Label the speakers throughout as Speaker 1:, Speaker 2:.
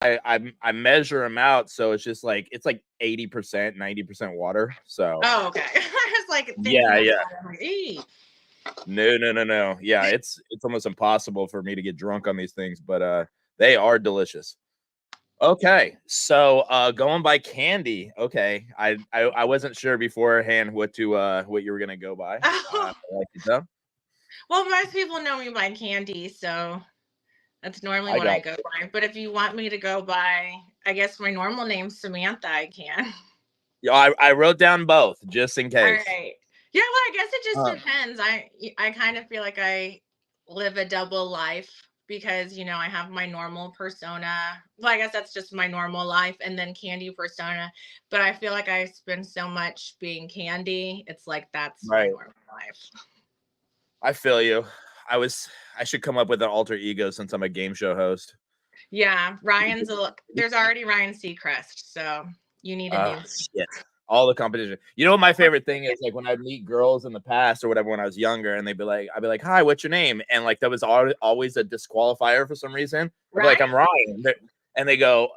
Speaker 1: I measure them out, so it's just like it's like 80%, 90% water. So
Speaker 2: Oh, okay. I was like thinking
Speaker 1: yeah,
Speaker 2: about
Speaker 1: yeah.
Speaker 2: that. I'm like, "Ee."
Speaker 1: No, no, no, no. Yeah, it's almost impossible for me to get drunk on these things, but they are delicious. Okay, so going by candy. Okay, I wasn't sure beforehand what you were gonna go by. I
Speaker 2: Oh,
Speaker 1: like it though.
Speaker 2: well, most people know me by Candy, so that's normally
Speaker 1: I
Speaker 2: what I
Speaker 1: got
Speaker 2: go by. But if you want me to go by, I guess my normal name's Samantha, I can.
Speaker 1: yeah. I wrote down both just in
Speaker 2: All
Speaker 1: case.
Speaker 2: right. Yeah, well, I guess it just
Speaker 1: Uh,
Speaker 2: depends. I kind of feel like I live a double life because, I have my normal persona. Well, I guess that's just my normal life and then Candy persona, but I feel like I spend so much being Candy. It's like that's my
Speaker 1: right.
Speaker 2: normal life.
Speaker 1: I feel you. I should come up with an alter ego since I'm a game show host.
Speaker 2: Yeah, there's already Ryan Seacrest, so you need a new.
Speaker 1: Shit. All the competition. You know what my favorite thing is? Like when I meet girls in the past or whatever when I was younger, and I'd be like, "Hi, what's your name?" And like that was always a disqualifier for some reason. I'd be like,
Speaker 2: Right?
Speaker 1: "I'm Ryan," and they go,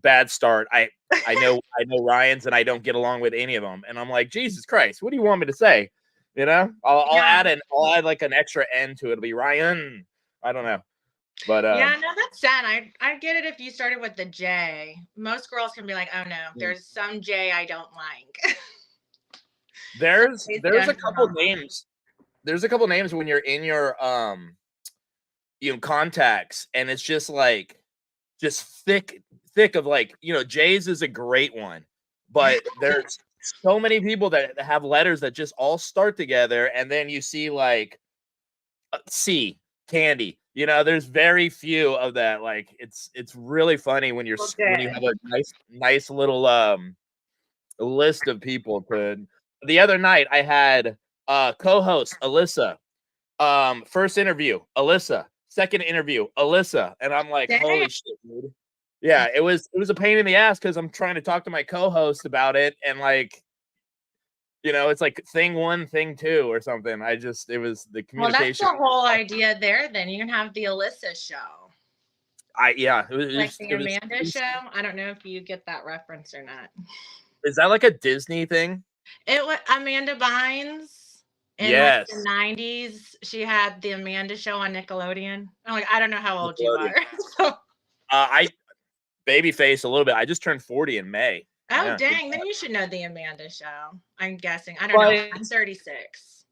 Speaker 1: "Bad start. I know Ryan's, and I don't get along with any of them." And I'm like, "Jesus Christ, what do you want me to say?" You know,
Speaker 2: Yeah.
Speaker 1: I'll add like an extra N to it. It'll be Ryan. I don't know, but
Speaker 2: Yeah, no, that's sad. I get it if you started with the J. Most girls can be like, "Oh no, there's some J I don't like." So they
Speaker 1: there's a
Speaker 2: stand for
Speaker 1: couple
Speaker 2: mama.
Speaker 1: names. There's a couple names when you're in your contacts, and it's just like just thick of like Jay's is a great one, but there's so many people that have letters that just all start together, and then you see like C candy. There's very few of that. Like it's really funny when when you
Speaker 2: Okay.
Speaker 1: have a nice little list of people to. The other night I had co-host Alyssa. First interview, Alyssa. Second interview, Alyssa. And I'm like,
Speaker 2: Dang.
Speaker 1: holy shit, dude. Yeah, it was a pain in the ass because I'm trying to talk to my co-host about it, and like, it's like thing one, thing two, or something. It was the
Speaker 2: Well, that's
Speaker 1: communication.
Speaker 2: the whole idea there. Then you can have the Alyssa show,
Speaker 1: Yeah, it was, it
Speaker 2: like
Speaker 1: was,
Speaker 2: the
Speaker 1: it was,
Speaker 2: Amanda
Speaker 1: it was.
Speaker 2: show. I don't know if you get that reference or not.
Speaker 1: Is that like a Disney thing?
Speaker 2: It was Amanda Bynes in like the
Speaker 1: Yes,
Speaker 2: 90s. She had the Amanda show on Nickelodeon. I'm like, I don't know how old you
Speaker 1: Nickelodeon.
Speaker 2: are. So,
Speaker 1: I babyface a little bit. I just turned 40 in May.
Speaker 2: oh
Speaker 1: Yeah, good
Speaker 2: dang, then
Speaker 1: job.
Speaker 2: you should know the Amanda show. I'm guessing. I don't know.
Speaker 1: But
Speaker 2: I'm 36.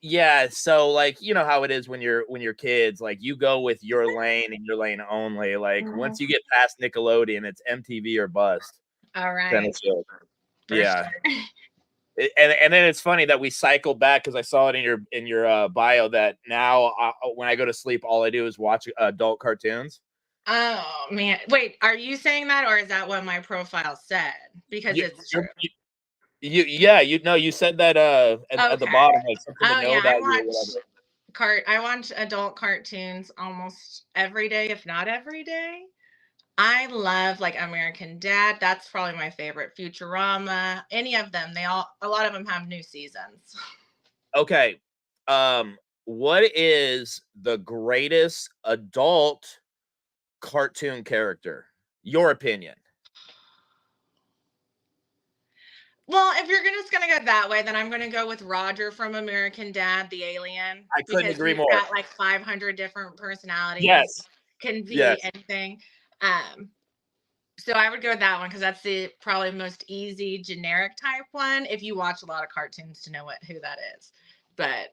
Speaker 1: yeah, so like how it is when you're kids, like you go with your lane and your lane only. Like
Speaker 2: Mhm.
Speaker 1: once you get past Nickelodeon, it's MTV or bust
Speaker 2: All
Speaker 1: kind of
Speaker 2: right,
Speaker 1: shit.
Speaker 2: for
Speaker 1: Yeah.
Speaker 2: sure.
Speaker 1: And then it's funny that we cycle back because I saw it in your bio that now when I go to sleep, all I do is watch adult cartoons.
Speaker 2: Oh man, wait, are you saying that or is that what my profile said? Because
Speaker 1: You,
Speaker 2: it's true.
Speaker 1: you're, yeah, you said that at the
Speaker 2: Okay.
Speaker 1: bottom, like something to
Speaker 2: Oh
Speaker 1: know
Speaker 2: yeah, I
Speaker 1: about you or
Speaker 2: watch
Speaker 1: whatever.
Speaker 2: I watch adult cartoons almost every day, if not every day. I love like American Dad. That's probably my favorite. Futurama, any of them. A lot of them have new seasons.
Speaker 1: Okay. What is the greatest adult cartoon character? Your opinion.
Speaker 2: Well, if you're just gonna go that way, then I'm gonna go with Roger from American Dad, the alien,
Speaker 1: I couldn't
Speaker 2: because
Speaker 1: agree
Speaker 2: he's
Speaker 1: more.
Speaker 2: got like 500 different personalities,
Speaker 1: Yes.
Speaker 2: can be
Speaker 1: Yes.
Speaker 2: anything. Um, so I would go with that one because that's the probably most easy generic type one. If you watch a lot of cartoons to know who that is, but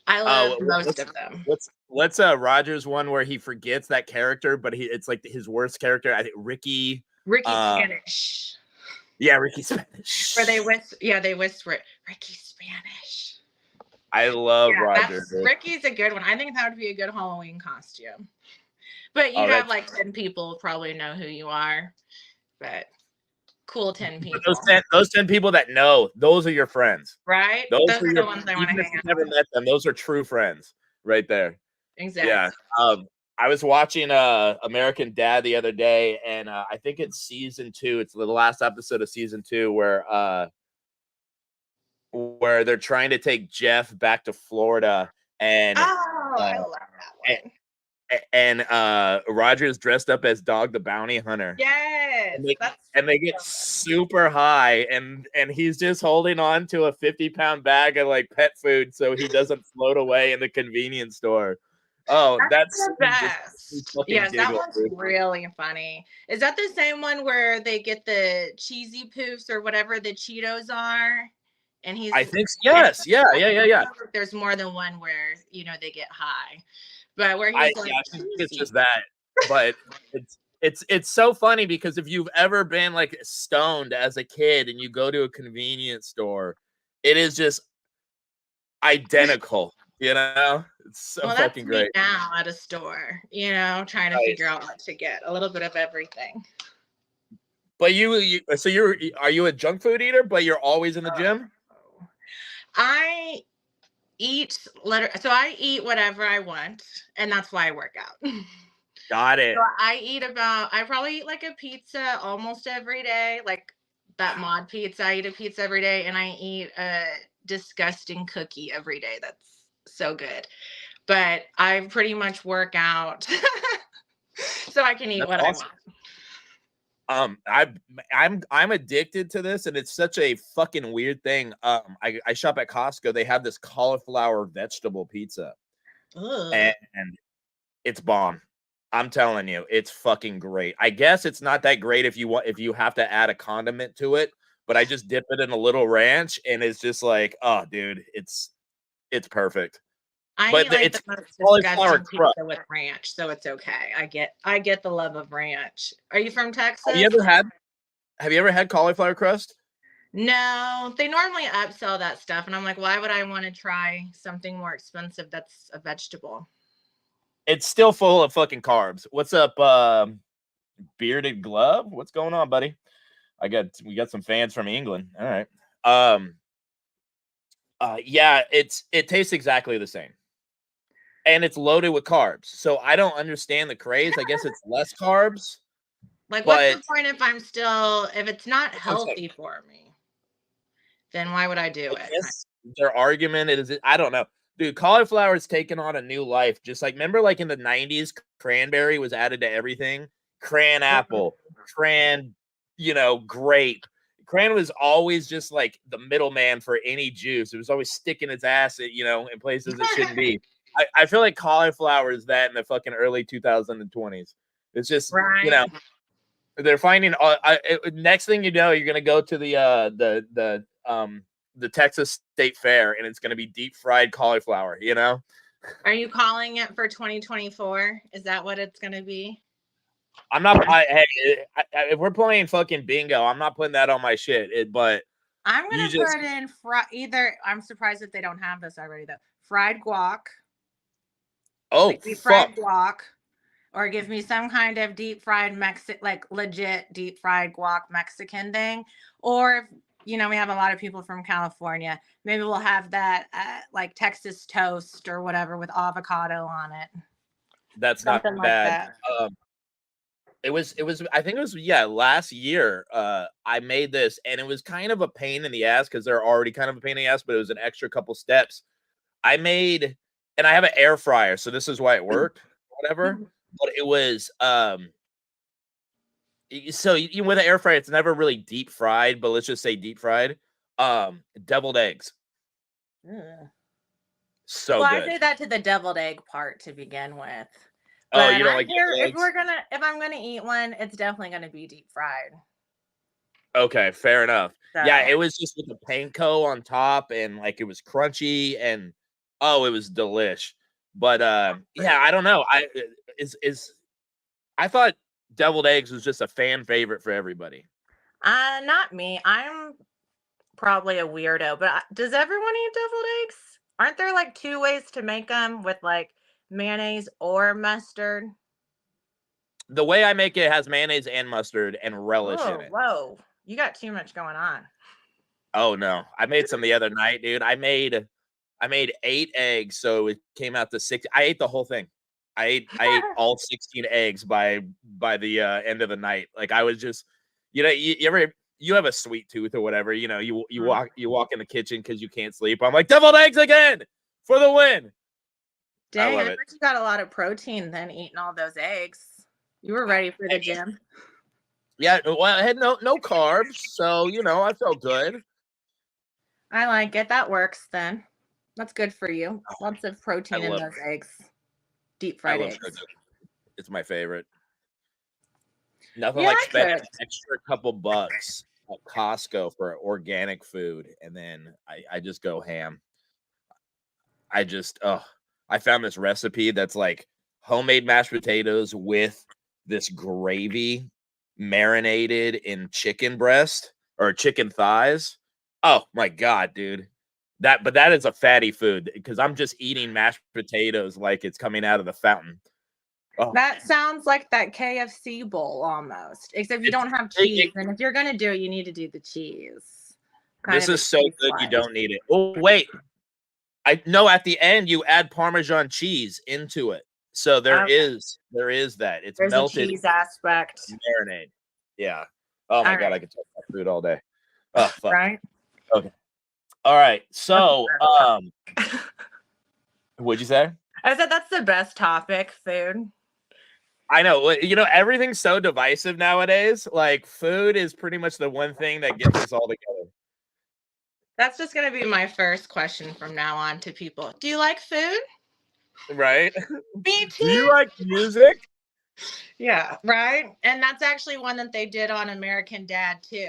Speaker 2: I love
Speaker 1: Oh,
Speaker 2: most of them.
Speaker 1: what's Rogers one where he forgets that character, but it's like his worst character. I think Ricky.
Speaker 2: Ricky
Speaker 1: Uh,
Speaker 2: Spanish,
Speaker 1: yeah, Ricky
Speaker 2: where
Speaker 1: Spanish.
Speaker 2: they whisper it, Ricky Spanish.
Speaker 1: I love
Speaker 2: Yeah,
Speaker 1: Roger.
Speaker 2: that's
Speaker 1: Dude.
Speaker 2: Ricky's a good one. I think that would be a good Halloween costume. But
Speaker 1: Oh,
Speaker 2: you'd have
Speaker 1: that's
Speaker 2: like 10 people probably know who you are. But cool 10
Speaker 1: but those
Speaker 2: people.
Speaker 1: 10 people that know, those are your friends.
Speaker 2: Right?
Speaker 1: Those
Speaker 2: Those
Speaker 1: are
Speaker 2: are
Speaker 1: your
Speaker 2: the ones I want to
Speaker 1: even if
Speaker 2: hang
Speaker 1: you've
Speaker 2: out
Speaker 1: never
Speaker 2: with.
Speaker 1: met them, those are true friends right there. Yeah.
Speaker 2: Exactly.
Speaker 1: I was watching American Dad the other day, and I think it's season 2. It's the last episode of season 2 where they're trying to take Jeff back to Florida, and
Speaker 2: Oh,
Speaker 1: uh,
Speaker 2: I love that one.
Speaker 1: and Roger's dressed up as Dog the Bounty Hunter.
Speaker 2: Yes,
Speaker 1: And they get super high, and he's just holding on to a 50-pound bag of like pet food so he doesn't float away in the convenience store. Oh, that's
Speaker 2: the best. Yes, that one's really funny. Is that the same one where they get the cheesy poofs or whatever the Cheetos are? And
Speaker 1: I think yes, yeah.
Speaker 2: There's more than one where they get high, but where he's
Speaker 1: I think it's just that, but it's so funny because if you've ever been like stoned as a kid and you go to a convenience store, it is just identical. It's so fucking great.
Speaker 2: Now at a store, trying to figure out what to get, a little bit of everything.
Speaker 1: But are you a junk food eater? But you're always in the gym.
Speaker 2: I eat whatever I want, and that's why I work out.
Speaker 1: Got it.
Speaker 2: So I probably eat like a pizza almost every day, like that mod pizza. I eat a pizza every day, and I eat a disgusting cookie every day. That's so good. But I pretty much work out so I can eat what I want.
Speaker 1: I'm addicted to this, and it's such a fucking weird thing. I shop at Costco. They have this cauliflower vegetable pizza, and it's bomb. I'm telling you, it's fucking great. I guess it's not that great if you have to add a condiment to it, but I just dip it in a little ranch, and it's just like, oh, dude, it's perfect.
Speaker 2: But it's the most cauliflower pizza with ranch, so it's okay. I get the love of ranch. Are you from Texas?
Speaker 1: Have you ever had cauliflower crust?
Speaker 2: No, they normally upsell that stuff, and I'm like, why would I want to try something more expensive that's a vegetable?
Speaker 1: It's still full of fucking carbs. What's up, Bearded Glove? What's going on, buddy? We got some fans from England. All right. Yeah, it tastes exactly the same. And it's loaded with carbs. So I don't understand the craze. I guess it's less carbs.
Speaker 2: Like, what's the point if it's not healthy for me? Then why would I do it?
Speaker 1: Their argument is, I don't know. Dude, cauliflower has taken on a new life. Just like, remember, like in the 90s, cranberry was added to everything. Cran apple, cran, grape. Cran was always just like the middleman for any juice. It was always sticking its ass, in places it shouldn't be. I feel like cauliflower is that in the fucking early 2020s. It's just, they're finding. Next thing you know, you're gonna go to the Texas State Fair, and it's going to be deep fried cauliflower,
Speaker 2: Are you calling it for 2024? Is that what it's going to be?
Speaker 1: I'm not. If we're playing fucking bingo, I'm not putting that on my shit. But
Speaker 2: I'm going to put in either. I'm surprised that they don't have this already, though. Fried guac.
Speaker 1: Oh,
Speaker 2: fried guac. Or give me some kind of deep fried legit deep fried guac Mexican thing. Or if we have a lot of people from California, maybe we'll have that like Texas toast or whatever with avocado on it.
Speaker 1: That's something not bad. Like it was I think it was last year I made this, and it was kind of a pain in the ass because they're already kind of a pain in the ass, but it was an extra couple steps. I made, and I have an air fryer, so this is why it worked, whatever. But it was so with an air fryer, it's never really deep fried, but let's just say deep fried. Deviled eggs. So
Speaker 2: well,
Speaker 1: good.
Speaker 2: I did that to the deviled egg part to begin with.
Speaker 1: But you don't like
Speaker 2: if I'm gonna eat one, it's definitely gonna be deep fried.
Speaker 1: Okay, fair enough. So. Yeah, it was just with the panko on top, and like it was crunchy, and it was delish. But I don't know. I thought deviled eggs was just a fan favorite for everybody.
Speaker 2: Not me. I'm probably a weirdo, but does everyone eat deviled eggs? Aren't there like 2 ways to make them with like mayonnaise or mustard?
Speaker 1: The way I make it has mayonnaise and mustard and relish in it.
Speaker 2: Whoa, you got too much going on.
Speaker 1: Oh no, I made some the other night, dude. I made 8 eggs, so it came out to 6. I ate the whole thing. I ate all 16 eggs by the end of the night. Like I was just, you have a sweet tooth or whatever, you walk in the kitchen because you can't sleep. I'm like, deviled eggs again for the win.
Speaker 2: Dang, I
Speaker 1: love
Speaker 2: bet
Speaker 1: it.
Speaker 2: you got a lot of protein then eating all those eggs. You were ready for the gym.
Speaker 1: Yeah, well, I had no carbs, so I felt good.
Speaker 2: I like it. That works then. That's good for you. Lots of
Speaker 1: I
Speaker 2: protein in
Speaker 1: love
Speaker 2: those eggs. Deep
Speaker 1: I
Speaker 2: fried
Speaker 1: love
Speaker 2: eggs.
Speaker 1: sugar. It's my favorite. Nothing
Speaker 2: Yeah,
Speaker 1: like
Speaker 2: I
Speaker 1: spending
Speaker 2: could.
Speaker 1: an extra couple bucks at Costco for organic food, and then I just go ham. I just I found this recipe that's like homemade mashed potatoes with this gravy marinated in chicken breast or chicken thighs. Oh my god, dude. That is a fatty food because I'm just eating mashed potatoes like it's coming out of the fountain. Oh,
Speaker 2: That sounds like that KFC bowl almost, except you
Speaker 1: it's
Speaker 2: don't have
Speaker 1: it,
Speaker 2: cheese.
Speaker 1: it-
Speaker 2: And if you're gonna do it, you need to do the cheese. Kind
Speaker 1: this
Speaker 2: of a
Speaker 1: is so
Speaker 2: cheese
Speaker 1: good you
Speaker 2: slice.
Speaker 1: don't need it. Oh wait, I know at the end you add Parmesan cheese into it. So
Speaker 2: Okay.
Speaker 1: there is that. It's
Speaker 2: There's a
Speaker 1: melted
Speaker 2: cheese aspect.
Speaker 1: marinade. Yeah. Oh my
Speaker 2: All
Speaker 1: god, I
Speaker 2: right.
Speaker 1: could talk about food all day. Oh fuck.
Speaker 2: Right?
Speaker 1: Okay. All right.
Speaker 2: That's the
Speaker 1: So,
Speaker 2: best
Speaker 1: what'd you say?
Speaker 2: I said that's the best topic, food.
Speaker 1: I know. Everything's so divisive nowadays. Like food is pretty much the one thing that gets us all together,
Speaker 2: That's just gonna be my first question from now on to people. Do you like food?
Speaker 1: right?
Speaker 2: Me
Speaker 1: Do you
Speaker 2: too.
Speaker 1: like music?
Speaker 2: Yeah, right. And that's actually one that they did on American Dad too.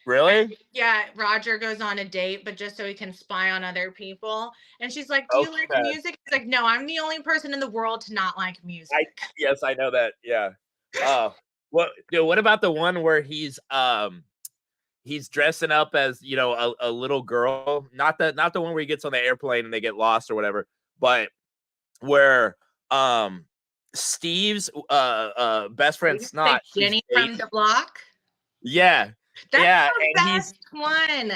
Speaker 1: Really?
Speaker 2: Yeah, Roger goes on a date, but just so he can spy on other people. And she's like, "Do you like
Speaker 1: Okay.
Speaker 2: music?" He's like, "No, I'm the only person in the world to not like
Speaker 1: I
Speaker 2: music."
Speaker 1: yes, I know that. Yeah. Oh, what about the one where he's dressing up as a little girl, not the one where he gets on the airplane and they get lost or whatever, but where Steve's best
Speaker 2: Are you
Speaker 1: friend
Speaker 2: gonna say
Speaker 1: Snot, she's
Speaker 2: Jenny from
Speaker 1: dating.
Speaker 2: the block?
Speaker 1: Yeah,
Speaker 2: That's
Speaker 1: yeah,
Speaker 2: the
Speaker 1: and he's
Speaker 2: best one.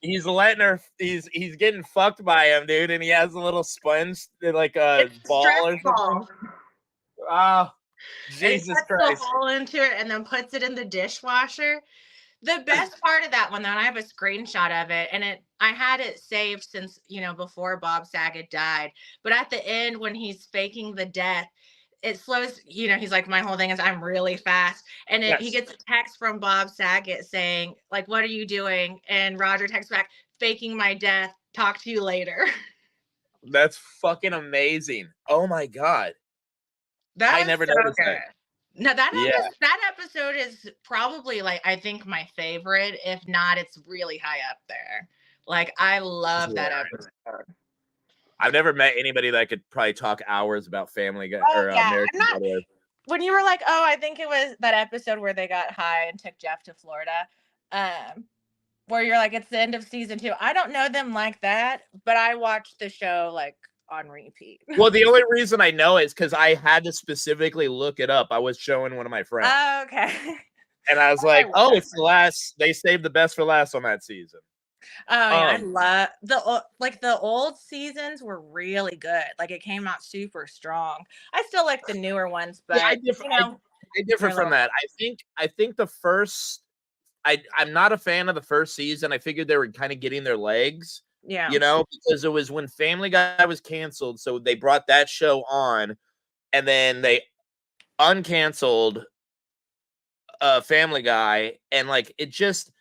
Speaker 1: he's letting her he's getting fucked by him, dude, and he has a little sponge like a
Speaker 2: It's a
Speaker 1: ball
Speaker 2: stress
Speaker 1: or something.
Speaker 2: ball.
Speaker 1: Oh,
Speaker 2: And he
Speaker 1: Jesus
Speaker 2: cuts the
Speaker 1: Christ.
Speaker 2: hole into it and then puts it in the dishwasher. The best part of that one, though, and I have a screenshot of it, and I had it saved since before Bob Saget died. But at the end, when he's faking the death, it slows. He's like, my whole thing is I'm really fast, and he
Speaker 1: Yes,
Speaker 2: gets a text from Bob Saget saying, like, "What are you doing?" And Roger texts back, "Faking my death. Talk to you later."
Speaker 1: that's fucking amazing. Oh my god,
Speaker 2: That
Speaker 1: I
Speaker 2: was
Speaker 1: never
Speaker 2: so
Speaker 1: noticed that.
Speaker 2: good. No,
Speaker 1: Yeah,
Speaker 2: that episode is probably like I think my favorite. If not, it's really high up there. Like I love that
Speaker 1: hilarious.
Speaker 2: episode.
Speaker 1: I've never met anybody that could probably talk hours about Family Guy
Speaker 2: Oh
Speaker 1: or
Speaker 2: yeah, I'm
Speaker 1: American
Speaker 2: not.
Speaker 1: Dad.
Speaker 2: When you were like, oh, I think it was that episode where they got high and took Jeff to Florida. Where you're like, it's the end of season 2. I don't know them like that, but I watched the show like on repeat.
Speaker 1: Well, the only reason I know is because I had to specifically look it up. I was showing one of my friends,
Speaker 2: Oh, okay.
Speaker 1: and I was
Speaker 2: I
Speaker 1: like, "Oh, it's the
Speaker 2: remember.
Speaker 1: last. They saved the best for last on that season."
Speaker 2: Oh yeah, I
Speaker 1: Um,
Speaker 2: love the old seasons were really good. Like it came out super strong. I still like the newer ones,
Speaker 1: yeah, I
Speaker 2: but
Speaker 1: differ. I differ
Speaker 2: they're a
Speaker 1: from
Speaker 2: little
Speaker 1: that. I think the first. I'm not a fan of the first season. I figured they were kind of getting their legs,
Speaker 2: yeah.
Speaker 1: because it was when Family Guy was canceled, so they brought that show on, and then they uncanceled Family Guy, and like it just.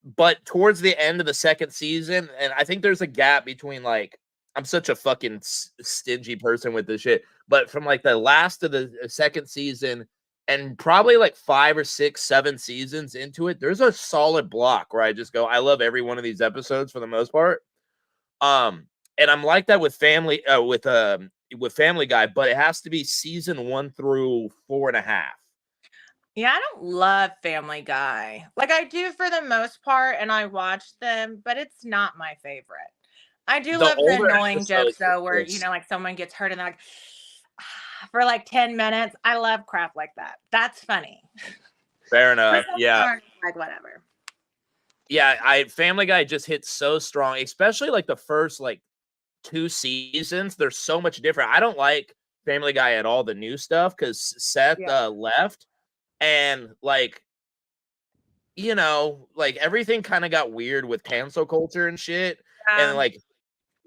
Speaker 1: But towards the end of the second season, and I think there's a gap between like I'm such a fucking stingy person with this shit, but from like the last of the second season and probably like 5 or 6, 7 seasons into it, there's a solid block where I just go, I love every one of these episodes for the most part. And I'm like that with with Family Guy, but it has to be season 1 through 4.5.
Speaker 2: Yeah, I don't love Family Guy. Like I do for the most part, and I watch them, but it's not my favorite. I do
Speaker 1: The
Speaker 2: love the
Speaker 1: older
Speaker 2: annoying jokes
Speaker 1: episodes
Speaker 2: though, where
Speaker 1: is
Speaker 2: like someone gets hurt and they're like for like 10 minutes. I love crap like that. That's funny.
Speaker 1: fair
Speaker 2: For
Speaker 1: enough.
Speaker 2: some
Speaker 1: Yeah.
Speaker 2: part, like whatever.
Speaker 1: Yeah, I Family Guy just hits so strong, especially like the first like 2 seasons. They're so much different. I don't like Family Guy at all, the new stuff, because Seth
Speaker 2: Yeah.
Speaker 1: left, and like like everything kind of got weird with cancel culture and shit, and
Speaker 2: Um,
Speaker 1: like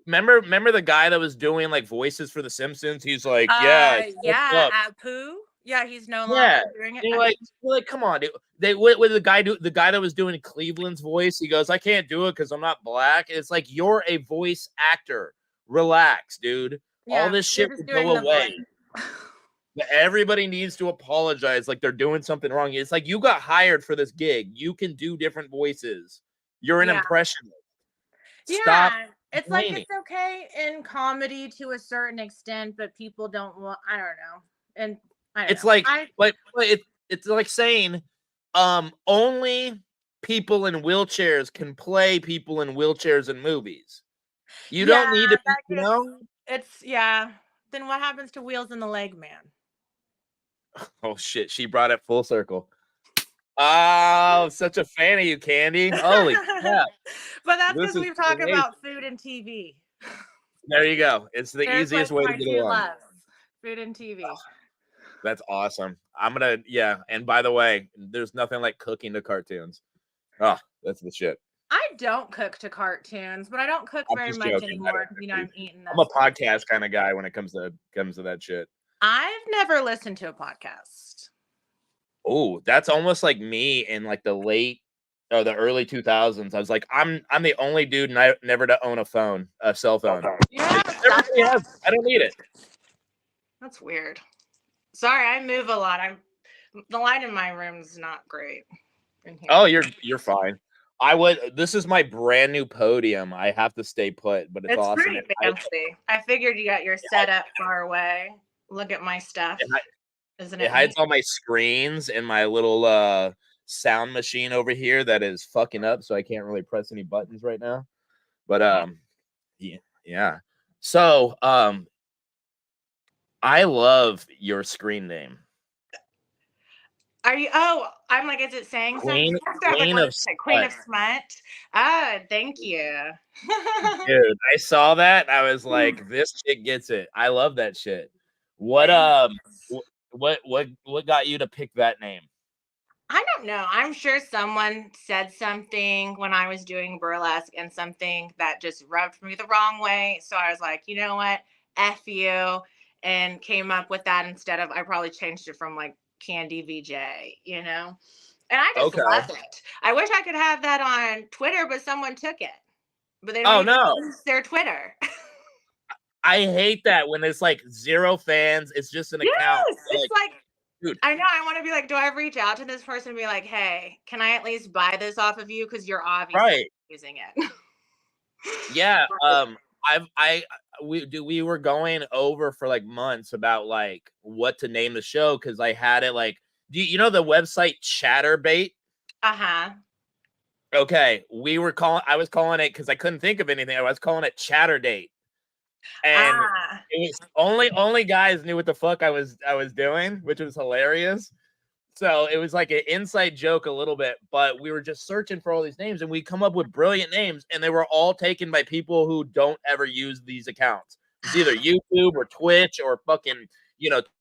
Speaker 1: remember the guy that was doing like voices for The Simpsons? He's like, yeah, what's up?
Speaker 2: Apu. Yeah, he's no
Speaker 1: Yeah.
Speaker 2: longer doing it.
Speaker 1: You're like, come on, dude. What the guy that was doing Cleveland's voice? He goes, I can't do it because I'm not black. It's like you're a voice actor. Relax, dude. All this shit will go away. Everybody needs to apologize like they're doing something wrong. It's like you got hired for this gig. You can do different voices. You're an impressionist. Stop.
Speaker 2: Yeah, it's like it's okay in comedy to a certain extent, but people don't want. I don't know, and
Speaker 1: it's like, but it's like saying, only people in wheelchairs can play people in wheelchairs in movies. You don't need to, you know.
Speaker 2: It's Then what happens to Wheels in the Leg Man?
Speaker 1: Oh shit! She brought it full circle. Oh, such a fan of you, Candy. Holy crap.
Speaker 2: But that's because we've talked about food and TV.
Speaker 1: There you go. It's the easiest way to get along.
Speaker 2: Food and TV.
Speaker 1: That's awesome. I'm gonna, and by the way, there's nothing like cooking to cartoons. Oh, that's the shit.
Speaker 2: I don't cook to cartoons, but I don't cook very much anymore. You know, I'm eating.
Speaker 1: I'm a podcast kind of guy when it comes to that shit.
Speaker 2: I've never listened to a podcast.
Speaker 1: Oh, that's almost like me in like the early 2000s. I was like, I'm the only dude never to own a cell phone.
Speaker 2: Yeah,
Speaker 1: I don't need it.
Speaker 2: That's weird. Sorry, I move a lot. The light in my room's not great. In here.
Speaker 1: Oh, you're fine. This is my brand new podium. I have to stay put, but it's awesome.
Speaker 2: Pretty fancy. I figured you got your setup far away. Look at my stuff. Isn't it? It
Speaker 1: hides all my screens and my little sound machine over here that is fucking up, so I can't really press any buttons right now. But yeah. So I love your screen name.
Speaker 2: Are you? Oh, I'm like, is it saying something? Queen of Smut. Ah, thank you.
Speaker 1: Dude, I saw that. I was like, this chick gets it. I love that shit. What got you to pick that name?
Speaker 2: I don't know. I'm sure someone said something when I was doing burlesque and something that just rubbed me the wrong way. So I was like, you know what? F you. And came up with that instead of, I probably changed it from like Candy VJ, you know? And I just love it. I wish I could have that on Twitter, but someone took it. But they don't use their Twitter.
Speaker 1: I hate that when it's like 0 fans. It's just an account.
Speaker 2: It's like, dude. I know. I want to be like, do I reach out to this person and be like, hey, can I at least buy this off of you? Because you're obviously using it.
Speaker 1: Yeah. We were going over for like months about like what to name the show because I had it like, you know the website Chatterbait? Okay, I was calling it because I couldn't think of anything. I was calling it Chatterdate, and it was only guys knew what the fuck I was doing, which was hilarious. So it was like an inside joke a little bit, but we were just searching for all these names and we come up with brilliant names and they were all taken by people who don't ever use these accounts. It's either YouTube or Twitch or fucking,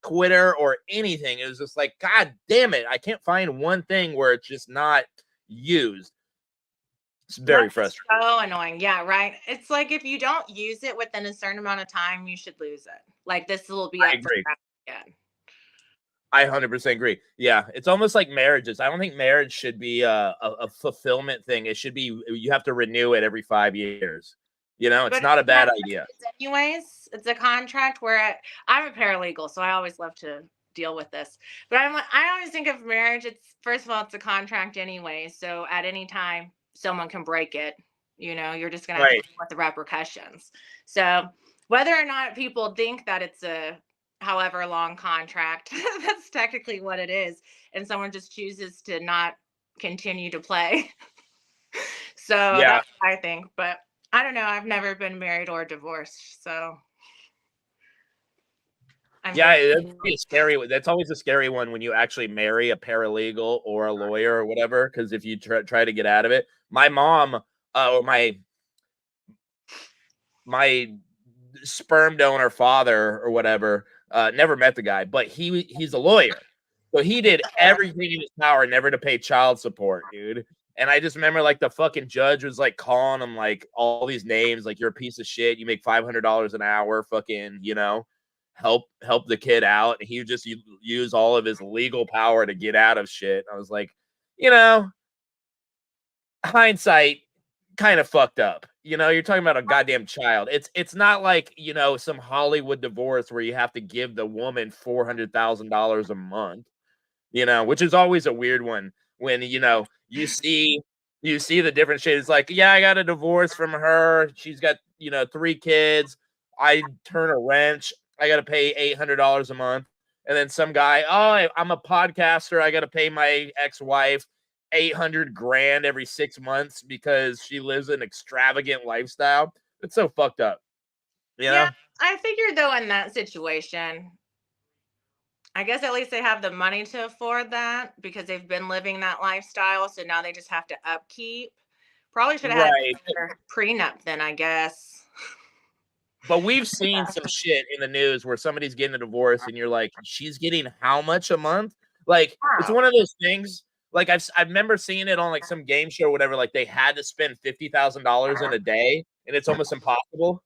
Speaker 1: Twitter or anything. It was just like, God damn it. I can't find one thing where it's just not used. It's very frustrating.
Speaker 2: So annoying. Yeah, right. It's like if you don't use it within a certain amount of time, you should lose it. Like this will be up for grabs again.
Speaker 1: I 100% agree. Yeah, it's almost like marriages. I don't think marriage should be a fulfillment thing. It should be you have to renew it every 5 years. It's not a bad idea.
Speaker 2: Anyways, it's a contract where I'm a paralegal, so I always love to deal with this. But I always think of marriage. It's first of all, it's a contract anyway. So at any time, someone can break it. You're just gonna have to deal with the repercussions. So whether or not people think that it's a however long contract, that's technically what it is, and someone just chooses to not continue to play. So that's what I think, but I don't know. I've never been married or divorced, so
Speaker 1: that's always a scary one when you actually marry a paralegal or a lawyer or whatever, because if you try to get out of it. My mom or my sperm donor father or whatever never met the guy, but he's a lawyer, so he did everything in his power never to pay child support, dude. And I just remember like the fucking judge was like calling him like all these names, like you're a piece of shit. You make $500 an hour, fucking, help the kid out. And he would just use all of his legal power to get out of shit. I was like, hindsight kind of fucked up. You're talking about a goddamn child. It's not like, some Hollywood divorce where you have to give the woman $400,000 a month, which is always a weird one when, you see the different shades. It's like, yeah, I got a divorce from her. She's got, 3 kids. I turn a wrench. I got to pay $800 a month. And then some guy, oh, I'm a podcaster. I got to pay my ex-wife $800,000 every 6 months because she lives an extravagant lifestyle. It's so fucked up.
Speaker 2: Yeah, I figured though in that situation, I guess at least they have the money to afford that because they've been living that lifestyle. So now they just have to upkeep. Probably should have had a prenup then, I guess.
Speaker 1: But we've seen some shit in the news where somebody's getting a divorce and you're like, she's getting how much a month? Like, it's one of those things. Like, I remember seeing it on like some game show or whatever. Like, they had to spend $50,000 in a day, and it's almost impossible.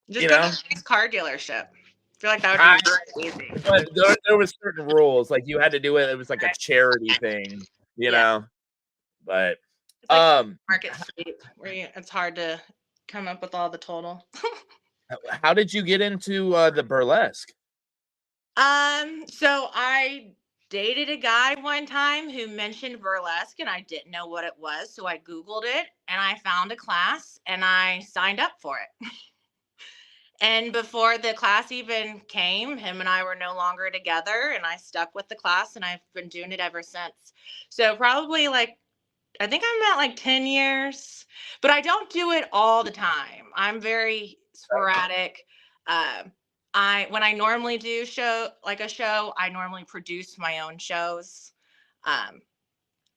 Speaker 2: Just go to a car dealership. I feel like that would be easy.
Speaker 1: But there was certain rules. Like, you had to do it. It was like a charity thing, you know? But,
Speaker 2: it's like market sweep where it's hard to come up with all the total.
Speaker 1: How did you get into the burlesque?
Speaker 2: So I dated a guy one time who mentioned burlesque and I didn't know what it was. So I Googled it and I found a class and I signed up for it. And before the class even came, him and I were no longer together and I stuck with the class and I've been doing it ever since. So probably like, I think I'm at like 10 years, but I don't do it all the time. I'm very sporadic. When I normally do a show, I normally produce my own shows.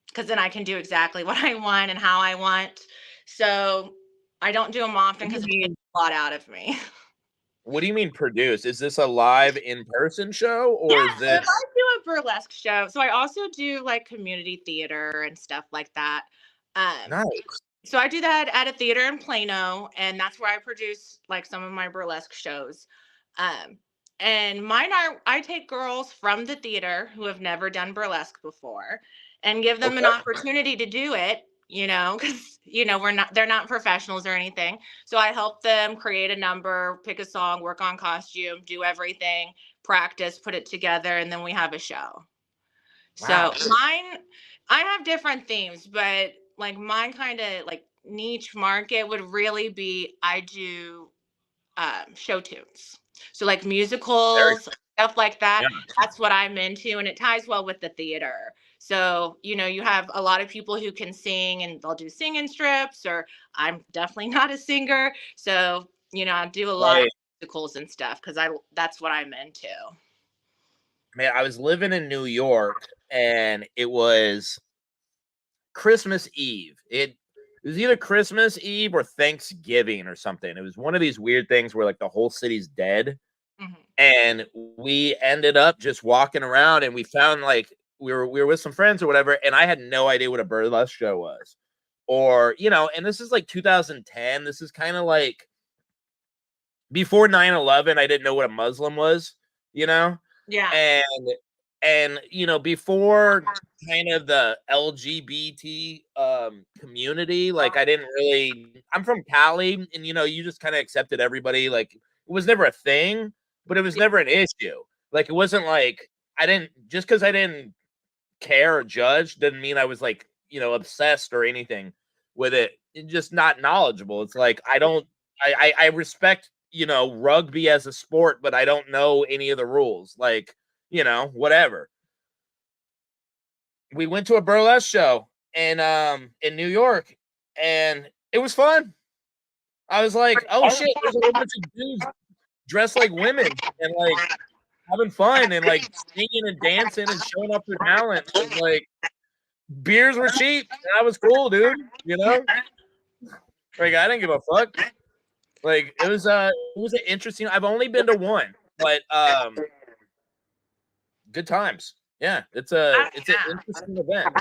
Speaker 2: Because then I can do exactly what I want and how I want. So I don't do them often because it gets a lot out of me.
Speaker 1: What do you mean produce? Is this a live in-person show or is this?
Speaker 2: I do a burlesque show. So I also do like community theater and stuff like that.
Speaker 1: Nice.
Speaker 2: So I do that at a theater in Plano, and that's where I produce like some of my burlesque shows. And mine I take girls from the theater who have never done burlesque before and give them an opportunity to do it, because, they're not professionals or anything. So I help them create a number, pick a song, work on costume, do everything, practice, put it together, and then we have a show. Wow. So mine, I have different themes, but like mine kind of like niche market would really be, I do show tunes. So like musicals, stuff like that. Yeah. That's what I'm into. And it ties well with the theater. So, you have a lot of people who can sing and they'll do singing strips, or I'm definitely not a singer. So, I do a lot of musicals and stuff because that's what I'm into.
Speaker 1: Man, I was living in New York and it was Christmas Eve. It was either Christmas Eve or Thanksgiving or something. It was one of these weird things where like the whole city's dead. Mm-hmm. And we ended up just walking around and we found like we were with some friends or whatever, and I had no idea what a burlesque show was. Or, and this is like 2010. This is kind of like before 9/11, I didn't know what a Muslim was,
Speaker 2: Yeah.
Speaker 1: And before kind of the LGBT community, like I'm from Cali, and you just kind of accepted everybody. Like it was never a thing, but it was never an issue. Like it wasn't like just because I didn't care or judge didn't mean I was like, obsessed or anything with it. Just not knowledgeable. It's like I respect, rugby as a sport, but I don't know any of the rules. Like, whatever. We went to a burlesque show in New York, and it was fun. I was like, oh shit, there's a whole bunch of dudes dressed like women and like having fun and like singing and dancing and showing off their talent. And, like beers were cheap. And that was cool, dude. Like I didn't give a fuck. Like it was an interesting. I've only been to one, but good times. Yeah, it's an interesting event.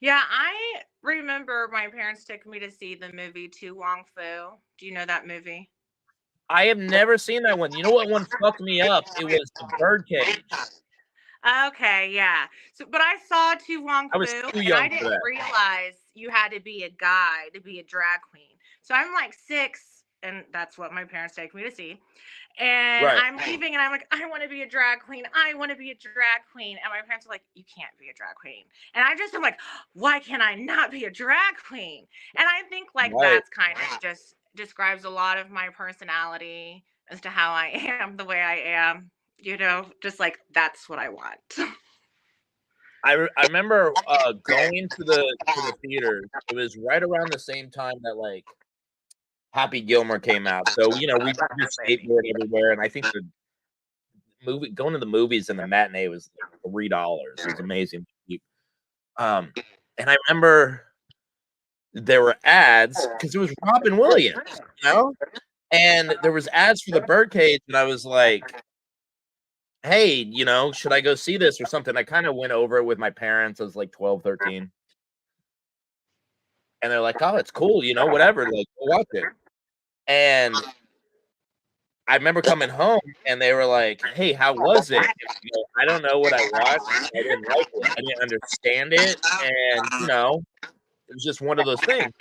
Speaker 2: Yeah, I remember my parents took me to see the movie To Wong Fu. Do you know that movie?
Speaker 1: I have never seen that one. You know what one fucked me up? It was The Birdcage.
Speaker 2: Okay, yeah. So, but I saw Tu Wong
Speaker 1: I
Speaker 2: Fu,
Speaker 1: was too
Speaker 2: and I
Speaker 1: young for
Speaker 2: didn't
Speaker 1: that.
Speaker 2: realize you had to be a guy to be a drag queen. So I'm like 6, and that's what my parents take me to see. And
Speaker 1: Right.
Speaker 2: I'm leaving, and I'm like, I want to be a drag queen. I want to be a drag queen. And my parents are like, you can't be a drag queen. And I just am like, why can I not be a drag queen? And I think like
Speaker 1: Right.
Speaker 2: that's kind of just describes a lot of my personality as to how I am the way I am. Just like that's what I want.
Speaker 1: I remember going to the theater. It was right around the same time that like Happy Gilmore came out. So, you know, we just skateboard everywhere. And I think the movie going to the movies and the matinee was like $3. It was amazing. And I remember there were ads because it was Robin Williams, you know? And there was ads for the Birdcage, and I was like, hey, you know, should I go see this or something? I kind of went over it with my parents. I was like 12, 13. And they're like, oh, it's cool, you know, whatever. Like, go watch it. And I remember coming home and they were like, hey, how was it? And I go, I don't know what I watched. I didn't like it. I didn't understand it. And, you know, it was just one of those things.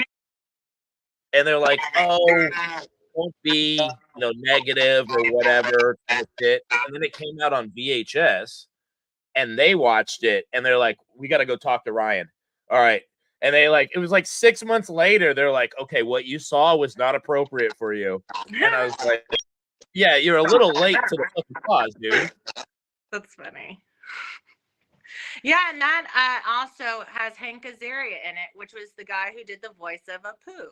Speaker 1: And they're like, oh, won't be, you know, negative or whatever kind of shit. And then it came out on VHS and they watched it and they're like, we got to go talk to Ryan. All right. And they like, it was like 6 months later, they're like, okay, what you saw was not appropriate for you. And I was like, yeah, you're a little late to the fucking cause, dude.
Speaker 2: That's funny. Yeah, and that also has Hank Azaria in it, which was the guy who did the voice of Apu.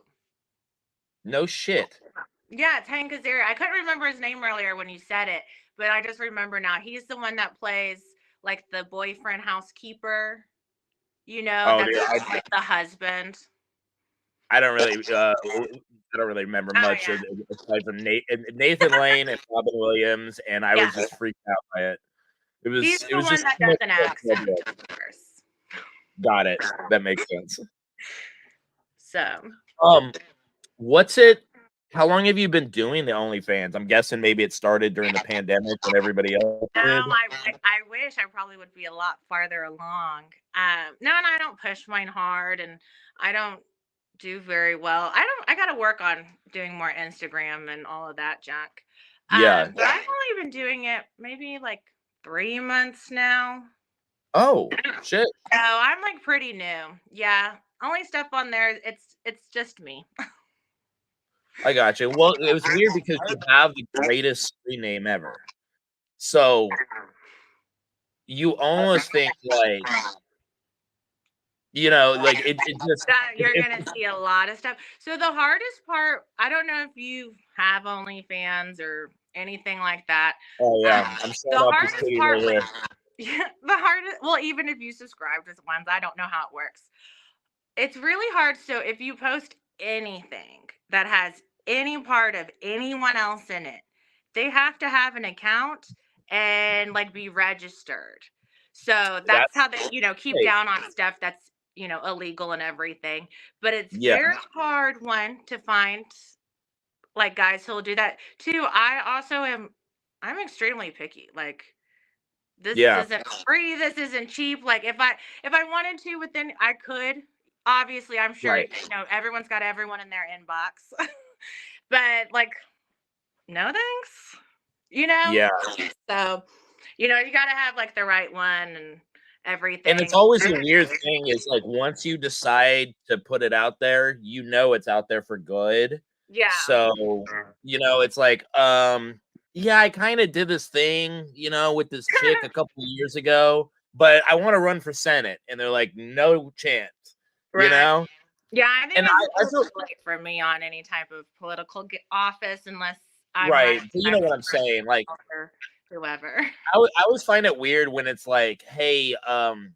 Speaker 1: No shit.
Speaker 2: Yeah, it's Hank Azaria. I couldn't remember his name earlier when you said it, but I just remember now. He's the one that plays like the boyfriend housekeeper,
Speaker 1: Oh,
Speaker 2: that's
Speaker 1: dude,
Speaker 2: like the husband.
Speaker 1: I don't really, I don't really remember
Speaker 2: Oh,
Speaker 1: much
Speaker 2: yeah.
Speaker 1: of aside from Nathan Lane and Robin Williams, and I
Speaker 2: Yeah.
Speaker 1: was just freaked out by it.
Speaker 2: He's
Speaker 1: It
Speaker 2: the
Speaker 1: was
Speaker 2: one
Speaker 1: just
Speaker 2: that
Speaker 1: too
Speaker 2: does
Speaker 1: much
Speaker 2: an
Speaker 1: shit to
Speaker 2: accent,
Speaker 1: avoid.
Speaker 2: of course.
Speaker 1: Got it. That makes sense.
Speaker 2: So,
Speaker 1: Um, what's it? How long have you been doing the OnlyFans? I'm guessing maybe it started during the pandemic when everybody else
Speaker 2: no,
Speaker 1: did.
Speaker 2: I wish I probably would be a lot farther along. No, and I don't push mine hard, and I don't do very well. I got to work on doing more Instagram and all of that junk.
Speaker 1: Yeah.
Speaker 2: But I've only been doing it maybe like 3 months now.
Speaker 1: Oh shit.
Speaker 2: So I'm like pretty new. Yeah. Only stuff on there. It's just me.
Speaker 1: I got you. Well, it was weird because you have the greatest screen name ever. So you almost think like, you know, like it just
Speaker 2: That you're
Speaker 1: it,
Speaker 2: gonna see a lot of stuff. So the hardest part, I don't know if you have OnlyFans or anything like that.
Speaker 1: oh yeah, I'm
Speaker 2: The
Speaker 1: showing off these
Speaker 2: hardest
Speaker 1: titties
Speaker 2: part,
Speaker 1: right
Speaker 2: like
Speaker 1: here.
Speaker 2: yeah, the hardest. Well, even if you subscribe to ones, I don't know how it works. It's really hard. So if you post anything that has any part of anyone else in it, they have to have an account and like be registered. So that's
Speaker 1: That's
Speaker 2: how they, keep
Speaker 1: great.
Speaker 2: down on stuff that's, illegal and everything. But it's
Speaker 1: Yeah,
Speaker 2: very hard one to find like guys who'll do that. Two, I'm extremely picky. Like this
Speaker 1: yeah,
Speaker 2: isn't free, this isn't cheap. Like if I wanted to within I could. Obviously, I'm sure
Speaker 1: right.
Speaker 2: everyone's got everyone in their inbox. But like no thanks. You know?
Speaker 1: Yeah.
Speaker 2: So, you got to have like the right one and
Speaker 1: And it's
Speaker 2: everything.
Speaker 1: always a weird thing is like once you decide to put it out there, you know it's out there for good.
Speaker 2: Yeah.
Speaker 1: So, you know, it's like, yeah, I kind of did this thing, you know, with this chick a couple of years ago, but I want to run for Senate. And they're like, no chance, you
Speaker 2: Right.
Speaker 1: know?
Speaker 2: Yeah, I think
Speaker 1: And
Speaker 2: it's a
Speaker 1: I
Speaker 2: little
Speaker 1: feel
Speaker 2: too late for me on any type of political office unless I'm
Speaker 1: right.
Speaker 2: running
Speaker 1: But you know
Speaker 2: as
Speaker 1: what I'm saying? Like,
Speaker 2: or whoever.
Speaker 1: I always find it weird when it's like, hey, I'm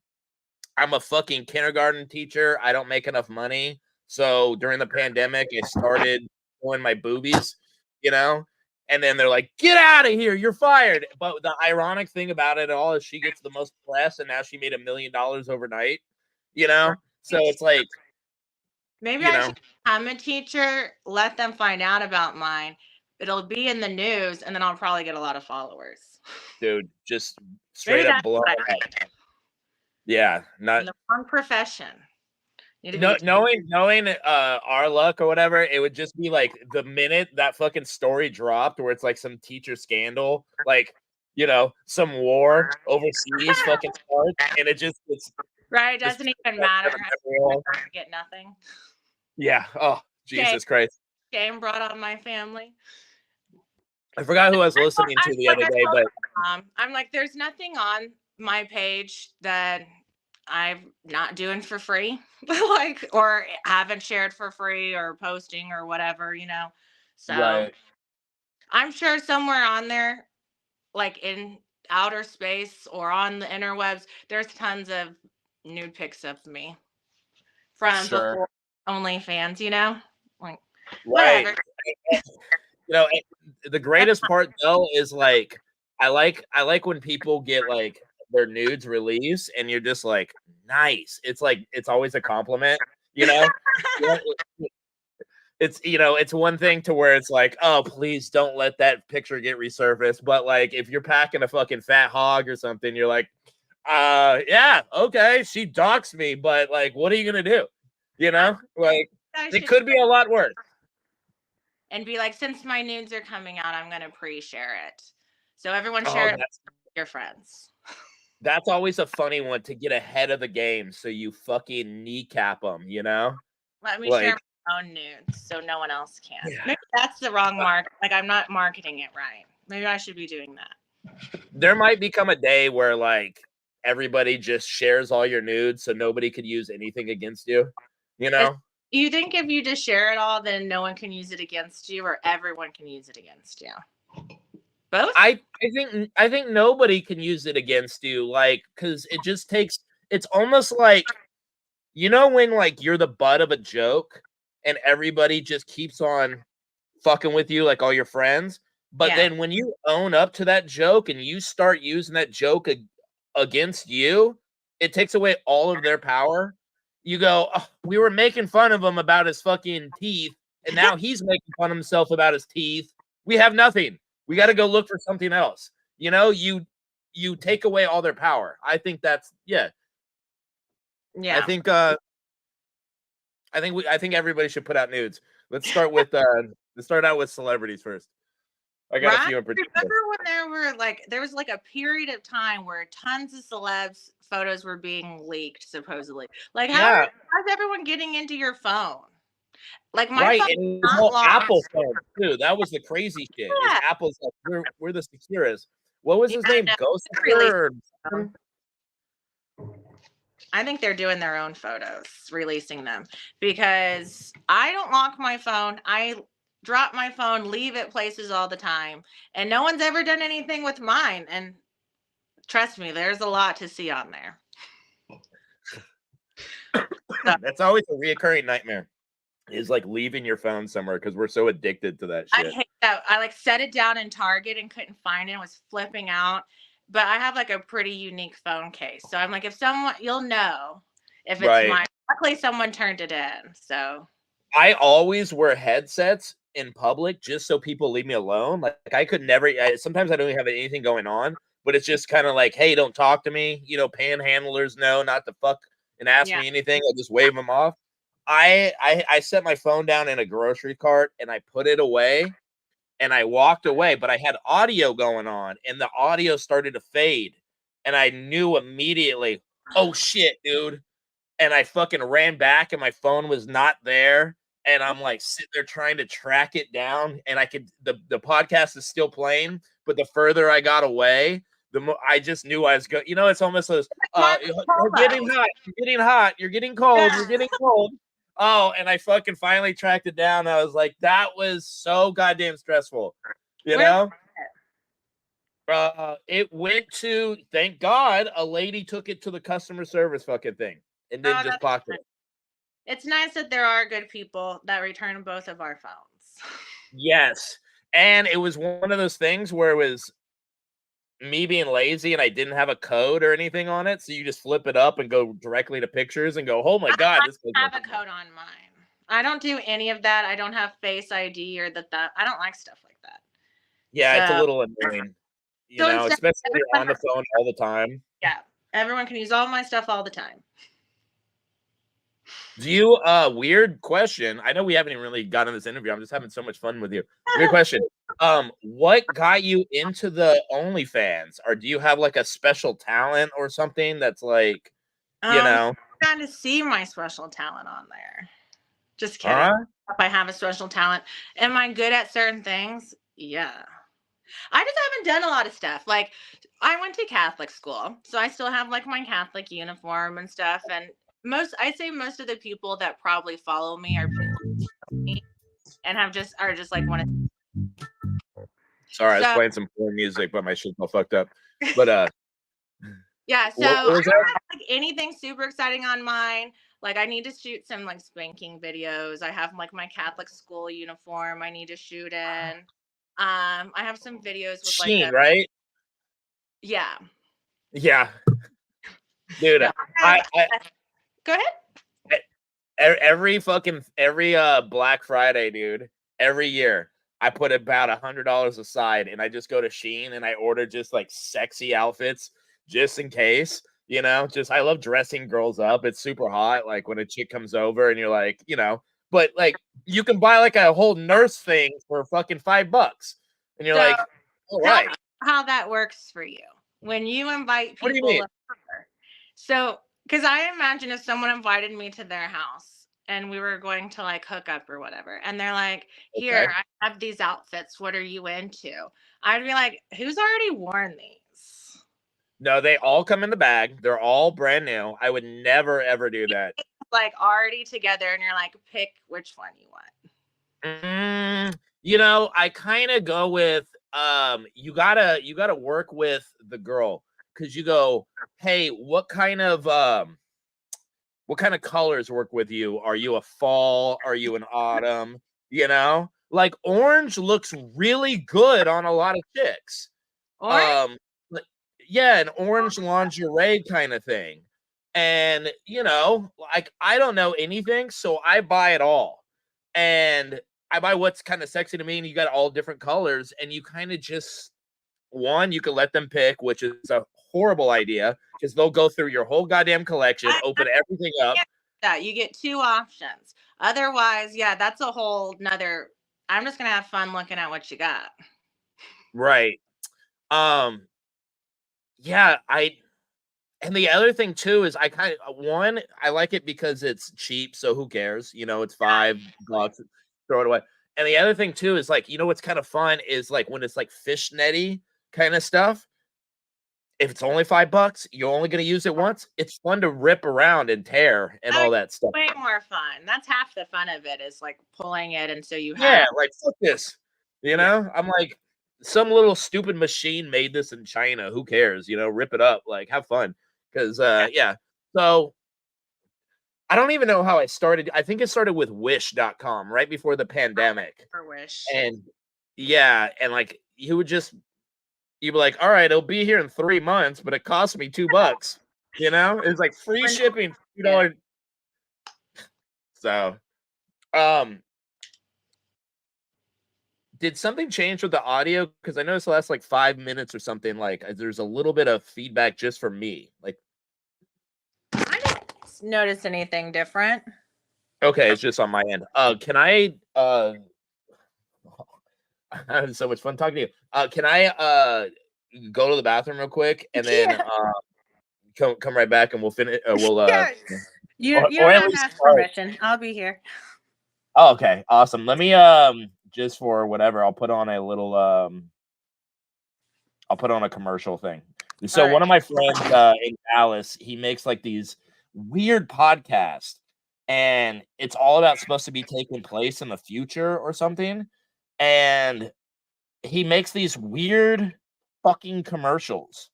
Speaker 1: a fucking kindergarten teacher. I don't make enough money. So during the pandemic, I started showing my boobies, you know? And then they're like, get out of here. You're fired. But the ironic thing about it all is she gets the most press and now she made $1 million overnight, you know? So it's like,
Speaker 2: Maybe
Speaker 1: you
Speaker 2: I
Speaker 1: know,
Speaker 2: should become a teacher, let them find out about mine. It'll be in the news, and then I'll probably get a lot of followers.
Speaker 1: dude, just
Speaker 2: Maybe
Speaker 1: straight up
Speaker 2: that's
Speaker 1: blow
Speaker 2: what
Speaker 1: it
Speaker 2: I
Speaker 1: up.
Speaker 2: need.
Speaker 1: Yeah,
Speaker 2: In
Speaker 1: not
Speaker 2: the wrong profession. Need to be
Speaker 1: no
Speaker 2: a
Speaker 1: knowing our luck or whatever, it would just be like the minute that fucking story dropped where it's like some teacher scandal, like, you know, some war overseas fucking starts, and it's
Speaker 2: right.
Speaker 1: just
Speaker 2: Doesn't even matter.
Speaker 1: everyone.
Speaker 2: I get nothing.
Speaker 1: Yeah. Oh,
Speaker 2: Shame,
Speaker 1: Jesus Christ.
Speaker 2: shame brought on my family.
Speaker 1: I forgot who I was
Speaker 2: Well,
Speaker 1: listening
Speaker 2: I
Speaker 1: to the
Speaker 2: like
Speaker 1: other
Speaker 2: I
Speaker 1: day,
Speaker 2: told
Speaker 1: but
Speaker 2: my mom, I'm like, there's nothing on my page that I'm not doing for free, like, or haven't shared for free or posting or whatever, you know. So
Speaker 1: right.
Speaker 2: I'm sure somewhere on there, like in outer space or on the interwebs, there's tons of nude pics of me from
Speaker 1: Sure.
Speaker 2: before OnlyFans, you know? Like,
Speaker 1: Right.
Speaker 2: whatever.
Speaker 1: You know, the greatest part though is like I like when people get like their nudes released and you're just like, nice. It's like it's always a compliment, you know? Yeah, it's it's one thing to where it's like, oh, please don't let that picture get resurfaced. But like if you're packing a fucking fat hog or something, you're like, yeah, okay, she doxed me, but like, what are you gonna do? You know? Like
Speaker 2: I
Speaker 1: it
Speaker 2: should
Speaker 1: could be a lot worse.
Speaker 2: and be like, since my nudes are coming out, I'm gonna pre-share it. So everyone
Speaker 1: Oh,
Speaker 2: share it with your friends.
Speaker 1: that's always a funny one to get ahead of the game, so you fucking kneecap them, you know?
Speaker 2: Let me share
Speaker 1: Like,
Speaker 2: my own nudes so no one else can.
Speaker 1: yeah.
Speaker 2: Maybe that's the wrong mark. Like I'm not marketing it right. Maybe I should be doing that.
Speaker 1: There might become a day where, like, everybody just shares all your nudes so nobody could use anything against you, you
Speaker 2: Is-
Speaker 1: know?
Speaker 2: You think if you just share it all, then no one can use it against you, or everyone can use it against you? Both?
Speaker 1: I think nobody can use it against you, like, because it just takes it's almost like when, like, you're the butt of a joke and everybody just keeps on fucking with you, like all your friends. But
Speaker 2: Yeah.
Speaker 1: then when you own up to that joke and you start using that joke against you, it takes away all of their power. You go, "Oh, we were making fun of him about his fucking teeth, and now he's making fun of himself about his teeth. We have nothing. We got to go look for something else." You take away all their power. I think that's yeah. I
Speaker 2: Yeah.
Speaker 1: think I think everybody should put out nudes. Let's start out with celebrities first. I got a
Speaker 2: Right?
Speaker 1: few in particular.
Speaker 2: Remember when there was like a period of time where tons of celebs photos were being leaked, supposedly. Like
Speaker 1: Yeah,
Speaker 2: how's everyone getting into your phone? Like my
Speaker 1: right.
Speaker 2: phone's
Speaker 1: And it was
Speaker 2: not
Speaker 1: all
Speaker 2: locked.
Speaker 1: Apple phones too. That was the crazy shit. Is
Speaker 2: Yeah.
Speaker 1: Apple's like we're the securest. What was
Speaker 2: Yeah,
Speaker 1: his name?
Speaker 2: no,
Speaker 1: Ghost
Speaker 2: they're releasing
Speaker 1: Secure or
Speaker 2: them.
Speaker 1: something?
Speaker 2: I think they're doing their own photos, releasing them because I don't lock my phone. I drop my phone, leave it places all the time, and no one's ever done anything with mine. And trust me, there's a lot to see on there. So
Speaker 1: That's always a reoccurring nightmare. Is like leaving your phone somewhere because we're so addicted to that
Speaker 2: I
Speaker 1: shit.
Speaker 2: hate that. I like set it down in Target and couldn't find it. It was flipping out. But I have like a pretty unique phone case. So I'm like, if someone, you'll know if it's
Speaker 1: Right.
Speaker 2: mine. Luckily, someone turned it in. So
Speaker 1: I always wear headsets in public just so people leave me alone. Like I could never. Sometimes I don't even have anything going on, but it's just kind of like, hey, don't talk to me. Panhandlers know not to fuck and ask
Speaker 2: yeah.
Speaker 1: me anything. I just wave them off. I set my phone down in a grocery cart and I put it away and I walked away, but I had audio going on and the audio started to fade, and I knew immediately, oh shit, dude. And I fucking ran back and my phone was not there. And I'm like sitting there trying to track it down. And I could the podcast is still playing, but the further I got away, the more I just knew I was going. It's almost as
Speaker 2: Marco
Speaker 1: you're
Speaker 2: Polo.
Speaker 1: getting hot, you're getting hot, you're getting cold,
Speaker 2: Yeah.
Speaker 1: you're getting cold. Oh, and I fucking finally tracked it down. I was like, that was so goddamn stressful. You
Speaker 2: Where
Speaker 1: know? It went to, thank God, a lady took it to the customer service fucking thing and then
Speaker 2: oh,
Speaker 1: just pocketed it.
Speaker 2: it's nice that there are good people that return both of our phones.
Speaker 1: Yes. And it was one of those things where it was me being lazy and I didn't have a code or anything on it, so you just flip it up and go directly to pictures and go, "Oh my god, this goes
Speaker 2: I have a code on mine. I don't do any of that. I don't have Face ID or that. I don't like stuff like that.
Speaker 1: Yeah, it's a
Speaker 2: So,
Speaker 1: little annoying,
Speaker 2: so instead,
Speaker 1: especially when you're on
Speaker 2: everyone,
Speaker 1: the phone all the time.
Speaker 2: yeah, everyone can use all my stuff all the time.
Speaker 1: Do you weird question. I know we haven't even really gotten this interview. I'm just having so much fun with you. Weird question. What got you into the OnlyFans? Or do you have like a special talent or something that's like, you
Speaker 2: Um,
Speaker 1: know?
Speaker 2: Trying to see my special talent on there. Just kidding.
Speaker 1: Huh?
Speaker 2: If I have a special talent, am I good at certain things? Yeah. I just haven't done a lot of stuff. Like, I went to Catholic school, so I still have like my Catholic uniform and stuff. And I'd say most of the people that probably follow me are people and are just like want to.
Speaker 1: Sorry, I was
Speaker 2: So
Speaker 1: playing some porn music, but my shit's all fucked up. But
Speaker 2: yeah, so
Speaker 1: what
Speaker 2: I
Speaker 1: was
Speaker 2: don't
Speaker 1: that?
Speaker 2: have like anything super exciting on mine. Like I need to shoot some like spanking videos. I have like my Catholic school uniform I need to shoot in. I have some videos with like a
Speaker 1: Sheen, right?
Speaker 2: yeah.
Speaker 1: Yeah. Dude,
Speaker 2: No,
Speaker 1: I, I
Speaker 2: go ahead.
Speaker 1: every Black Friday, dude, every year I put about $100 aside and I just go to Sheen and I order just like sexy outfits just in case. Just I love dressing girls up. It's super hot. Like when a chick comes over and you're like, but like you can buy like a whole nurse thing for fucking $5. And you're
Speaker 2: So
Speaker 1: like, all
Speaker 2: tell me
Speaker 1: right.
Speaker 2: how that works for you when you invite
Speaker 1: What do you
Speaker 2: people
Speaker 1: mean?
Speaker 2: over. So, because I imagine if someone invited me to their house and we were going to like hook up or whatever, and they're like, "Here,
Speaker 1: Okay.
Speaker 2: I have these outfits. What are you into?" I'd be like, "Who's already worn these?"
Speaker 1: No, they all come in the bag. They're all brand new. I would never ever do that.
Speaker 2: Like already together, and you're like, "Pick which one you want."
Speaker 1: I kind of go with you gotta work with the girl because you go, hey, what kind of colors work with you? Are you a fall? Are you an autumn? Like orange looks really good on a lot of chicks.
Speaker 2: Orange?
Speaker 1: Um, like, yeah, an orange lingerie kind of thing. And like I don't know anything, so I buy it all. And I buy what's kind of sexy to me, and you got all different colors, and you kind of just you can let them pick, which is a horrible idea because they'll go through your whole goddamn collection,
Speaker 2: I
Speaker 1: open everything up.
Speaker 2: can't do that you get two options. Otherwise, yeah, that's a whole nother. I'm just gonna have fun looking at what you got.
Speaker 1: Right. Um, yeah, and the other thing too is I like it because it's cheap, so who cares? It's $5, throw it away. And the other thing too is like, what's kind of fun is like when it's like fishnetty kind of stuff. If it's only $5, you're only gonna use it once. It's fun to rip around and tear and
Speaker 2: Oh,
Speaker 1: all that stuff.
Speaker 2: way more fun. That's half the fun of it is like pulling it, and so you
Speaker 1: Yeah,
Speaker 2: have
Speaker 1: like fuck this.
Speaker 2: yeah.
Speaker 1: I'm like, some little stupid machine made this in China. Who cares? Rip it up, like have fun. Cause
Speaker 2: Yeah,
Speaker 1: yeah. So I don't even know how I started. I think it started with wish.com right before the pandemic.
Speaker 2: for wish.
Speaker 1: And yeah, and like you'd be like, all right, it'll be here in 3 months, but it cost me $2. It's like free shipping,
Speaker 2: Yeah.
Speaker 1: $2. So um did something change with the audio? Because I noticed the last like 5 minutes or something, like there's a little bit of feedback just for me. Like,
Speaker 2: I didn't notice anything different.
Speaker 1: okay, it's just on my end. Can I I'm having so much fun talking to you. Can I go to the bathroom real quick and then
Speaker 2: Yeah.
Speaker 1: come right back and we'll finish
Speaker 2: Yeah. You
Speaker 1: or
Speaker 2: don't
Speaker 1: at
Speaker 2: have to
Speaker 1: least
Speaker 2: ask
Speaker 1: start.
Speaker 2: permission. I'll be here.
Speaker 1: Oh, okay, awesome. Let me just for whatever, I'll put on a commercial thing.
Speaker 2: All
Speaker 1: So one
Speaker 2: right.
Speaker 1: of my friends in Dallas, he makes like these weird podcasts, and it's all about supposed to be taking place in the future or something. And he makes these weird fucking commercials.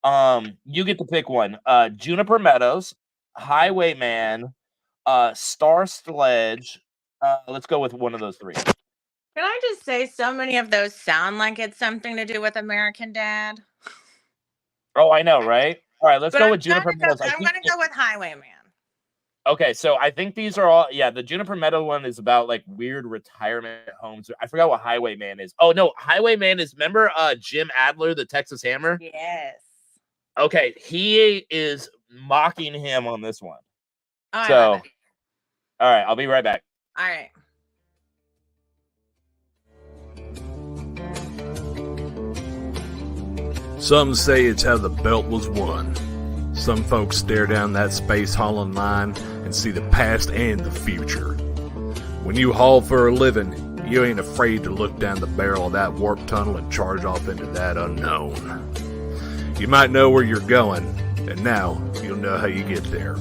Speaker 1: You get to pick one. Juniper Meadows, Highwayman, Star Sledge. Let's go with one of those three.
Speaker 2: Can I just say so many of those sound like it's something to do with American Dad?
Speaker 1: Oh, I know, right? All right, let's
Speaker 2: But
Speaker 1: go with Juniper Meadows.
Speaker 2: I'm gonna go with Highwayman.
Speaker 1: Okay, so I think these are all the Juniper Meadow one is about like weird retirement homes. I forgot what Highwayman is. Oh no, Highwayman is remember Jim Adler, the Texas Hammer?
Speaker 2: Yes.
Speaker 1: Okay, he is mocking him on this one.
Speaker 2: Oh, I
Speaker 1: So
Speaker 2: love it.
Speaker 1: all right, I'll be right back.
Speaker 2: All right.
Speaker 3: Some say it's how the belt was won. Some folks stare down that space hauling line and see the past and the future. When you haul for a living, you ain't afraid to look down the barrel of that warp tunnel and charge off into that unknown. You might know where you're going, and now you'll know how you get there.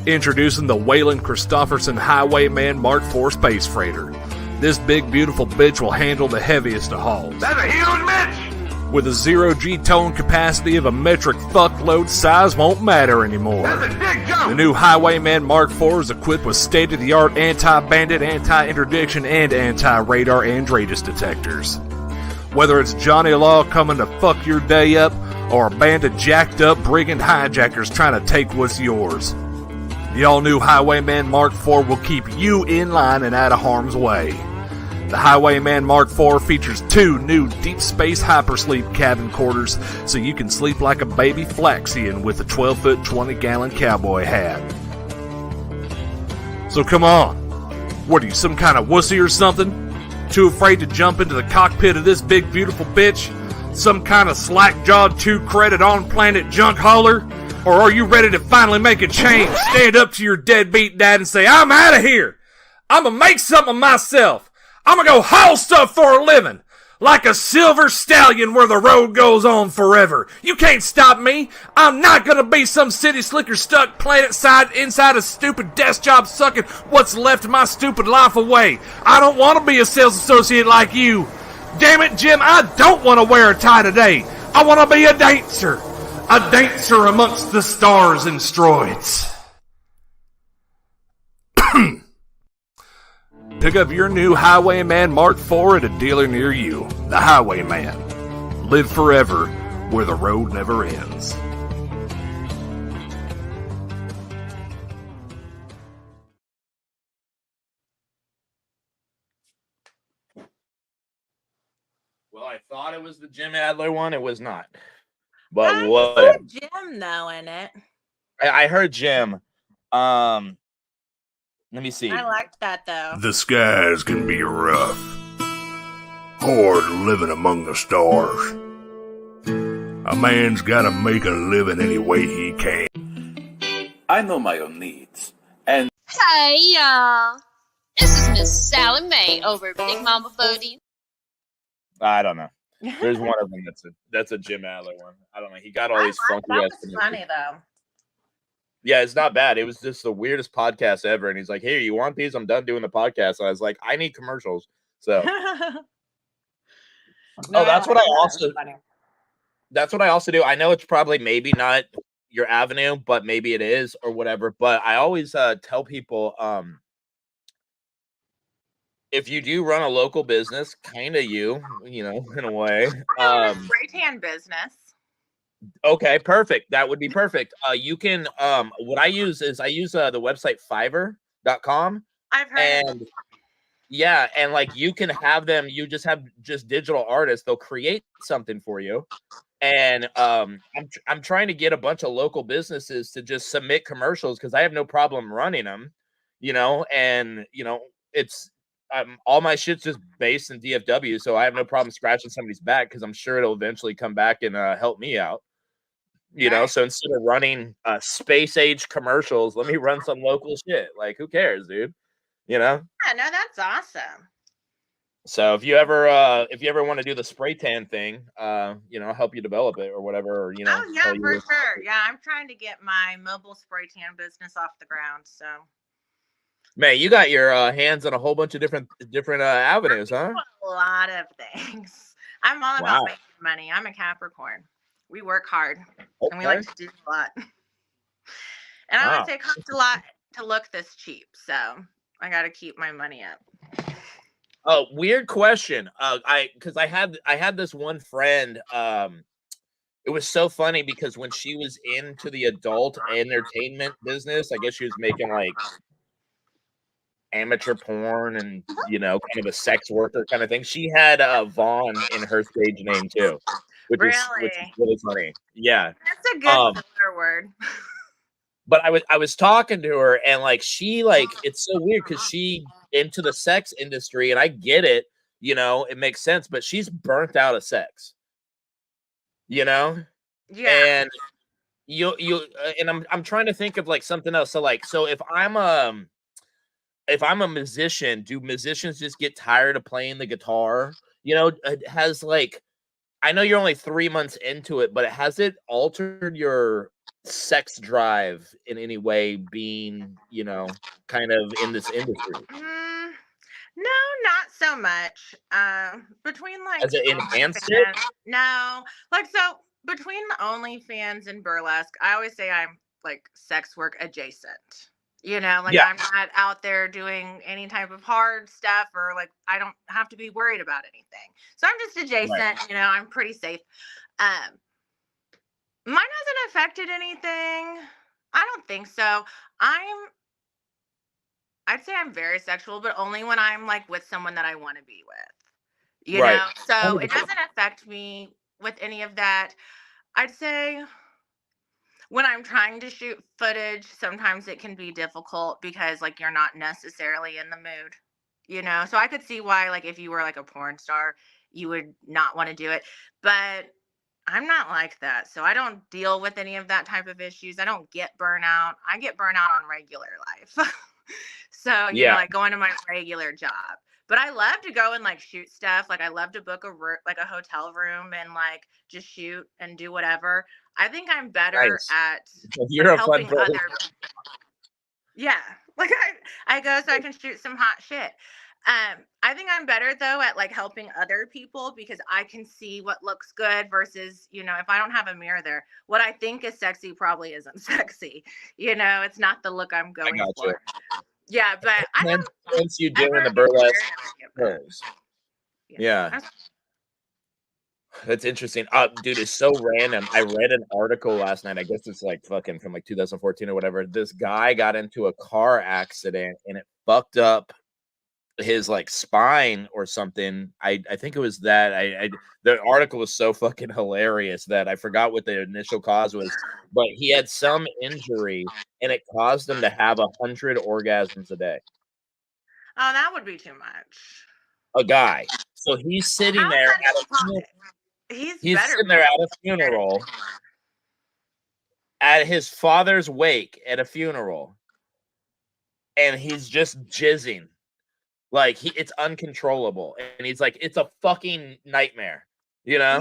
Speaker 3: Introducing the Wayland Christofferson Highwayman Mark IV Space Freighter. This big beautiful bitch will handle the heaviest of hauls.
Speaker 4: That's a huge bitch!
Speaker 3: With a 0G towing capacity of a metric fuckload, size won't matter anymore.
Speaker 4: That's a big jump!
Speaker 3: The new Highwayman Mark IV is equipped with state-of-the-art anti-bandit, anti-interdiction, and anti-radar Andreas detectors. Whether it's Johnny Law coming to fuck your day up, or a band of jacked-up brigand hijackers trying to take what's yours, the all-new Highwayman Mark IV will keep you in line and out of harm's way. The Highwayman Mark IV features 2 new deep space hypersleep cabin quarters so you can sleep like a baby Flaxian with a 12-foot, 20-gallon cowboy hat. So come on. What are you, some kind of wussy or something? Too afraid to jump into the cockpit of this big beautiful bitch? Some kind of slack-jawed 2-credit on-planet junk hauler? Or are you ready to finally make a change? Stand up to your deadbeat dad and say, I'm out of here! I'm gonna make something of myself! I'm gonna go haul stuff for a living, like a silver stallion where the road goes on forever. You can't stop me. I'm not gonna be some city slicker stuck planet side inside a stupid desk job sucking what's left of my stupid life away. I don't want to be a sales associate like you. Damn it, Jim, I don't want to wear a tie today. I want to be a dancer amongst the stars and asteroids. Pick up your new Highwayman Mark IV at a dealer near you. The Highwayman. Live forever where the road never ends.
Speaker 1: Well, I thought it was the Jim Adler one. It was not. But
Speaker 2: I
Speaker 1: what?
Speaker 2: heard Jim though in it.
Speaker 1: I heard Jim. Let me see.
Speaker 2: I liked that though.
Speaker 3: The skies can be rough. Hard living among the stars. A man's gotta make a living any way he can.
Speaker 5: I know my own needs. And
Speaker 6: Hey y'all, this is Miss Sally Mae over at Big Mama Bodie.
Speaker 1: I don't know. There's one of them that's a Jim Adler one. I don't know. He got all these funky
Speaker 2: that
Speaker 1: ass
Speaker 2: was funny though.
Speaker 1: Yeah, it's not bad. It was just the weirdest podcast ever. And he's like, "Hey, you want these? I'm done doing the podcast." And I was like, "I need commercials." So that's what I also do. I know it's probably maybe not your avenue, but maybe it is or whatever. But I always tell people, if you do run a local business, kind of you know, in a way.
Speaker 2: Spray tan business.
Speaker 1: Okay, perfect. That would be perfect. You can what I use is the website Fiverr.com.
Speaker 2: I've heard.
Speaker 1: And yeah, and like you can have them, you just have digital artists, they'll create something for you. And I'm trying to get a bunch of local businesses to just submit commercials because I have no problem running them, and it's all my shit's just based in DFW, so I have no problem scratching somebody's back because I'm sure it'll eventually come back and help me out. So instead of running space age commercials, let me run some local shit. Like, who cares, dude?
Speaker 2: Yeah, no, that's awesome.
Speaker 1: So if you ever want to do the spray tan thing, I'll help you develop it or whatever. Or,
Speaker 2: Oh yeah, for sure. Yeah, I'm trying to get my mobile spray tan business off the ground. So
Speaker 1: man, you got your hands on a whole bunch of different avenues, huh?
Speaker 2: A lot of things. I'm all about making money. I'm a Capricorn. We work hard and we like to do a lot. And I would say it costs a lot to look this cheap. So I got to keep my money up.
Speaker 1: Oh, weird question. Because I had this one friend. It it was so funny because when she was into the adult entertainment business, I guess she was making like amateur porn and kind of a sex worker kind of thing. She had Vaughn in her stage name too, which is
Speaker 2: Really?
Speaker 1: really funny. Yeah.
Speaker 2: That's a good filler word.
Speaker 1: But I was talking to her and like she like it's so weird because she into the sex industry and I get it, it makes sense, but she's burnt out of sex.
Speaker 2: Yeah.
Speaker 1: And and I'm trying to think of like something else. So like if I'm a musician, do musicians just get tired of playing the guitar? It has like I know you're only 3 months into it, but has it altered your sex drive in any way being, kind of in this industry?
Speaker 2: No, not so much. Between like
Speaker 1: Has it enhanced it?
Speaker 2: no, like so between the OnlyFans and burlesque, I always say I'm like sex work adjacent. Like
Speaker 1: Yeah.
Speaker 2: I'm not out there doing any type of hard stuff or like I don't have to be worried about anything. So I'm just adjacent,
Speaker 1: Right.
Speaker 2: I'm pretty safe. Um Mine hasn't affected anything. I don't think so. I'd say I'm very sexual, but only when I'm like with someone that I want to be with.
Speaker 1: Right.
Speaker 2: So it
Speaker 1: 100%.
Speaker 2: doesn't affect me with any of that. I'd say when I'm trying to shoot footage, sometimes it can be difficult because like you're not necessarily in the mood. So I could see why like if you were like a porn star, you would not want to do it. But I'm not like that. So I don't deal with any of that type of issues. I don't get burnout. I get burnout on regular life. So,
Speaker 1: Yeah.
Speaker 2: like going to my regular job. But I love to go and like shoot stuff. Like I love to book a hotel room and like just shoot and do whatever. I think I'm better
Speaker 1: Nice.
Speaker 2: at
Speaker 1: You're a fun
Speaker 2: helping
Speaker 1: person.
Speaker 2: other people. Yeah. Like I go so I can shoot some hot shit. I think I'm better though at like helping other people because I can see what looks good versus, if I don't have a mirror there, what I think is sexy probably isn't sexy. It's not the look I'm going
Speaker 1: gotcha.
Speaker 2: for. Yeah, but I don't
Speaker 1: Once you doing
Speaker 2: ever
Speaker 1: the
Speaker 2: get
Speaker 1: burlesque
Speaker 2: scared of it.
Speaker 1: shows. Yeah. That's interesting. Dude, it's so random. I read an article last night. I guess it's like fucking from like 2014 or whatever. This guy got into a car accident and it fucked up his like spine or something. I think it was that. The article was so fucking hilarious that I forgot what the initial cause was, but he had some injury and it caused him to have 100 orgasms a day.
Speaker 2: Oh, that would be too much.
Speaker 1: A guy. So he's sitting
Speaker 2: How is
Speaker 1: there
Speaker 2: that
Speaker 1: at
Speaker 2: his
Speaker 1: a funeral.
Speaker 2: pocket?
Speaker 1: He's
Speaker 2: better
Speaker 1: sitting there at a funeral at his father's wake at a funeral, and he's just jizzing. Like it's uncontrollable, and he's like, it's a fucking nightmare,
Speaker 2: Yeah,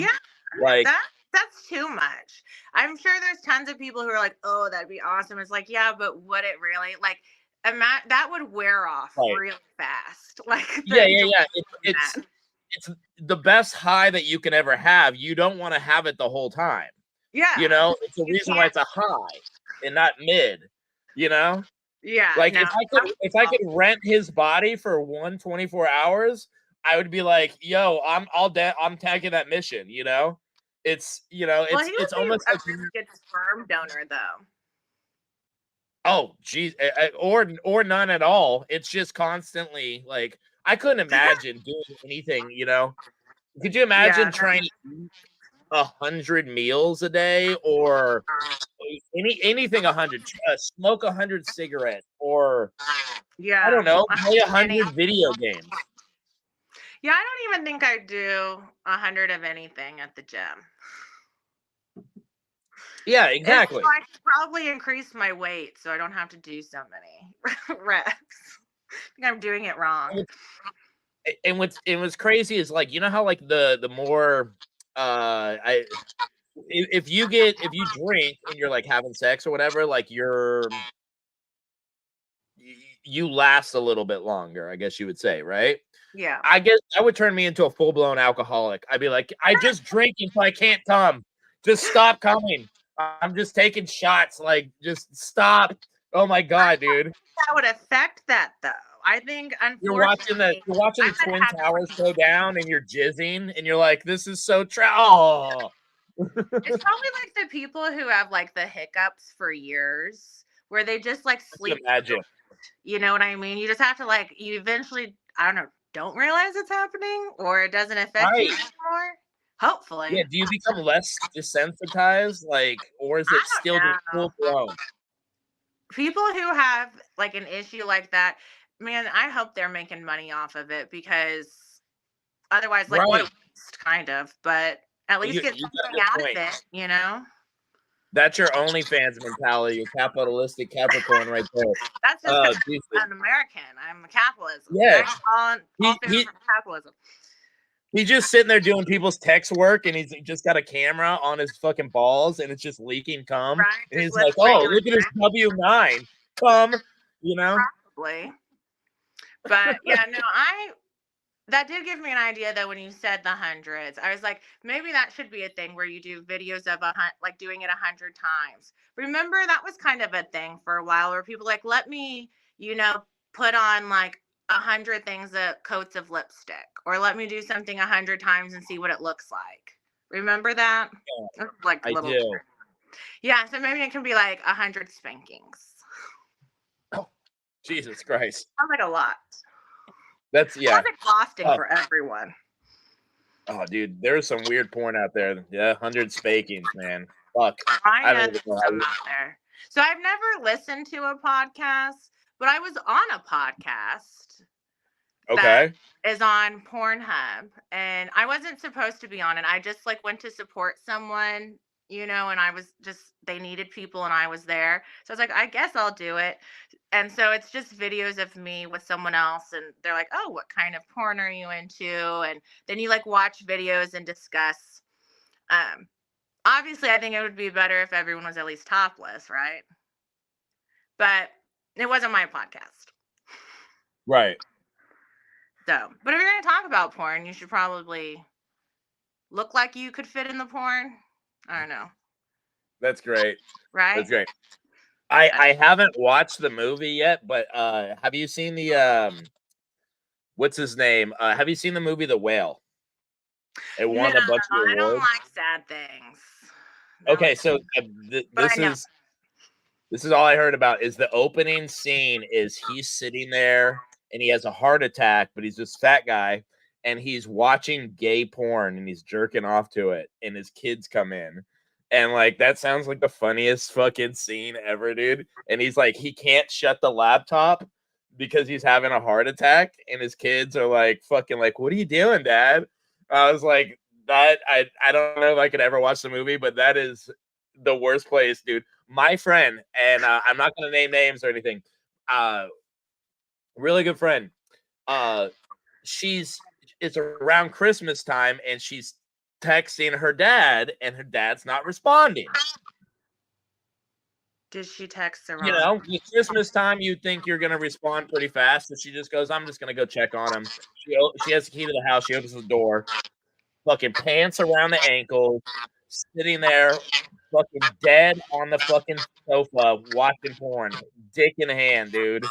Speaker 1: Like
Speaker 2: that's too much. I'm sure there's tons of people who are like, "Oh, that'd be awesome." It's like, yeah, but would it really? Like, that would wear off
Speaker 1: Right.
Speaker 2: really fast. Like,
Speaker 1: yeah. It's the best high that you can ever have. You don't want to have it the whole time.
Speaker 2: yeah,
Speaker 1: It's the reason why it's a high and not mid.
Speaker 2: yeah.
Speaker 1: Like
Speaker 2: no,
Speaker 1: if I could rent his body for 24 hours, I would be like, yo, I'm tagging that mission, It's
Speaker 2: well,
Speaker 1: it's almost
Speaker 2: a
Speaker 1: like
Speaker 2: really good sperm donor though.
Speaker 1: oh geez, or none at all. It's just constantly like I couldn't imagine doing anything, Could you imagine trying to eat 100 meals a day or anything 100, smoke 100 cigarettes or
Speaker 2: Yeah,
Speaker 1: I don't know, play 100 video games.
Speaker 2: Yeah, I don't even think I do 100 of anything at the gym.
Speaker 1: Yeah, exactly.
Speaker 2: I could probably increase my weight so I don't have to do so many reps. I think I'm doing it wrong.
Speaker 1: And what's crazy is like how like the more if you drink and you're like having sex or whatever, like you last a little bit longer, I guess you would say, right?
Speaker 2: Yeah.
Speaker 1: I guess that would turn me into a full-blown alcoholic. I'd be like, I just drink until I can't come. Just stop coming. I'm just taking shots. Like, just stop. Oh my god, dude.
Speaker 2: That would affect that though. I think
Speaker 1: You're watching the Twin Towers go down and you're jizzing and you're like, this is so oh,
Speaker 2: It's probably like the people who have like the hiccups for years, where they just like sleep.
Speaker 1: Imagine.
Speaker 2: You know what I mean? You just have to like, you eventually, I don't know, don't realize it's happening, or it doesn't affect you
Speaker 1: Right.
Speaker 2: anymore. Hopefully.
Speaker 1: Yeah, do you become less desensitized, like, or is it
Speaker 2: I don't
Speaker 1: still just
Speaker 2: know.
Speaker 1: full blown?
Speaker 2: People who have like an issue like that, man, I hope they're making money off of it, because otherwise, like, what a
Speaker 1: Right.
Speaker 2: waste, kind of. But at least get
Speaker 1: You got a
Speaker 2: something
Speaker 1: good
Speaker 2: out of
Speaker 1: point.
Speaker 2: it, you know?
Speaker 1: That's your OnlyFans mentality, your capitalistic Capricorn right there.
Speaker 2: That's just
Speaker 1: Oh,
Speaker 2: because
Speaker 1: Jesus.
Speaker 2: I'm an American. I'm a capitalism.
Speaker 1: Yeah.
Speaker 2: All
Speaker 1: He-
Speaker 2: capitalism.
Speaker 1: He's just sitting there doing people's text work, and he's just got a camera on his fucking balls, and it's just leaking cum.
Speaker 2: Right,
Speaker 1: And
Speaker 2: just
Speaker 1: he's
Speaker 2: with
Speaker 1: like, "Oh,
Speaker 2: regular
Speaker 1: look at his W9 cum," you know?
Speaker 2: Probably. But yeah, no, that did give me an idea though when you said the hundreds. I was like, maybe that should be a thing where you do videos of like doing it 100 times. Remember that was kind of a thing for a while where people like, let me, put on like 100 things coats of lipstick, or let me do something 100 times and see what it looks like. Remember that?
Speaker 1: Yeah,
Speaker 2: Like
Speaker 1: I
Speaker 2: little.
Speaker 1: do.
Speaker 2: Yeah, so maybe it can be like 100 spankings.
Speaker 1: Jesus Christ.
Speaker 2: Sounds like a lot.
Speaker 1: That's, yeah.
Speaker 2: Sounds exhausting
Speaker 1: Oh.
Speaker 2: for everyone.
Speaker 1: Oh, dude, there's some weird porn out there. Yeah, 100 spankings, man. Fuck.
Speaker 2: I know
Speaker 1: don't even
Speaker 2: there's
Speaker 1: know how
Speaker 2: some out there. So I've never listened to a podcast, but I was on a podcast
Speaker 1: Okay.
Speaker 2: that is on Pornhub, and I wasn't supposed to be on it. I just like went to support someone, and I was just, they needed people and I was there. So I was like, I guess I'll do it. And so it's just videos of me with someone else, and they're like, oh, what kind of porn are you into? And then you like watch videos and discuss. Obviously, I think it would be better if everyone was at least topless, right? But it wasn't my podcast.
Speaker 1: Right.
Speaker 2: So, but if you're going to talk about porn, you should probably look like you could fit in the porn. I don't know.
Speaker 1: That's great.
Speaker 2: Right?
Speaker 1: That's great. I haven't watched the movie yet, but have you seen the what's his name? Have you seen the movie The Whale? It won a bunch of
Speaker 2: I don't
Speaker 1: awards.
Speaker 2: like sad things. No.
Speaker 1: Okay, so
Speaker 2: But I know.
Speaker 1: this is all I heard about. Is the opening scene is he's sitting there and he has a heart attack, but he's this fat guy and he's watching gay porn and he's jerking off to it, and his kids come in. And like that sounds like the funniest fucking scene ever, dude. And he's like, he can't shut the laptop because he's having a heart attack, and his kids are like fucking like, what are you doing, Dad? I was like, that I don't know if I could ever watch the movie, but that is the worst place, dude. My friend, and I'm not gonna name names or anything, really good friend. It's around Christmas time, and she's texting her dad, and her dad's not responding.
Speaker 2: Did she text the wrong?
Speaker 1: You know, with Christmas time, you'd think you're gonna respond pretty fast, but she just goes, "I'm just gonna go check on him." She has the key to the house. She opens the door, fucking pants around the ankles, sitting there, fucking dead on the fucking sofa, watching porn, dick in hand, dude.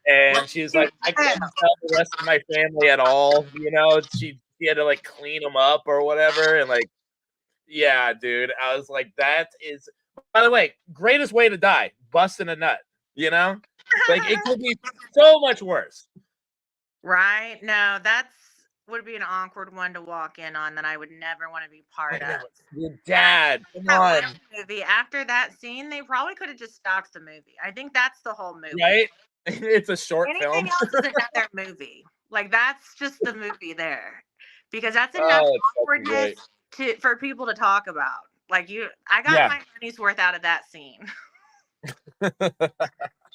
Speaker 1: And she's like, I couldn't tell the rest of my family at all. You know, she had to like clean them up or whatever, and like, yeah, dude. I was like, that is. By the way, greatest way to die, busting a nut. You know, like it could be so much worse.
Speaker 2: Right? No, would be an awkward one to walk in on that I would never want to be part of.
Speaker 1: Your dad, come
Speaker 2: That
Speaker 1: on,
Speaker 2: one movie. After that scene, they probably could have just stopped the movie. I think that's the whole movie.
Speaker 1: right? It's a short
Speaker 2: Anything
Speaker 1: film.
Speaker 2: else is another movie. Like that's just the movie there, because that's enough
Speaker 1: Oh, it's
Speaker 2: awkwardness for people to talk about. Like I got my money's worth out of that scene.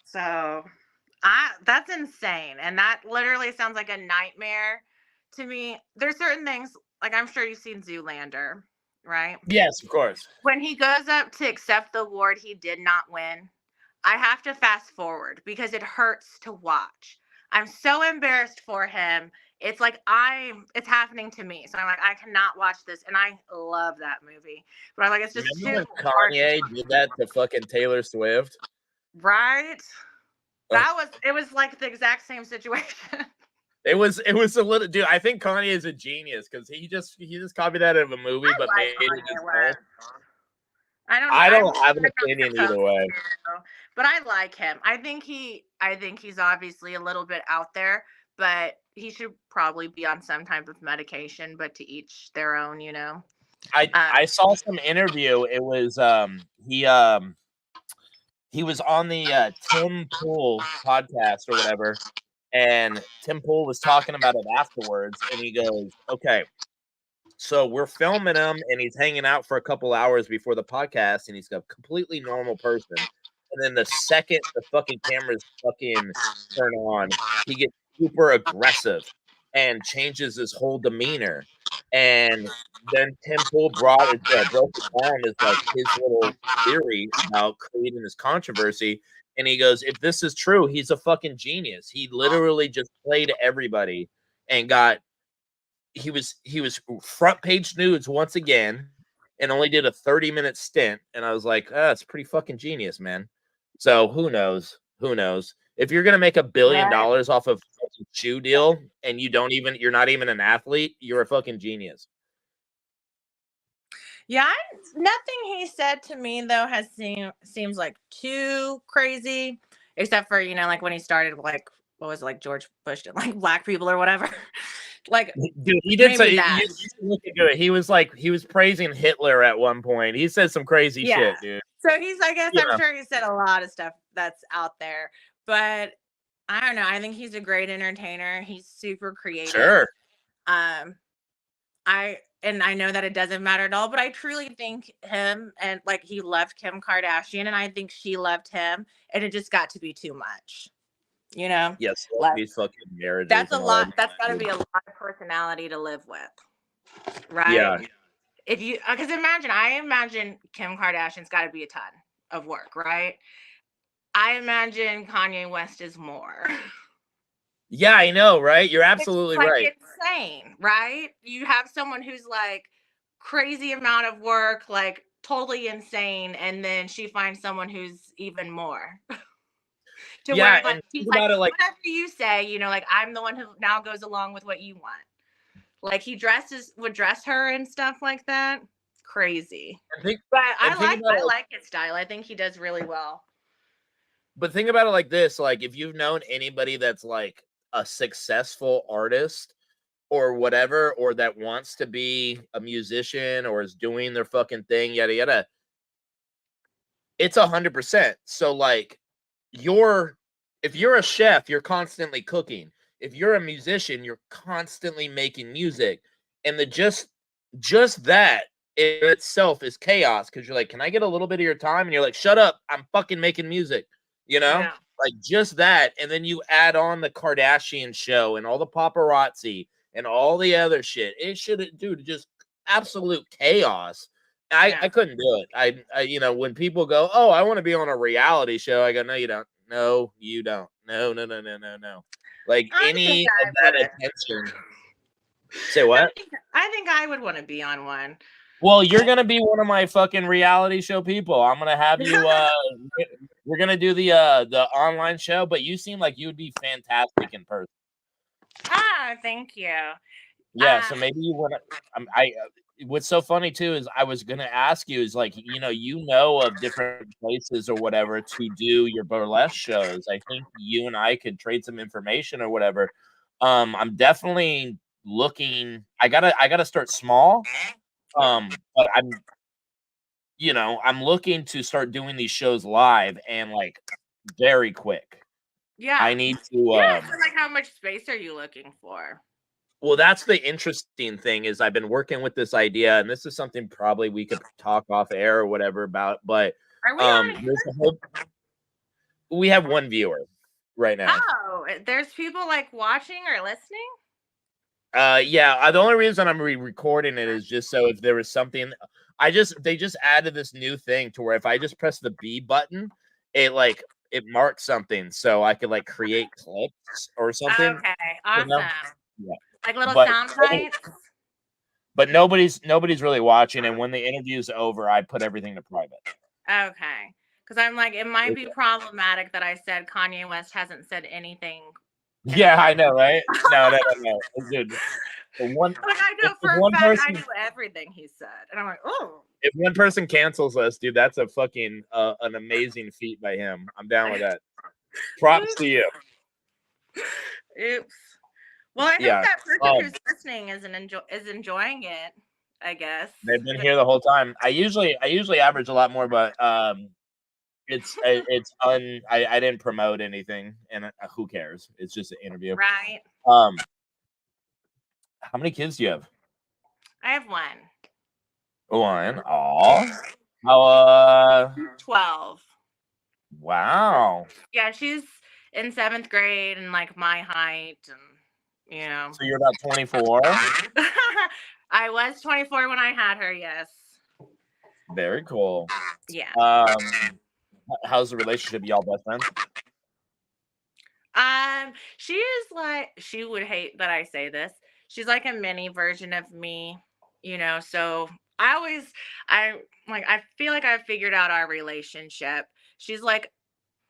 Speaker 2: So, that's insane, and that literally sounds like a nightmare to me. There's certain things, like I'm sure you've seen Zoolander, right?
Speaker 1: Yes, of course.
Speaker 2: When he goes up to accept the award he did not win, I have to fast forward because it hurts to watch. I'm so embarrassed for him. It's like it's happening to me. So I'm like, I cannot watch this. And I love that movie. But I'm like, it's just
Speaker 1: Remember
Speaker 2: too
Speaker 1: when
Speaker 2: hard to
Speaker 1: Kanye
Speaker 2: watch.
Speaker 1: did that to fucking Taylor Swift?
Speaker 2: Right? It was like the exact same situation.
Speaker 1: It was a little dude. I think Kanye is a genius because he just copied that out of a movie, but
Speaker 2: like
Speaker 1: made it
Speaker 2: Kanye
Speaker 1: his own.
Speaker 2: West.
Speaker 1: I don't have an
Speaker 2: I'm
Speaker 1: opinion
Speaker 2: supposed
Speaker 1: either way.
Speaker 2: to, but I like him. I think he's obviously a little bit out there, but he should probably be on some type of medication. But to each their own, you know.
Speaker 1: I saw some interview. It was he was on the Tim Pool podcast or whatever, and Tim Pool was talking about it afterwards, and he goes, "Okay, so we're filming him, and he's hanging out for a couple hours before the podcast, and he's a completely normal person. And then the second the fucking cameras fucking turn on, he gets super aggressive and changes his whole demeanor. And then Tim Pool broke it down as like his little theory about creating this controversy. And he goes, if this is true, he's a fucking genius. He literally just played everybody and got he was front page news once again and only did a 30-minute stint. And I was like, it's pretty fucking genius, man. So who knows? Who knows? If you're gonna make $1 billion off of a shoe deal and you're not even an athlete, you're a fucking genius.
Speaker 2: Yeah, nothing he said to me though seems like too crazy, except for like when he started like what was it, like George Bush did, like black people or whatever. Like,
Speaker 1: dude, he did say
Speaker 2: that.
Speaker 1: He was praising Hitler at one point. He said some crazy shit, dude.
Speaker 2: So I'm sure he said a lot of stuff that's out there, but I don't know. I think he's a great entertainer. He's super creative.
Speaker 1: Sure.
Speaker 2: I know that it doesn't matter at all, but I truly think him and like he loved Kim Kardashian, and I think she loved him, and it just got to be too much.
Speaker 1: Yes, these fucking marriages.
Speaker 2: That's a lot. That's got to be a lot of personality to live with, right?
Speaker 1: Yeah.
Speaker 2: If you, because I imagine Kim Kardashian's got to be a ton of work, right? I imagine Kanye West is more.
Speaker 1: Yeah, I know, right? You're absolutely right.
Speaker 2: Insane, right? You have someone who's like crazy amount of work, like totally insane, and then she finds someone who's even more.
Speaker 1: Yeah, and
Speaker 2: she's like, whatever you say, like I'm the one who now goes along with what you want. Like he would dress her and stuff like that. Crazy. I like his style. I think he does really well.
Speaker 1: But think about it like this: like if you've known anybody that's like a successful artist or whatever, or that wants to be a musician or is doing their fucking thing, yada yada, it's 100%. So like if you're a chef, you're constantly cooking. If you're a musician, you're constantly making music. And just that in itself is chaos, because you're like, can I get a little bit of your time? And you're like, shut up, I'm fucking making music, Yeah. Like just that. And then you add on the Kardashian show and all the paparazzi and all the other shit. It should, dude, just absolute chaos. I couldn't do it. I when people go, oh, I want to be on a reality show, I go, no, you don't. No, you don't. No. Like any of that attention. Say what?
Speaker 2: I think I would want to be on one.
Speaker 1: Well, you're gonna be one of my fucking reality show people. I'm gonna have you. We're gonna do the online show, but you seem like you would be fantastic in person.
Speaker 2: Thank you.
Speaker 1: Yeah, so maybe you want to. What's so funny too is I was gonna ask you is like of different places or whatever to do your burlesque shows. I think you and I could trade some information or whatever. I'm definitely looking. I gotta start small. But I'm looking to start doing these shows live and like very quick.
Speaker 2: Yeah,
Speaker 1: I need to.
Speaker 2: So like, how much space are you looking for?
Speaker 1: Well, that's the interesting thing is I've been working with this idea, and this is something probably we could talk off air or whatever about. But
Speaker 2: are we
Speaker 1: we have one viewer right now.
Speaker 2: Oh, there's people like watching or listening.
Speaker 1: Yeah. The only reason I'm recording it is just so if there was something, they just added this new thing to where if I just press the B button, it marks something, so I could like create clips or something.
Speaker 2: Okay, awesome.
Speaker 1: Yeah.
Speaker 2: Like little sound bites.
Speaker 1: But nobody's really watching, and when the interview's over, I put everything to private.
Speaker 2: Okay, because I'm like, it might be problematic that I said Kanye West hasn't said anything
Speaker 1: Yeah, I know, right? No. Dude, the one
Speaker 2: Like I know
Speaker 1: if
Speaker 2: for a
Speaker 1: one
Speaker 2: fact I
Speaker 1: person
Speaker 2: knew everything he said, and I'm like, oh.
Speaker 1: if one person cancels us, dude, that's a fucking an amazing feat by him. I'm down with that. Props to you.
Speaker 2: Oops. Well, I hope
Speaker 1: Yeah.
Speaker 2: that person
Speaker 1: Um,
Speaker 2: who's listening is enjoying it. I guess.
Speaker 1: they've been here the whole time. I usually average a lot more, but I didn't promote anything, and who cares? It's just an interview.
Speaker 2: Right.
Speaker 1: Um, how many kids do you have?
Speaker 2: I have one.
Speaker 1: One. Aw. How
Speaker 2: 12.
Speaker 1: wow.
Speaker 2: Yeah, she's in 7th grade and like my height, and
Speaker 1: So you're about 24.
Speaker 2: I was 24 when I had her. Yes.
Speaker 1: Very cool.
Speaker 2: Yeah.
Speaker 1: How's the relationship? Y'all best friends?
Speaker 2: She is like, she would hate that I say this. She's like a mini version of me, so I feel like I've figured out our relationship. She's like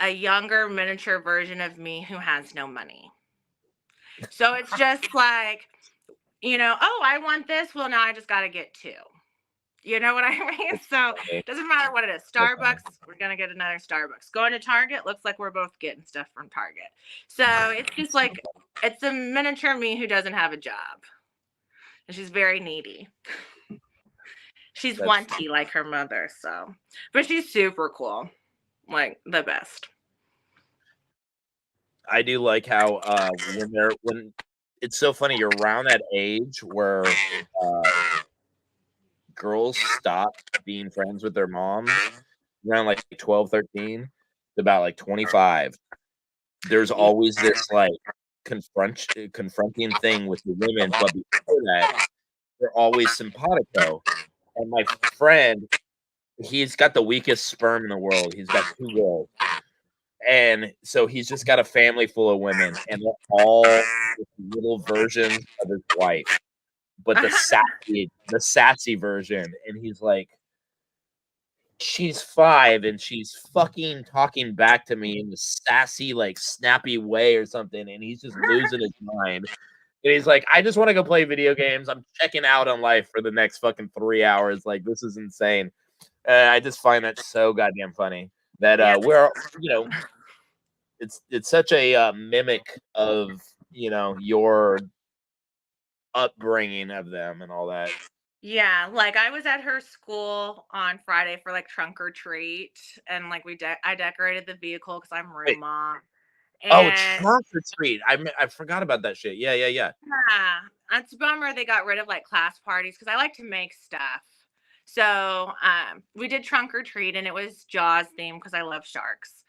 Speaker 2: a younger miniature version of me who has no money. So it's just like, oh, I want this. Well, now I just got to get two. You know what I mean? So it doesn't matter what it is. Starbucks, we're going to get another Starbucks. Going to Target, looks like we're both getting stuff from Target. So it's just like, it's a miniature me who doesn't have a job. And she's very needy. She's wanty like her mother. So, but she's super cool. Like the best.
Speaker 1: I do like how when it's so funny, you're around that age where girls stop being friends with their moms around like 12, 13 to about like 25. There's always this like confronting thing with the women, but before that, they're always simpatico. And my friend, he's got the weakest sperm in the world. He's got 2 girls. And so he's just got a family full of women, and they're all little versions of his wife, but the sassy version. And he's like, she's 5 and she's fucking talking back to me in a sassy, like snappy way or something, and he's just losing his mind. And he's like, I just want to go play video games. I'm checking out on life for the next fucking 3 hours. Like, this is insane. I just find that so goddamn funny that we're, it's such a mimic of, your upbringing of them and all that.
Speaker 2: Yeah, like I was at her school on Friday for like trunk or treat, and like I decorated the vehicle because I'm room mom.
Speaker 1: Oh, trunk or treat! I forgot about that shit. Yeah.
Speaker 2: Yeah, it's a bummer they got rid of like class parties because I like to make stuff. So we did trunk or treat, and it was Jaws themed because I love sharks.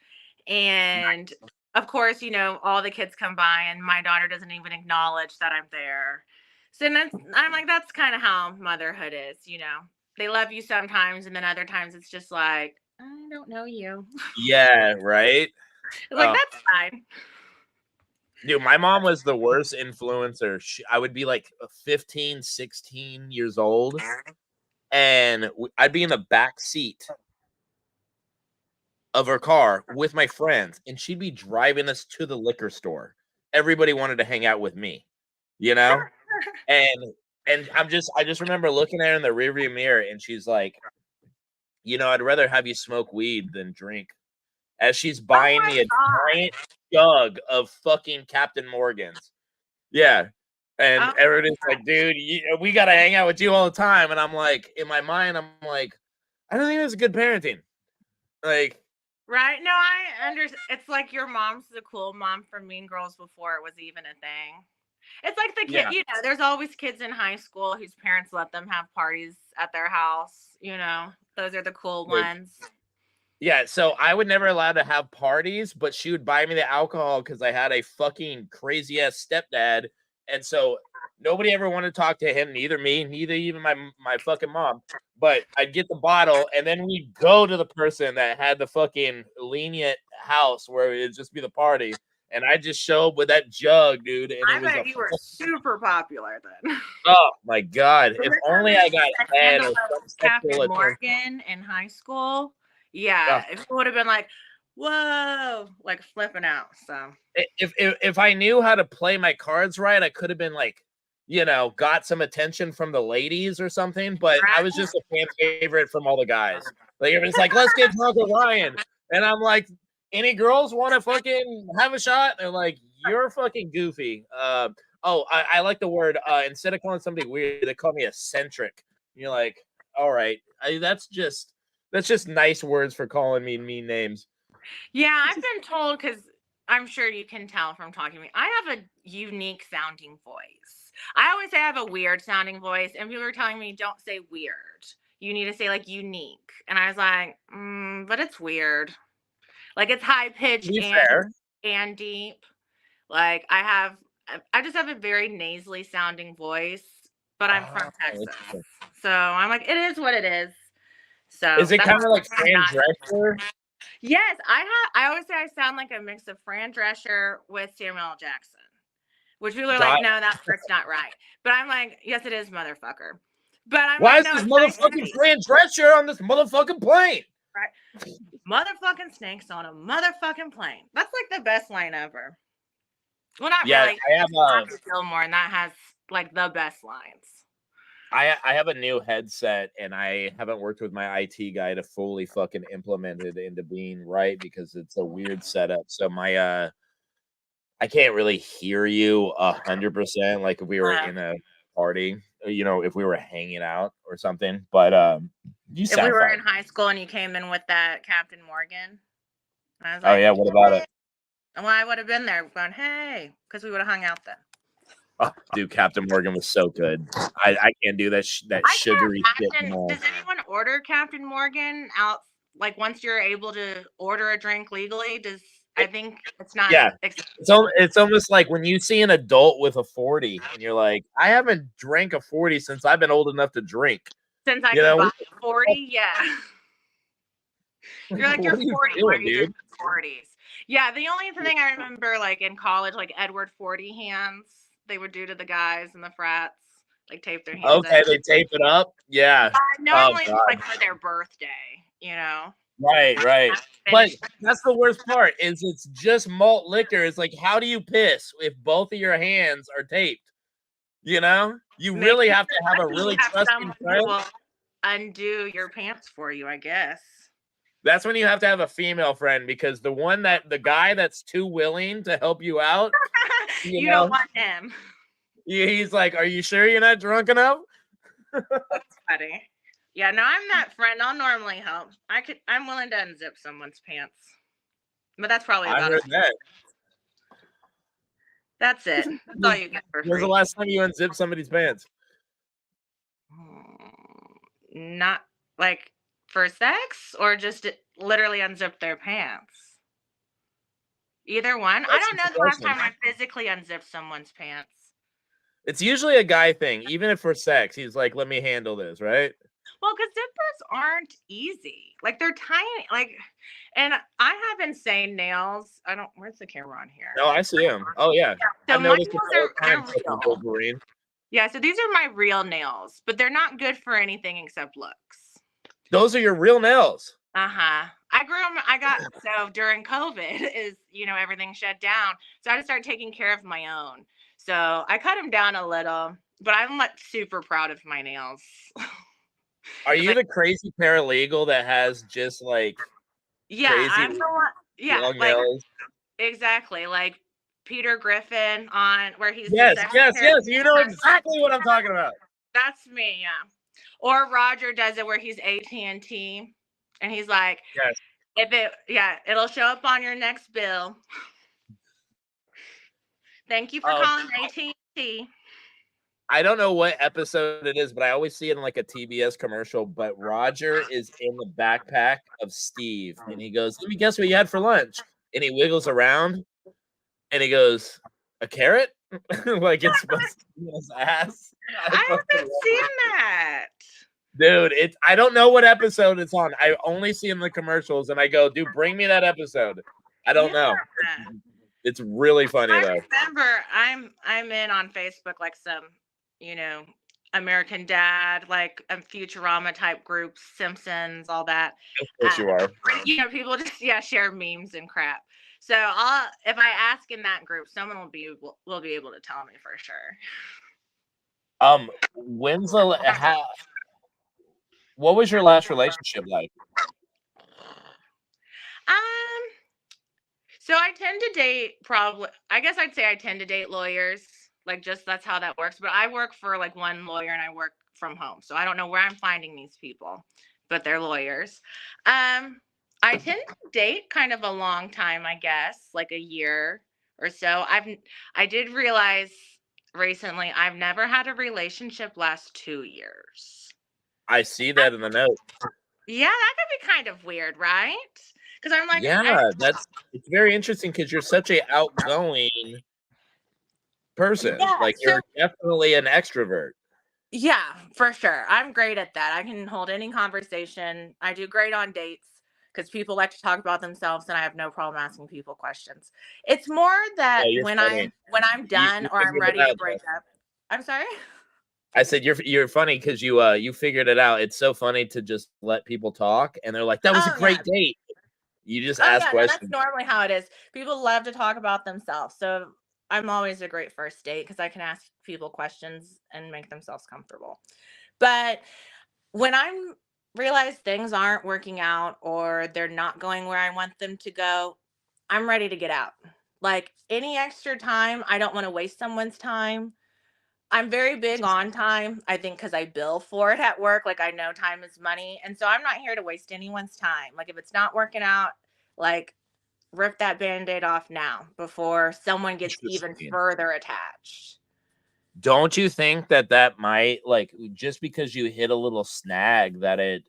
Speaker 2: And of course, all the kids come by, and my daughter doesn't even acknowledge that I'm there. So I'm like, that's kind of how motherhood is. They love you sometimes, and then other times it's just like, I don't know you.
Speaker 1: Yeah, right.
Speaker 2: It's like, that's fine.
Speaker 1: Dude, my mom was the worst influencer. I would be like 15, 16 years old, and I'd be in the back seat of her car with my friends, and she'd be driving us to the liquor store. Everybody wanted to hang out with me, and I just remember looking at her in the rearview mirror, and she's like, I'd rather have you smoke weed than drink. As she's buying me a giant jug of fucking Captain Morgan's. Yeah. And everybody's like, dude, we got to hang out with you all the time. And I'm like, in my mind, I'm like, I don't think that's good parenting. Like,
Speaker 2: right. No, I understand. It's like your mom's the cool mom from Mean Girls before it was even a thing. It's like the kid, there's always kids in high school whose parents let them have parties at their house. Those are the cool ones.
Speaker 1: Yeah, so I would never allow to have parties, but she would buy me the alcohol because I had a fucking crazy ass stepdad, and so nobody ever wanted to talk to him, neither me, neither even my fucking mom. But I'd get the bottle, and then we'd go to the person that had the fucking lenient house where it'd just be the party, and I'd just show up with that jug, dude. And
Speaker 2: I bet you were super popular then.
Speaker 1: Oh my god! If only I got head or
Speaker 2: Captain Morgan in high school. Yeah, if it would have been like, whoa, like flipping out. So
Speaker 1: If I knew how to play my cards right, I could have been like, got some attention from the ladies or something. But I was just a fan favorite from all the guys. Like everybody's like, let's get drunk with Ryan, and I'm like, any girls want to fucking have a shot? They're like, you're fucking goofy. I like the word. Instead of calling somebody weird, they call me eccentric. And you're like, all right, that's just nice words for calling me mean names.
Speaker 2: yeah, I've been told, because I'm sure you can tell from talking to me, I have a unique sounding voice. I always say I have a weird sounding voice, and people are telling me don't say weird. You need to say like unique. And I was like, but it's weird. Like it's high pitched and deep. Like I just have a very nasally sounding voice, but I'm from Texas. So I'm like, it is what it is. So
Speaker 1: is it kind of like Fran Drescher?
Speaker 2: Yes, I always say I sound like a mix of Fran Drescher with Samuel L. Jackson, which people are like, no, that part's not right. But I'm like, yes, it is, motherfucker. But I'm
Speaker 1: why
Speaker 2: like,
Speaker 1: is this motherfucking Fran Drescher on this motherfucking plane?
Speaker 2: Right, motherfucking snakes on a motherfucking plane. That's like the best line ever. Well, not really.
Speaker 1: I have
Speaker 2: Gilmore, and that has like the best lines.
Speaker 1: I have a new headset, and I haven't worked with my IT guy to fully fucking implement it into being right because it's a weird setup. So my I can't really hear you 100%, like if we were in a party, if we were hanging out or something. But you sound
Speaker 2: if we were
Speaker 1: fine.
Speaker 2: in high school and you came in with that Captain Morgan, I was
Speaker 1: like, oh yeah, what about it?
Speaker 2: Well, I would have been there going, hey, because we would have hung out then.
Speaker 1: Oh, dude, Captain Morgan was so good. I can't do that sugary shit anymore.
Speaker 2: Does anyone order Captain Morgan out? Like once you're able to order a drink legally, I think it's not.
Speaker 1: Yeah, it's almost like when you see an adult with a 40, and you're like, I haven't drank a 40 since I've been old enough to drink.
Speaker 2: Since I could buy a 40, yeah. You're like, you're 40, where you doing 40s? Yeah, the only thing I remember, like in college, like Edward 40 hands, they would do to the guys in the frats, like tape their hands.
Speaker 1: Okay, they tape it up. Yeah.
Speaker 2: Normally, it's like for their birthday,
Speaker 1: Right. But that's the worst part. Is it's just malt liquor. It's like, how do you piss if both of your hands are taped? You really have to have a really trusting friend.
Speaker 2: Will undo your pants for you, I guess.
Speaker 1: That's when you have to have a female friend, because the guy that's too willing to help you out,
Speaker 2: you don't want him.
Speaker 1: He's like, are you sure you're not drunk enough?
Speaker 2: That's funny. Yeah, no, I'm that friend. I'll normally help. I'm willing to unzip someone's pants. But that's probably about it. That's it. That's all you get for free.
Speaker 1: When's the last time you unzipped somebody's pants?
Speaker 2: Not like for sex, or just literally unzip their pants? Either one. I don't know the last time I physically unzipped someone's pants.
Speaker 1: It's usually a guy thing, even if for sex. He's like, let me handle this, right?
Speaker 2: Well, because zippers aren't easy. Like they're tiny. And I have insane nails. Where's the camera on here?
Speaker 1: No, I see them. Oh yeah.
Speaker 2: So my nails are real. Yeah, so these are my real nails, but they're not good for anything except looks.
Speaker 1: Those are your real nails.
Speaker 2: I grew them. So during COVID everything shut down. So I had to start taking care of my own. So I cut them down a little, but I'm like super proud of my nails.
Speaker 1: Are you the crazy paralegal that has just like crazy
Speaker 2: I'm the one,
Speaker 1: long nails?
Speaker 2: Exactly. Like Peter Griffin on where he's
Speaker 1: yes. You know exactly what I'm talking about.
Speaker 2: That's me, yeah. Or Roger does it where he's AT&T and he's like, yes. It'll show up on your next bill. Thank you for calling AT&T.
Speaker 1: I don't know what episode it is, but I always see it in like a TBS commercial. But Roger is in the backpack of Steve, and he goes, "Let me guess what you had for lunch." And he wiggles around, and he goes, "A carrot?" Like it's supposed to be his ass.
Speaker 2: I haven't seen that.
Speaker 1: Dude, I don't know what episode it's on. I only see in the commercials, and I go, "Dude, bring me that episode." I don't know. It's really funny though.
Speaker 2: I remember I'm in on Facebook like some, American Dad, like Futurama type groups, Simpsons, all that.
Speaker 1: Of course you are.
Speaker 2: People just share memes and crap. So if I ask in that group, someone will be able to tell me for sure.
Speaker 1: When's the what was your last relationship like?
Speaker 2: So I tend to date I guess I'd say I tend to date lawyers. Like just that's how that works. But I work for like one lawyer and I work from home. So I don't know where I'm finding these people, but they're lawyers. I tend to date kind of a long time, I guess, like a year or so. I did realize recently I've never had a relationship last 2 years.
Speaker 1: I see that in the note.
Speaker 2: Yeah, that could be kind of weird, right? Because I'm like,
Speaker 1: it's very interesting because you're such a outgoing person.
Speaker 2: Yeah,
Speaker 1: like you're definitely an extrovert.
Speaker 2: Yeah, for sure. I'm great at that. I can hold any conversation. I do great on dates because people like to talk about themselves, and I have no problem asking people questions. It's more that when I'm done or I'm ready to break up. I'm sorry.
Speaker 1: I said you're funny because you figured it out. It's so funny to just let people talk, and they're like, "That was a great date." You just ask questions.
Speaker 2: That's normally how it is. People love to talk about themselves, so I'm always a great first date because I can ask people questions and make themselves comfortable. But when I realize things aren't working out or they're not going where I want them to go, I'm ready to get out. Like any extra time, I don't want to waste someone's time. I'm very big on time, I think, because I bill for it at work. Like I know time is money. And so I'm not here to waste anyone's time. Like if it's not working out, like rip that Band-Aid off now before someone gets even further attached.
Speaker 1: Don't you think that might, like, just because you hit a little snag that it,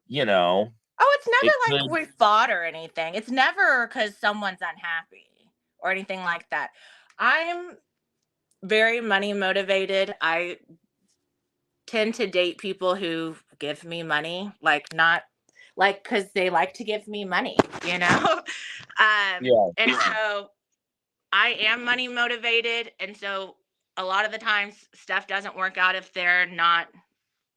Speaker 2: Oh, it's never like we fought or anything. It's never because someone's unhappy or anything like that. I'm very money motivated. I tend to date people who give me money, like not like because they like to give me money, And so I am money motivated, and so a lot of the times stuff doesn't work out if they're not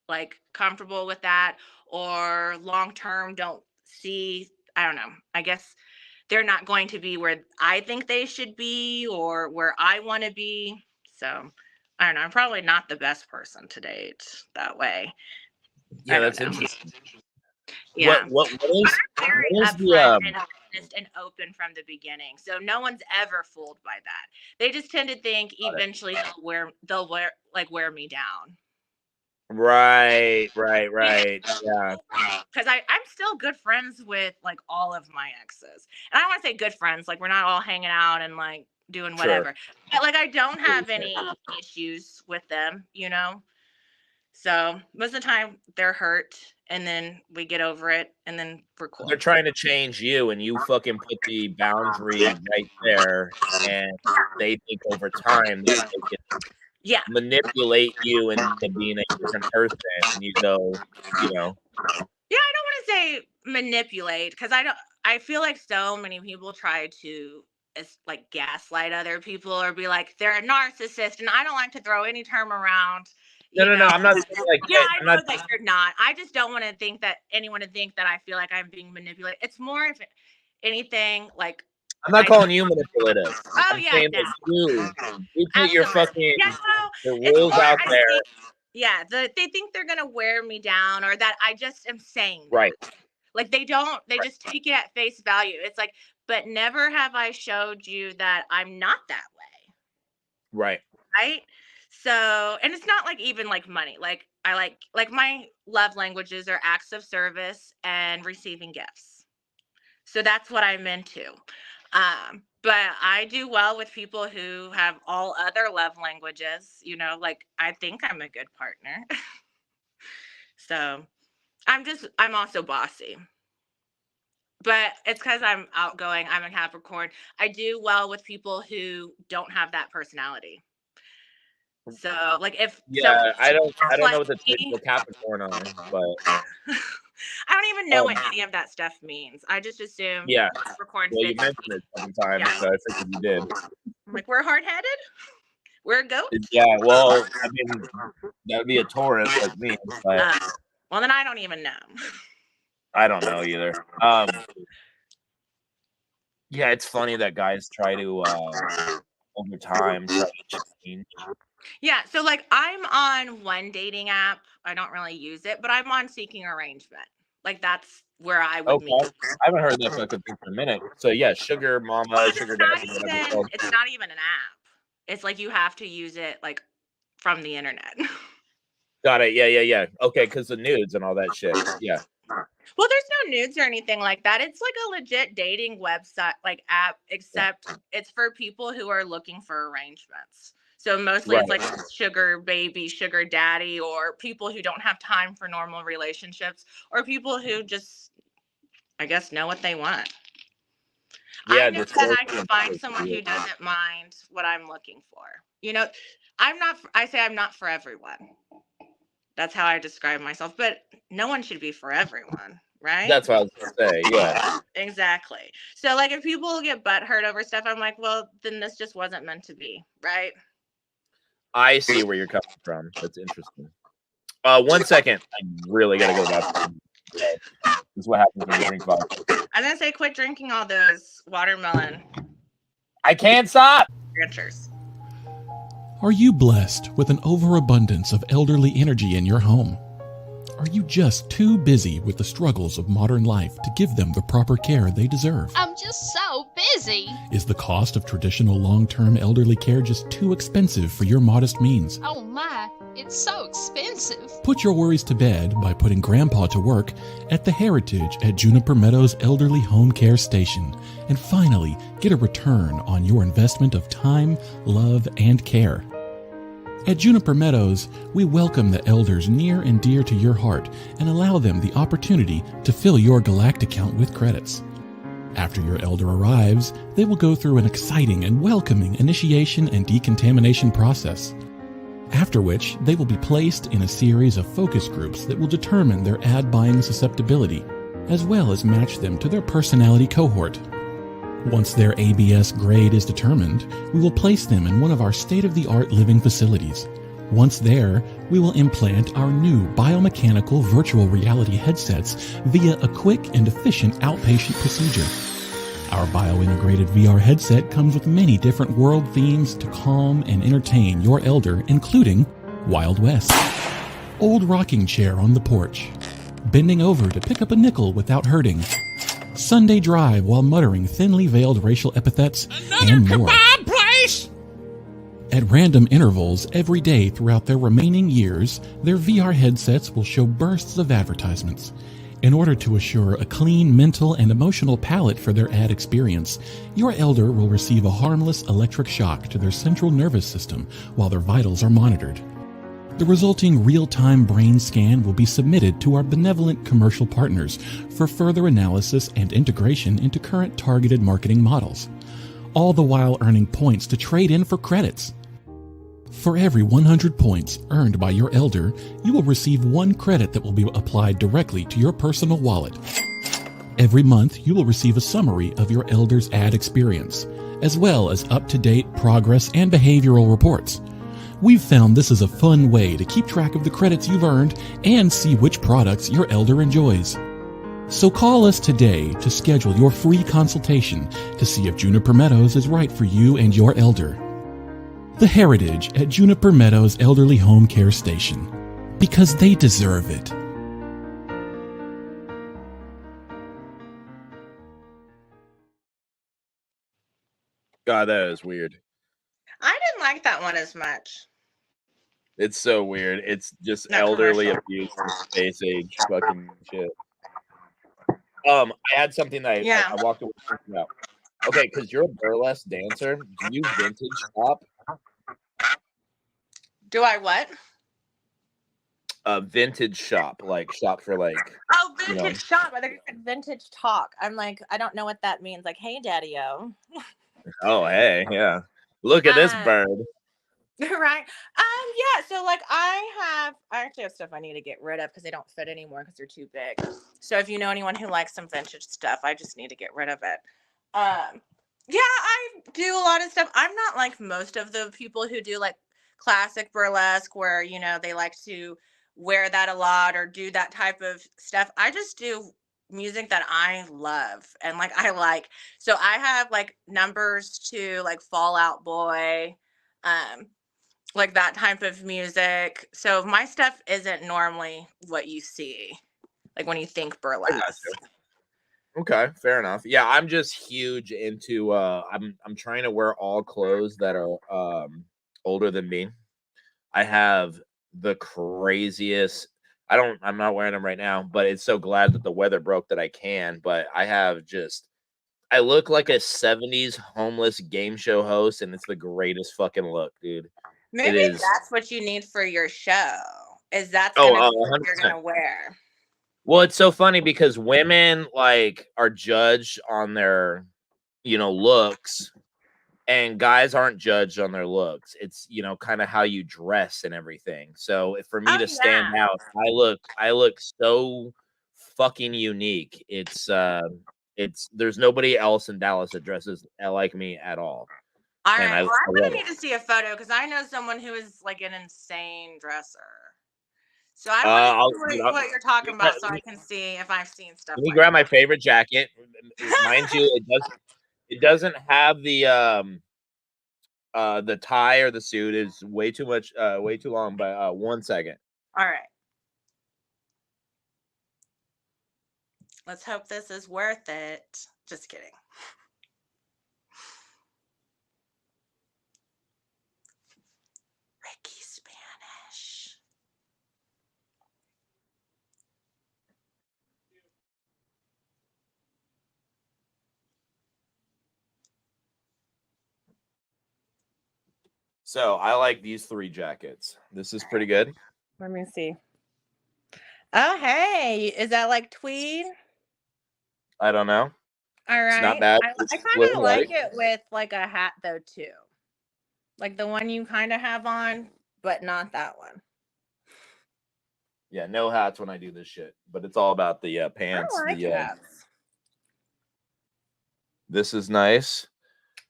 Speaker 2: like comfortable with that or long term don't see. I don't know. I guess they're not going to be where I think they should be or where I want to be. So I don't know. I'm probably not the best person to date that way.
Speaker 1: Yeah, that's interesting.
Speaker 2: Yeah.
Speaker 1: What is
Speaker 2: very upfront and honest and open from the beginning. So no one's ever fooled by that. They just tend to think eventually they'll wear me down.
Speaker 1: Right. Yeah.
Speaker 2: Because I'm still good friends with like all of my exes. And I don't want to say good friends, like we're not all hanging out and like doing whatever. Sure. But like I don't have any issues with them, So most of the time they're hurt and then we get over it and then we're cool.
Speaker 1: They're trying to change you and you fucking put the boundary right there, and they think over time that they can manipulate you into being a different person, and you go,
Speaker 2: Yeah, I don't want to say manipulate because I feel like so many people try to like gaslight other people or be like they're a narcissist, and I don't like to throw any term around.
Speaker 1: No, I'm not saying like
Speaker 2: I know that you're not. I just don't want to think that anyone to think that I feel like I'm being manipulated. It's more if anything like
Speaker 1: I'm not calling you manipulative.
Speaker 2: I'm saying
Speaker 1: that you put your fucking the rules out there.
Speaker 2: They think they're gonna wear me down or that I just am saying that.
Speaker 1: Right.
Speaker 2: Like they just take it at face value. It's like, but never have I showed you that I'm not that way.
Speaker 1: Right.
Speaker 2: So, and it's not like even like money. Like I like my love languages are acts of service and receiving gifts. So that's what I'm into. But I do well with people who have all other love languages, like I think I'm a good partner. So I'm also bossy. But it's because I'm outgoing. I'm a Capricorn. I do well with people who don't have that personality. So like
Speaker 1: I don't know what the typical Capricorn are, but
Speaker 2: I don't even know what any of that stuff means. I just assume Capricorn.
Speaker 1: Well, you mentioned it sometimes, so I figured you did.
Speaker 2: I'm like, we're hard-headed. We're goats.
Speaker 1: Yeah, well, I mean, that would be a Taurus like me, but
Speaker 2: Well, then I don't even know.
Speaker 1: I don't know either. Yeah, it's funny that guys try to over time try to change.
Speaker 2: Yeah, so like I'm on one dating app. I don't really use it, but I'm on Seeking Arrangement. Like that's where I would
Speaker 1: Okay,
Speaker 2: meet.
Speaker 1: I haven't heard that fucking thing for a minute. So yeah, sugar mama, sugar daddy, whatever it's called.
Speaker 2: It's not even an app. It's like you have to use it like from the internet.
Speaker 1: Got it. Yeah. Okay, because the nudes and all that shit. Yeah.
Speaker 2: Well, there's no nudes or anything like that. It's like a legit dating website, like app, except it's for people who are looking for arrangements. So mostly it's like sugar baby, sugar daddy, or people who don't have time for normal relationships, or people who just, I guess, know what they want.
Speaker 1: Yeah,
Speaker 2: I know that I can find someone who doesn't mind what I'm looking for. You know, I say I'm not for everyone. That's how I describe myself, but no one should be for everyone, right?
Speaker 1: That's what I was gonna say. Yeah.
Speaker 2: Exactly. So like if people get butthurt over stuff, I'm like, well, then this just wasn't meant to be, right?
Speaker 1: I see where you're coming from. That's interesting. 1 second. I really gotta go back. This is what happens when you drink vodka.
Speaker 2: I'm gonna say quit drinking all those watermelon
Speaker 1: I can't stop.
Speaker 2: ranchers.
Speaker 4: Are you blessed with an overabundance of elderly energy in your home? Are you just too busy with the struggles of modern life to give them the proper care they deserve?
Speaker 6: I'm just so busy.
Speaker 4: Is the cost of traditional long-term elderly care just too expensive for your modest means?
Speaker 6: Oh my, it's so expensive.
Speaker 4: Put your worries to bed by putting Grandpa to work at the Heritage at Juniper Meadows Elderly Home Care Station and finally get a return on your investment of time, love, and care. At Juniper Meadows, we welcome the elders near and dear to your heart and allow them the opportunity to fill your Galactic account with credits. After your elder arrives, they will go through an exciting and welcoming initiation and decontamination process, after which they will be placed in a series of focus groups that will determine their ad buying susceptibility, as well as match them to their personality cohort. Once their ABS grade is determined, we will place them in one of our state-of-the-art living facilities. Once there, we will implant our new biomechanical virtual reality headsets via a quick and efficient outpatient procedure. Our bio-integrated VR headset comes with many different world themes to calm and entertain your elder, including Wild West, old rocking chair on the porch, bending over to pick up a nickel without hurting, Sunday drive while muttering thinly veiled racial epithets, and more.
Speaker 3: Place!
Speaker 4: At random intervals every day throughout their remaining years, their VR headsets will show bursts of advertisements. In order to assure a clean mental and emotional palette for their ad experience, your elder will receive a harmless electric shock to their central nervous system while their vitals are monitored. The resulting real-time brain scan will be submitted to our benevolent commercial partners for further analysis and integration into current targeted marketing models, all the while earning points to trade in for credits. For every 100 points earned by your elder, you will receive 1 credit that will be applied directly to your personal wallet. Every month, you will receive a summary of your elder's ad experience, as well as up-to-date progress and behavioral reports. We've found this is a fun way to keep track of the credits you've earned and see which products your elder enjoys. So call us today to schedule your free consultation to see if Juniper Meadows is right for you and your elder. The Heritage at Juniper Meadows Elderly Home Care Station, because they deserve it.
Speaker 1: God, that is weird.
Speaker 2: I didn't like that one as much.
Speaker 1: It's so weird. It's just
Speaker 2: Not
Speaker 1: elderly
Speaker 2: commercial.
Speaker 1: abuse and space age fucking shit. I had something that
Speaker 2: Yeah.
Speaker 1: I walked away thinking about. Okay, because you're a burlesque dancer. Do you vintage shop?
Speaker 2: Do I what?
Speaker 1: Vintage shop, like shop for like.
Speaker 2: Oh,
Speaker 1: You know.
Speaker 2: vintage shop. I think you said vintage talk. I'm like, I don't know what that means. Like, hey, daddy-o.
Speaker 1: Oh, hey, yeah. Look at this
Speaker 2: Uh,
Speaker 1: bird.
Speaker 2: Right. Yeah. So like I actually have stuff I need to get rid of because they don't fit anymore because they're too big. So if you know anyone who likes some vintage stuff, I just need to get rid of it. Yeah, I do a lot of stuff. I'm not like most of the people who do like classic burlesque where, they like to wear that a lot or do that type of stuff. I just do music that I love and like I like. So I have like numbers to like Fall Out Boy, um, like that type of music. So my stuff isn't normally what you see, like when you think
Speaker 1: I got
Speaker 2: burlesque.
Speaker 1: you. Okay, fair enough. Yeah, I'm just huge into I'm trying to wear all clothes that are older than me. I have the craziest I'm not wearing them right now, but it's so glad that the weather broke that I can, but I look like a 70s homeless game show host and it's the greatest fucking look, dude. It
Speaker 2: Maybe
Speaker 1: is
Speaker 2: that's what you need for your show. Is that's
Speaker 1: oh,
Speaker 2: gonna be what you're
Speaker 1: 100%.
Speaker 2: gonna wear.
Speaker 1: Well, it's so funny because women like are judged on their, looks, and guys aren't judged on their looks. It's, kind of how you dress and everything. So for me
Speaker 2: Oh
Speaker 1: to stand
Speaker 2: yeah.
Speaker 1: out, I look so fucking unique. It's there's nobody else in Dallas that dresses like me at all.
Speaker 2: All
Speaker 1: And
Speaker 2: right.
Speaker 1: I
Speaker 2: Well, I'm
Speaker 1: love
Speaker 2: gonna
Speaker 1: it.
Speaker 2: need to see a photo because I know someone who is like an insane dresser. So I want to
Speaker 1: I'll,
Speaker 2: see
Speaker 1: dude,
Speaker 2: what you're talking about so I can see if I've seen stuff
Speaker 1: let me
Speaker 2: like
Speaker 1: grab my favorite jacket. Mind you, it doesn't have the tie or the suit is way too much, way too long. But 1 second.
Speaker 2: All right. Let's hope this is worth it. Just kidding. Ricky Spanish.
Speaker 1: So I like these 3 jackets. This is pretty good.
Speaker 2: Let me see. Oh, hey, is that like tweed?
Speaker 1: I don't know.
Speaker 2: All
Speaker 1: It's not
Speaker 2: right.
Speaker 1: bad.
Speaker 2: I
Speaker 1: It's
Speaker 2: kind
Speaker 1: blue
Speaker 2: of
Speaker 1: and
Speaker 2: like
Speaker 1: white.
Speaker 2: it with like a hat though too. Like the one you kind of have on, but not that one.
Speaker 1: Yeah, no hats when I do this shit, but it's all about the pants.
Speaker 2: I like hats.
Speaker 1: This is nice.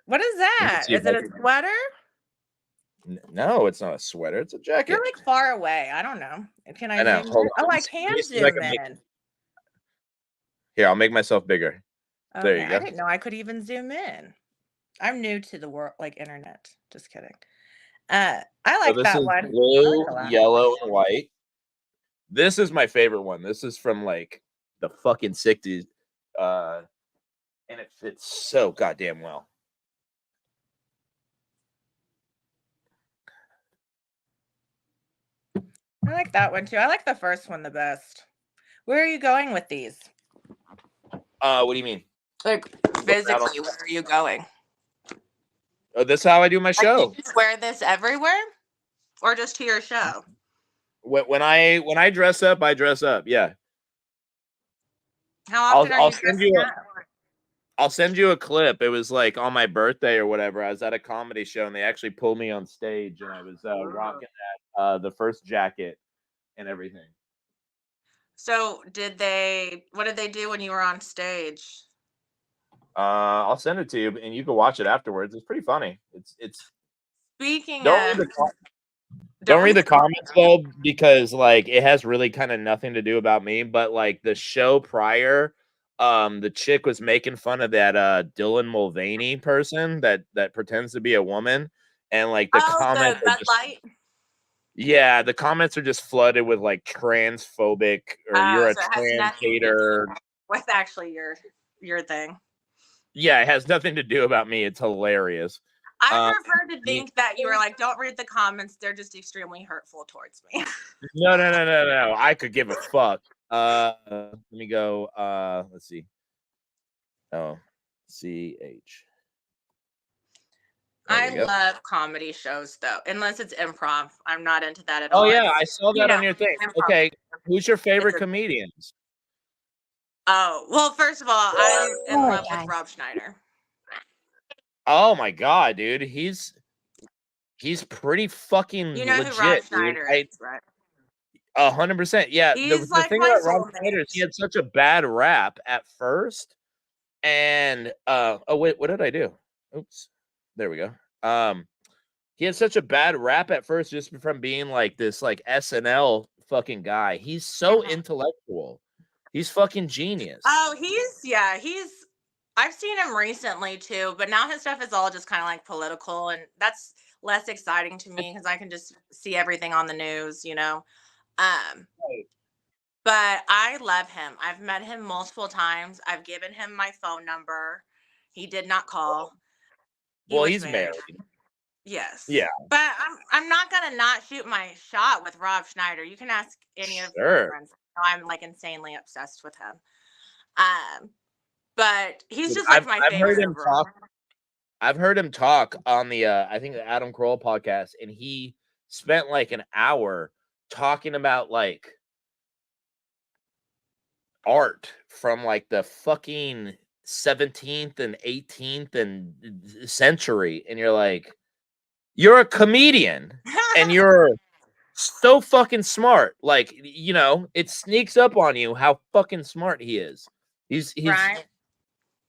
Speaker 2: What is
Speaker 1: Let me
Speaker 2: that?
Speaker 1: see
Speaker 2: Is
Speaker 1: if I
Speaker 2: it a
Speaker 1: can-
Speaker 2: sweater?
Speaker 1: No, it's not a sweater. It's a jacket.
Speaker 2: You're like far away. I don't know. Can I
Speaker 1: I know.
Speaker 2: zoom
Speaker 1: Hold
Speaker 2: in?
Speaker 1: on.
Speaker 2: Oh,
Speaker 1: Let me
Speaker 2: I
Speaker 1: see-
Speaker 2: can
Speaker 1: let me see if I
Speaker 2: zoom
Speaker 1: can make-
Speaker 2: in.
Speaker 1: Here, I'll make myself bigger. There
Speaker 2: Okay,
Speaker 1: you go.
Speaker 2: I didn't know I could even zoom in. I'm new to the world, like internet. Just kidding. I
Speaker 1: So
Speaker 2: like
Speaker 1: this
Speaker 2: that
Speaker 1: is
Speaker 2: one. I
Speaker 1: blue,
Speaker 2: like that.
Speaker 1: yellow, and white. This is my favorite one. This is from like the fucking 60s. And it fits so goddamn well.
Speaker 2: I like that one too. I like the first one the best. Where are you going with these?
Speaker 1: What do you mean?
Speaker 2: Like physically, where are you going?
Speaker 1: Oh, this is how I do my
Speaker 2: Like,
Speaker 1: show.
Speaker 2: do you wear this everywhere, or just to your show?
Speaker 1: When I dress up, I dress up. Yeah.
Speaker 2: How often are
Speaker 1: I'll
Speaker 2: you
Speaker 1: send
Speaker 2: dressing
Speaker 1: you
Speaker 2: up?
Speaker 1: I'll send you a clip. It was like on my birthday or whatever. I was at a comedy show and they actually pulled me on stage and I was rocking that the first jacket and everything.
Speaker 2: So what did they do when you were on stage?
Speaker 1: I'll send it to you and you can watch it afterwards. It's pretty funny. It's
Speaker 2: Speaking
Speaker 1: don't
Speaker 2: of,
Speaker 1: don't read the comments though, because like it has really kind of nothing to do about me. But like the show prior, the chick was making fun of that Dylan Mulvaney person that pretends to be a woman, and like the comments
Speaker 2: the
Speaker 1: are
Speaker 2: Bud
Speaker 1: just,
Speaker 2: Light.
Speaker 1: yeah, the comments are just flooded with like transphobic or you're a
Speaker 2: So it has
Speaker 1: trans
Speaker 2: nothing to
Speaker 1: hater.
Speaker 2: do with actually your thing.
Speaker 1: Yeah, it has nothing to do about me. It's hilarious.
Speaker 2: I prefer to think that you were like, don't read the comments. They're just extremely hurtful towards me.
Speaker 1: No. I could give a fuck. Let me go. Let's see. Oh, CH.
Speaker 2: I love comedy shows though, unless it's improv. I'm not into that at all.
Speaker 1: Oh yeah, I saw that on your thing.
Speaker 2: improv.
Speaker 1: Okay, who's your favorite comedians?
Speaker 2: Oh, well, first of all, I'm in love with Rob Schneider.
Speaker 1: Oh my god, dude, he's pretty fucking
Speaker 2: You know
Speaker 1: legit,
Speaker 2: who Rob Schneider is, right?
Speaker 1: 100%. Yeah,
Speaker 2: He's
Speaker 1: the
Speaker 2: like
Speaker 1: thing
Speaker 2: my
Speaker 1: about Rob
Speaker 2: soulmate.
Speaker 1: Schneider is he had such a bad rap at first, and oh wait, what did I do? Oops. There we go. He had such a bad rap at first just from being like this like SNL fucking guy. He's so intellectual. He's fucking genius.
Speaker 2: Oh, he's I've seen him recently too, but now his stuff is all just kind of like political, and that's less exciting to me because I can just see everything on the news, you know. Um,
Speaker 1: Right.
Speaker 2: but I love him. I've met him multiple times. I've given him my phone number. He did not call. He
Speaker 1: Well,
Speaker 2: was
Speaker 1: he's married.
Speaker 2: Yes.
Speaker 1: Yeah.
Speaker 2: But I'm not gonna not shoot my shot with Rob Schneider. You can ask any of my
Speaker 1: Sure.
Speaker 2: friends. I'm like insanely obsessed with him. But he's
Speaker 1: Dude,
Speaker 2: just like my
Speaker 1: I've heard
Speaker 2: favorite
Speaker 1: him
Speaker 2: overall.
Speaker 1: talk. I've heard him talk on the I think the Adam Carolla podcast, and he spent like an hour talking about like art from like the fucking 17th and 18th and century, and you're like, you're a comedian and you're so fucking smart. Like, you know, it sneaks up on you how fucking smart he is. He's
Speaker 2: Right.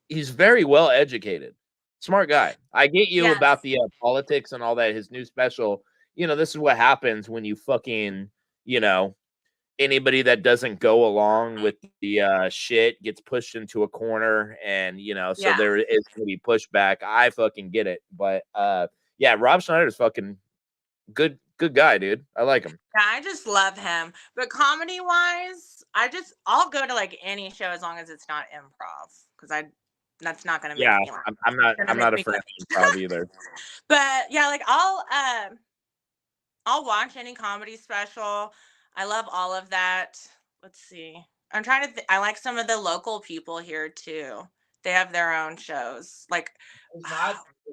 Speaker 1: he's very well educated. Smart guy. I get you
Speaker 2: Yes.
Speaker 1: about the politics and all that. His new special, you know, this is what happens when you fucking, you know, anybody that doesn't go along with the shit gets pushed into a corner, and you know, so
Speaker 2: Yeah.
Speaker 1: there is gonna be pushback. I fucking get it. But yeah, Rob Schneider's fucking good guy, dude. I like him.
Speaker 2: Yeah, I just love him. But comedy wise, I'll go to like any show as long as it's not improv. Because that's not gonna make
Speaker 1: Yeah,
Speaker 2: me laugh.
Speaker 1: I'm not
Speaker 2: Gonna
Speaker 1: I'm
Speaker 2: make
Speaker 1: not
Speaker 2: me
Speaker 1: a fan
Speaker 2: cry.
Speaker 1: of improv either.
Speaker 2: But yeah, like I'll watch any comedy special. I love all of that. Let's see. I'm trying to I like some of the local people here too. They have their own shows. Like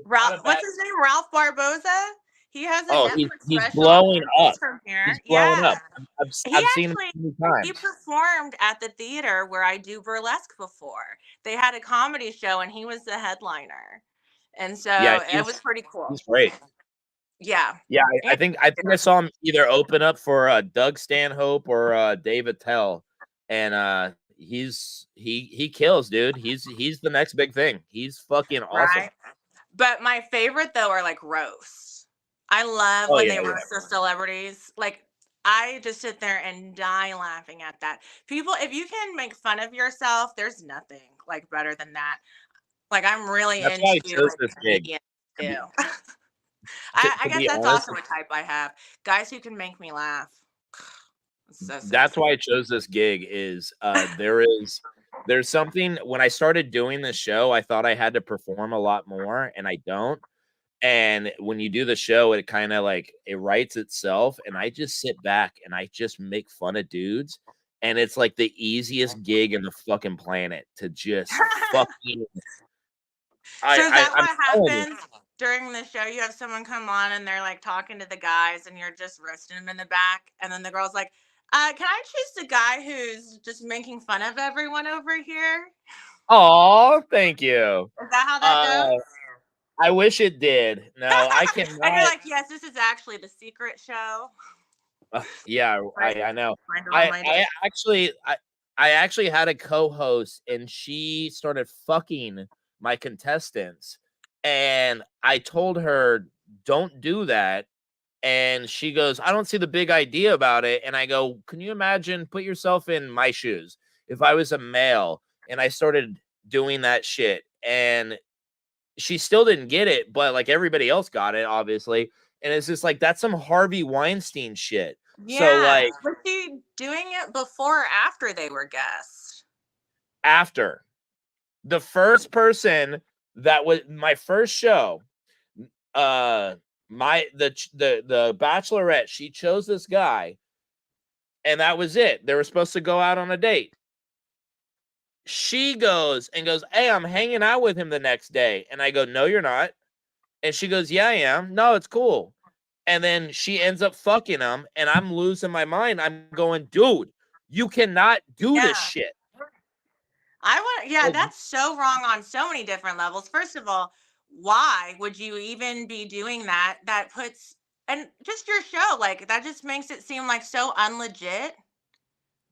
Speaker 2: Ralph, what's his name? Ralph Barboza. He has a
Speaker 1: Oh,
Speaker 2: Netflix
Speaker 1: he's
Speaker 2: special.
Speaker 1: blowing up.
Speaker 2: He's from here.
Speaker 1: He's blowing
Speaker 2: Yeah.
Speaker 1: up. I've
Speaker 2: He
Speaker 1: seen him
Speaker 2: actually
Speaker 1: many
Speaker 2: he
Speaker 1: times.
Speaker 2: performed at the theater where I do burlesque before. They had a comedy show and he was the headliner. And so
Speaker 1: Yeah,
Speaker 2: it was pretty cool.
Speaker 1: he's great.
Speaker 2: Yeah.
Speaker 1: Yeah, I think I saw him either open up for Doug Stanhope or Dave Attell, and he kills, dude. He's the next big thing. He's fucking awesome.
Speaker 2: Right. But my favorite though are like roasts. I love
Speaker 1: Oh,
Speaker 2: when
Speaker 1: yeah,
Speaker 2: they
Speaker 1: yeah.
Speaker 2: roast the celebrities. Like I just sit there and die laughing at that. People, if you can make fun of yourself, there's nothing like better than that. Like I'm really
Speaker 1: That's why he
Speaker 2: into
Speaker 1: chose
Speaker 2: like,
Speaker 1: this gig.
Speaker 2: comedians
Speaker 1: To be-
Speaker 2: too. I
Speaker 1: to
Speaker 2: guess
Speaker 1: be
Speaker 2: that's
Speaker 1: honest,
Speaker 2: also a type I have. Guys who can make me laugh. It's so
Speaker 1: that's
Speaker 2: sexy.
Speaker 1: why I chose this gig. Is there's something when I started doing this show, I thought I had to perform a lot more, and I don't. And when you do the show, it kind of like it writes itself, and I just sit back and I just make fun of dudes, and it's like the easiest gig in the fucking planet to just fucking.
Speaker 2: So is that
Speaker 1: I'm
Speaker 2: what
Speaker 1: telling you.
Speaker 2: happens during the show? You have someone come on and they're like talking to the guys and you're just roasting them in the back. And then the girl's like, can I choose the guy who's just making fun of everyone over here?
Speaker 1: Oh, thank you.
Speaker 2: Is that how that goes?
Speaker 1: I wish it did. No, I cannot.
Speaker 2: And you're like, yes, this is actually the secret show.
Speaker 1: Yeah,
Speaker 2: Right.
Speaker 1: I know.
Speaker 2: Mind
Speaker 1: I
Speaker 2: reminded.
Speaker 1: actually had a co-host, and she started fucking my contestants, and I told her, don't do that. And she goes, I don't see the big idea about it. And I go, can you imagine, put yourself in my shoes, if I was a male and I started doing that shit? And she still didn't get it, but like everybody else got it, obviously. And it's just like, that's some Harvey Weinstein shit.
Speaker 2: Yeah.
Speaker 1: So like
Speaker 2: was she doing it before or after they were guests?
Speaker 1: after the first person that was my first show, the Bachelorette, she chose this guy, and that was it. They were supposed to go out on a date. She goes, hey, I'm hanging out with him the next day. And I go, no, you're not. And she goes, yeah, I am. No, it's cool. And then she ends up fucking him, and I'm losing my mind. I'm going, dude, you cannot do this shit.
Speaker 2: That's so wrong on so many different levels. First of all, why would you even be doing that? That puts, and just your show, like that just makes it seem like so unlegit.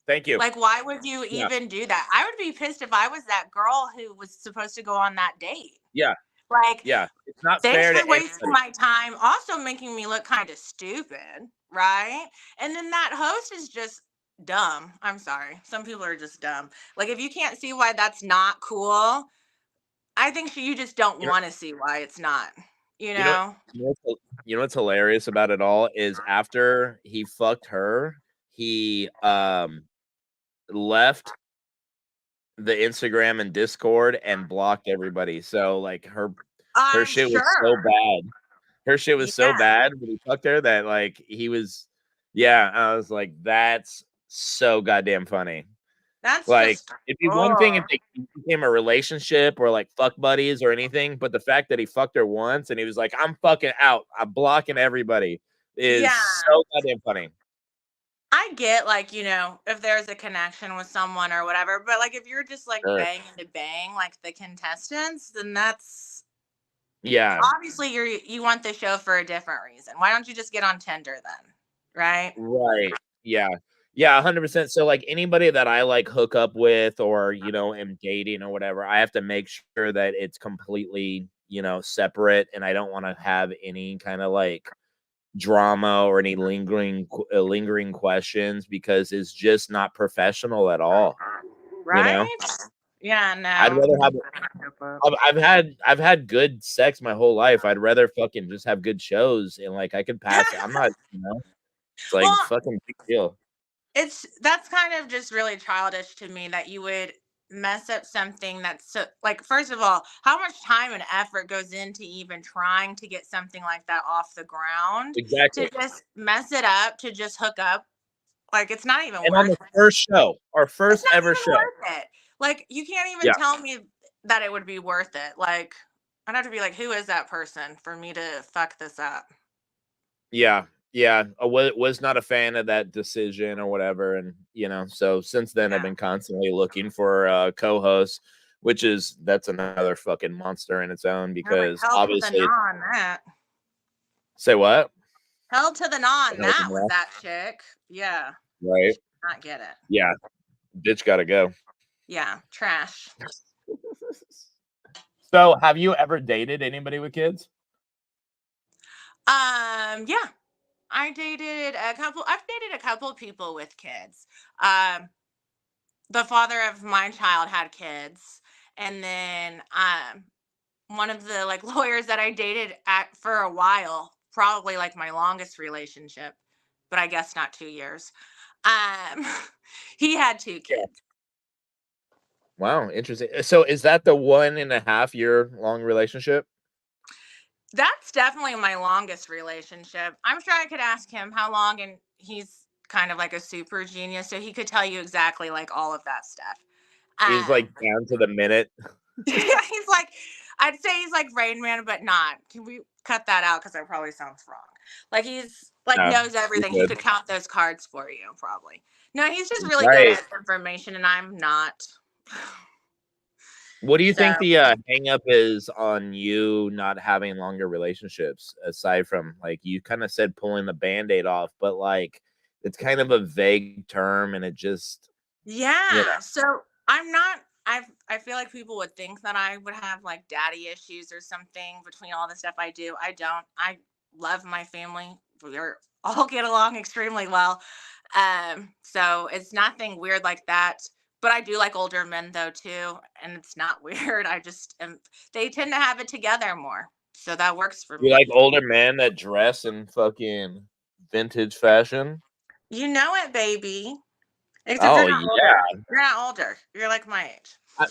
Speaker 1: Thank you.
Speaker 2: Like, why would you even do that? I would be pissed if I was that girl who was supposed to go on that date.
Speaker 1: Yeah.
Speaker 2: Like,
Speaker 1: Yeah, it's not
Speaker 2: thanks
Speaker 1: fair to
Speaker 2: for wasting
Speaker 1: anybody.
Speaker 2: my time. Also making me look kind of stupid, right? And then that host is just dumb. I'm sorry. Some people are just dumb. Like, if you can't see why that's not cool, I think you just don't
Speaker 1: You know,
Speaker 2: want to see why it's not. You
Speaker 1: you know,
Speaker 2: know?
Speaker 1: you know what's hilarious about it all is after he fucked her, he left the Instagram and Discord and blocked everybody. So like her
Speaker 2: I'm
Speaker 1: shit was so
Speaker 2: sure.
Speaker 1: bad. Her shit was so
Speaker 2: Yeah,
Speaker 1: bad when he fucked her that like he was, yeah, I was like, that's so goddamn funny.
Speaker 2: that's
Speaker 1: Like,
Speaker 2: just
Speaker 1: it'd be one thing
Speaker 2: oh
Speaker 1: if they became a relationship or like fuck buddies or anything, but the fact that he fucked her once and he was like, I'm fucking out, I'm blocking everybody is
Speaker 2: yeah.
Speaker 1: so goddamn funny.
Speaker 2: I get like, if there's a connection with someone or whatever, but like if you're just like
Speaker 1: Sure.
Speaker 2: banging to bang like the contestants, then that's
Speaker 1: Yeah,
Speaker 2: obviously you want the show for a different reason. Why don't you just get on Tinder then? Right?
Speaker 1: right. Yeah. Yeah, 100%. So like anybody that I like hook up with or, am dating or whatever, I have to make sure that it's completely, separate and I don't want to have any kind of like drama or any lingering questions because it's just not professional at all, you know?
Speaker 2: Right? Yeah,
Speaker 1: I'd
Speaker 2: no.
Speaker 1: rather have I've had good sex my whole life. I'd rather fucking just have good shows and like I could pass it. I'm not, it's like
Speaker 2: Well,
Speaker 1: fucking big deal.
Speaker 2: that's kind of just really childish to me that you would mess up something that's so like first of all, how much time and effort goes into even trying to get something like that off the ground to
Speaker 1: Exactly.
Speaker 2: just mess it up to just hook up. Like it's not even
Speaker 1: And on
Speaker 2: worth
Speaker 1: the
Speaker 2: it.
Speaker 1: first show, our
Speaker 2: It's
Speaker 1: first
Speaker 2: not
Speaker 1: ever
Speaker 2: even
Speaker 1: show.
Speaker 2: worth it. Like you can't even
Speaker 1: Yeah.
Speaker 2: tell me that it would be worth it. Like I'd have to be like, who is that person for me to fuck this up?
Speaker 1: Yeah. Yeah. I was not a fan of that decision or whatever. And, so since then I've
Speaker 2: Yeah.
Speaker 1: been constantly looking for co-hosts, that's another fucking monster in its own
Speaker 2: I was like,
Speaker 1: because
Speaker 2: hell to the
Speaker 1: obviously,
Speaker 2: nah on that.
Speaker 1: say what?
Speaker 2: Hell to the nah on
Speaker 1: Hell to
Speaker 2: that
Speaker 1: the
Speaker 2: with
Speaker 1: no.
Speaker 2: that chick. Yeah.
Speaker 1: Right.
Speaker 2: Not get it.
Speaker 1: Yeah. Bitch gotta go.
Speaker 2: Yeah. Trash.
Speaker 1: So have you ever dated anybody with kids?
Speaker 2: Yeah. I've dated a couple people with kids. Um, the father of my child had kids. And then one of the like lawyers that I dated at for a while, probably like my longest relationship, but I guess not 2 years. Um, he had two
Speaker 1: Yeah.
Speaker 2: kids.
Speaker 1: Wow, interesting. So is that the 1.5 year long relationship?
Speaker 2: That's definitely my longest relationship. I'm sure I could ask him how long, and he's kind of like a super genius, so he could tell you exactly like all of that stuff.
Speaker 1: He's like down to the minute.
Speaker 2: He's like, I'd say he's like Rain Man, but not. Can we cut that out? Because that probably sounds wrong. Like he's like
Speaker 1: No,
Speaker 2: knows
Speaker 1: you're
Speaker 2: everything. He
Speaker 1: good.
Speaker 2: could count those cards for you, probably. No, he's just really good
Speaker 1: Right.
Speaker 2: at information, and I'm not.
Speaker 1: What do you
Speaker 2: So
Speaker 1: think the hang up is on you not having longer relationships aside from like you kind of said pulling the band-aid off, but like it's kind of a vague term and it just
Speaker 2: yeah. So I'm not. I feel like people would think that I would have like daddy issues or something between all the stuff I do. I don't. I love my family. We're all get along extremely well. So it's nothing weird like that. But I do like older men though too, and it's not weird. I just am. They tend to have it together more, so that works for
Speaker 1: you
Speaker 2: me.
Speaker 1: like older men that dress in fucking vintage fashion.
Speaker 2: You know it, baby. Except
Speaker 1: Oh
Speaker 2: you're not older.
Speaker 1: yeah.
Speaker 2: You're not older. You're like my age.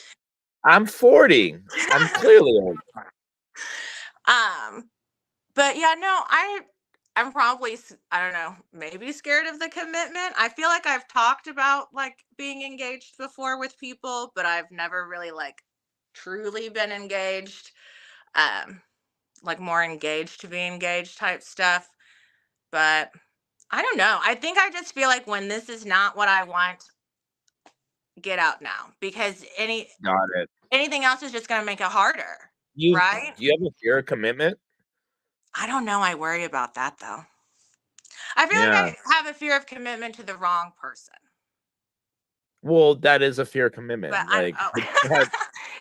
Speaker 1: I'm 40. I'm clearly old.
Speaker 2: Um, but yeah, no, I'm probably I don't know, maybe scared of the commitment. I feel like I've talked about like being engaged before with people, but I've never really like truly been engaged. Um, like more engaged to be engaged type stuff. But I don't know. I think I just feel like when this is not what I want, get out now because
Speaker 1: Got it.
Speaker 2: anything else is just going to make it harder,
Speaker 1: You
Speaker 2: right?
Speaker 1: do you have a fear of commitment?
Speaker 2: I don't know. I worry about that though. I feel like
Speaker 1: Yeah.
Speaker 2: I have a fear of commitment to the wrong person.
Speaker 1: Well, that is a fear of commitment.
Speaker 2: But
Speaker 1: Like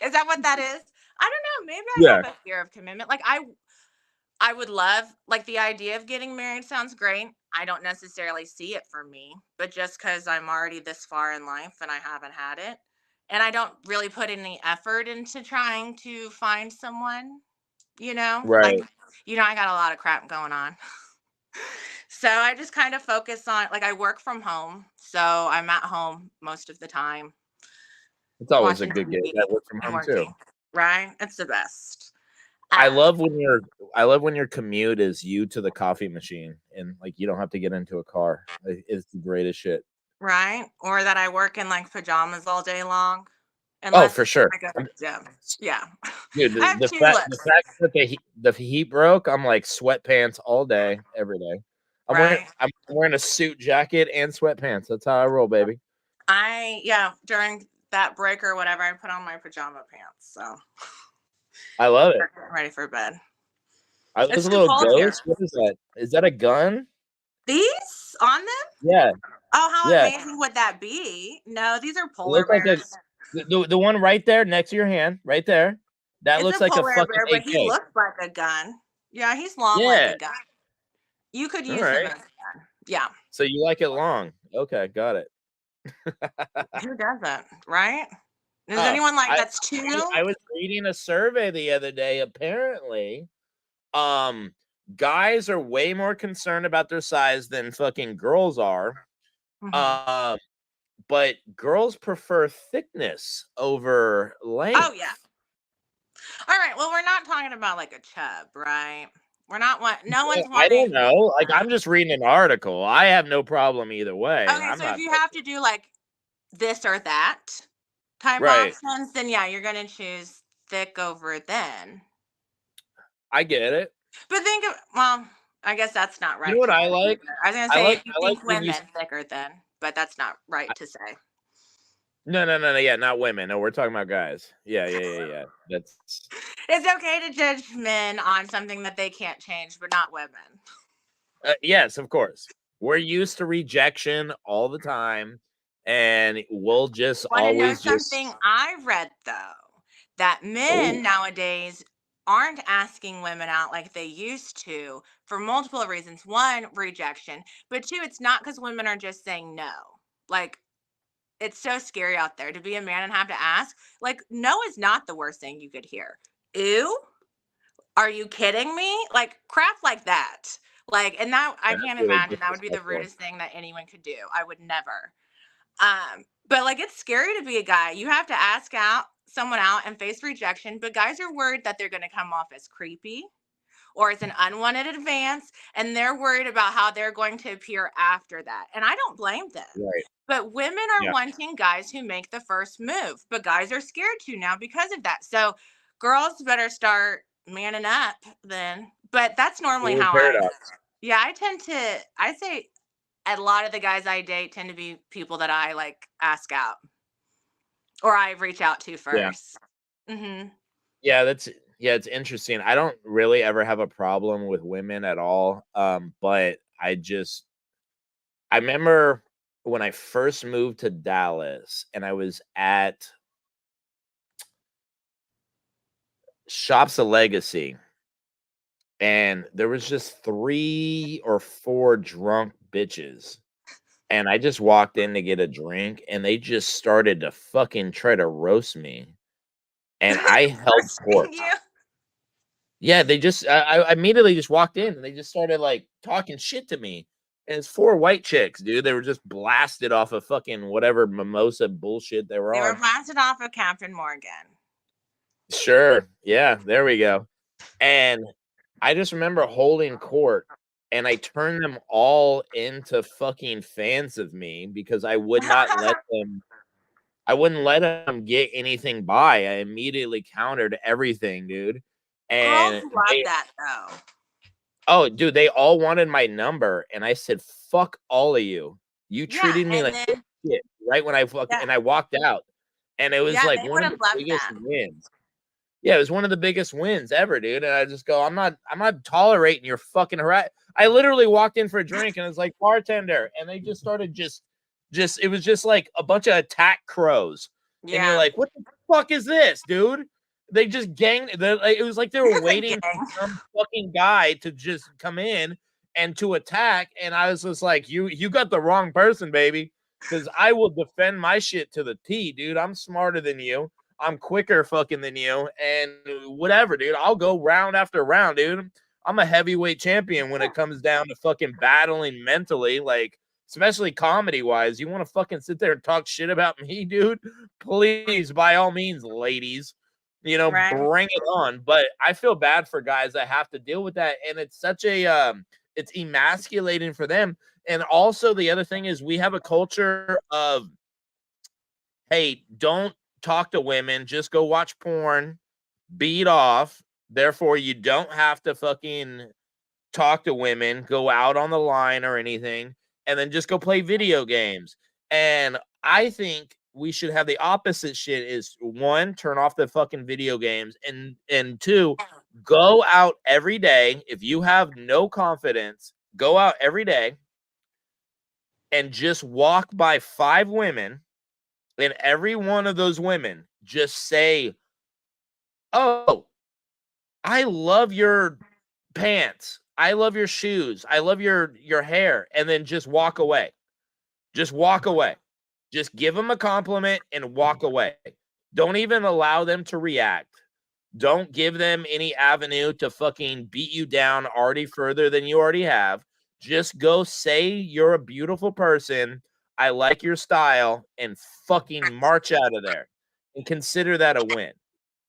Speaker 2: is that what that is? I don't know. Maybe I
Speaker 1: Yeah.
Speaker 2: have a fear of commitment. Like I would love like the idea of getting married sounds great. I don't necessarily see it for me, but just because I'm already this far in life and I haven't had it, and I don't really put any effort into trying to find someone, like,
Speaker 1: Right.
Speaker 2: I got a lot of crap going on. So I just kind of focus on, like, I work from home. So I'm at home most of the time
Speaker 1: It's always a
Speaker 2: watching
Speaker 1: good gig.
Speaker 2: TV
Speaker 1: I work from
Speaker 2: and
Speaker 1: home too.
Speaker 2: working, right? It's the best.
Speaker 1: I
Speaker 2: Um,
Speaker 1: love when your commute is you to the coffee machine and like you don't have to get into a car. It's the greatest shit.
Speaker 2: right? Or that I work in like pajamas all day long,
Speaker 1: Oh,
Speaker 2: unless
Speaker 1: for sure.
Speaker 2: I go to the gym. Yeah.
Speaker 1: Dude,
Speaker 2: I have
Speaker 1: the
Speaker 2: two
Speaker 1: fact
Speaker 2: lists,
Speaker 1: that the heat broke, I'm like sweatpants all day, every day.
Speaker 2: right?
Speaker 1: I'm wearing a suit jacket and sweatpants. That's how I roll, baby.
Speaker 2: During that break or whatever, I put on my pajama pants. So
Speaker 1: I love it.
Speaker 2: I'm ready for bed.
Speaker 1: Are
Speaker 2: It's
Speaker 1: those
Speaker 2: too
Speaker 1: little
Speaker 2: cold here.
Speaker 1: ghosts? What is that? Is that a gun?
Speaker 2: These on them?
Speaker 1: Yeah,
Speaker 2: Oh, how
Speaker 1: yeah.
Speaker 2: amazing would that be? No, these are
Speaker 1: It
Speaker 2: polar
Speaker 1: looks like
Speaker 2: bears.
Speaker 1: the one right there next to your hand, right there. That
Speaker 2: It's
Speaker 1: looks
Speaker 2: a
Speaker 1: like a
Speaker 2: polar
Speaker 1: fucking
Speaker 2: bear, but he
Speaker 1: AK.
Speaker 2: looks like a gun. Yeah, he's long like
Speaker 1: Yeah.
Speaker 2: a gun. You could
Speaker 1: All
Speaker 2: use him
Speaker 1: right.
Speaker 2: as a gun. Yeah.
Speaker 1: So you like it long? Okay, got it.
Speaker 2: Who doesn't, right? Is
Speaker 1: Oh,
Speaker 2: anyone like that's two?
Speaker 1: I was reading a survey the other day. Apparently, guys are way more concerned about their size than fucking girls are.
Speaker 2: Mhm.
Speaker 1: But girls prefer thickness over length.
Speaker 2: Oh yeah. All right. Well, we're not talking about like a chub, right? We're not no one's
Speaker 1: I don't
Speaker 2: wanting.
Speaker 1: know. Like I'm just reading an article. I have no problem either way.
Speaker 2: Okay,
Speaker 1: I'm
Speaker 2: so if
Speaker 1: not
Speaker 2: you have to do like this or that type
Speaker 1: right.
Speaker 2: options, then yeah, you're gonna choose thick over thin.
Speaker 1: I get it.
Speaker 2: But I guess that's not right.
Speaker 1: You know what
Speaker 2: to
Speaker 1: I
Speaker 2: say
Speaker 1: like?
Speaker 2: either. I was gonna
Speaker 1: I
Speaker 2: say
Speaker 1: like
Speaker 2: if you
Speaker 1: I like
Speaker 2: think
Speaker 1: when you
Speaker 2: women thicker thin, but that's not right to say.
Speaker 1: No, yeah, not women. No, we're talking about guys. Yeah. That's
Speaker 2: It's okay to judge men on something that they can't change, but not women.
Speaker 1: yes, of course. We're used to rejection all the time, and we'll just
Speaker 2: Want to know
Speaker 1: always
Speaker 2: something
Speaker 1: just
Speaker 2: I've read though? That men nowadays aren't asking women out like they used to for multiple reasons. One, rejection, but two, it's not because women are just saying no. Like, it's so scary out there to be a man and have to ask. Like, no is not the worst thing you could hear. Ew, are you kidding me? Like crap like that. Like, and that I
Speaker 1: that's
Speaker 2: can't
Speaker 1: really
Speaker 2: imagine that would be the
Speaker 1: disrespectful.
Speaker 2: rudest thing that anyone could do. I would never. But like it's scary to be a guy. You have to ask out someone out and face rejection, but guys are worried that they're going to come off as creepy or as an unwanted advance, and they're worried about how they're going to appear after that. And I don't blame them.
Speaker 1: Right.
Speaker 2: But women are
Speaker 1: Yeah.
Speaker 2: wanting guys who make the first move, but guys are scared to now because of that. So girls better start manning up then. But that's normally
Speaker 1: Weird
Speaker 2: how
Speaker 1: paradox.
Speaker 2: I say a lot of the guys I date tend to be people that I like ask out or I reach out to first. Mm-hmm.
Speaker 1: Yeah, it's interesting. I don't really ever have a problem with women at all. But I remember when I first moved to Dallas and I was at Shops of Legacy, and there was just 3 or 4 drunk bitches. And I just walked in to get a drink, and they just started to fucking try to roast me. And I held court. Yeah, they just I immediately just walked in, and they just started, like, talking shit to me. And it's 4 white chicks, dude. They were just blasted off of fucking whatever mimosa bullshit they were
Speaker 2: They were
Speaker 1: on.
Speaker 2: blasted off of Captain Morgan.
Speaker 1: Sure. Yeah, there we go. And I just remember holding court, and I turned them all into fucking fans of me because I would not let them I wouldn't let them get anything by. I immediately countered everything, dude.
Speaker 2: Girls
Speaker 1: And
Speaker 2: love that though.
Speaker 1: oh, dude, they all wanted my number, and I said, "Fuck all of you. You treated me like shit." Right when I and I walked out, and it was like
Speaker 2: they
Speaker 1: one of
Speaker 2: would've
Speaker 1: the
Speaker 2: loved
Speaker 1: biggest
Speaker 2: that.
Speaker 1: wins. Yeah, it was one of the biggest wins ever, dude. And I just go, I'm not tolerating your fucking I literally walked in for a drink, and it's like, bartender, and they just started just it was just like a bunch of attack crows. And you're like, what the fuck is this, dude? They just ganged. Like, it was like they were waiting
Speaker 2: Gang.
Speaker 1: for some fucking guy to just come in and to attack. And I was just like, you got the wrong person, baby. Because I will defend my shit to the T, dude. I'm smarter than you. I'm quicker fucking than you. And whatever, dude. I'll go round after round, dude. I'm a heavyweight champion when it comes down to fucking battling mentally, like, especially comedy wise. You want to fucking sit there and talk shit about me, dude? Please, by all means, ladies,
Speaker 2: Right.
Speaker 1: bring it on. But I feel bad for guys that have to deal with that. And it's such a, it's emasculating for them. And also, the other thing is we have a culture of, hey, don't talk to women, just go watch porn, beat off. Therefore, you don't have to fucking talk to women, go out on the line or anything, and then just go play video games. And I think we should have the opposite shit is one, turn off the fucking video games, and two, go out every day. If you have no confidence, go out every day and just walk by 5 women, and every one of those women just say, "Oh, I love your pants. I love your shoes. I love your hair," and then just walk away. Just walk away. Just give them a compliment and walk away. Don't even allow them to react. Don't give them any avenue to fucking beat you down already further than you already have. Just go say you're a beautiful person. I like your style, and fucking march out of there and consider that a win.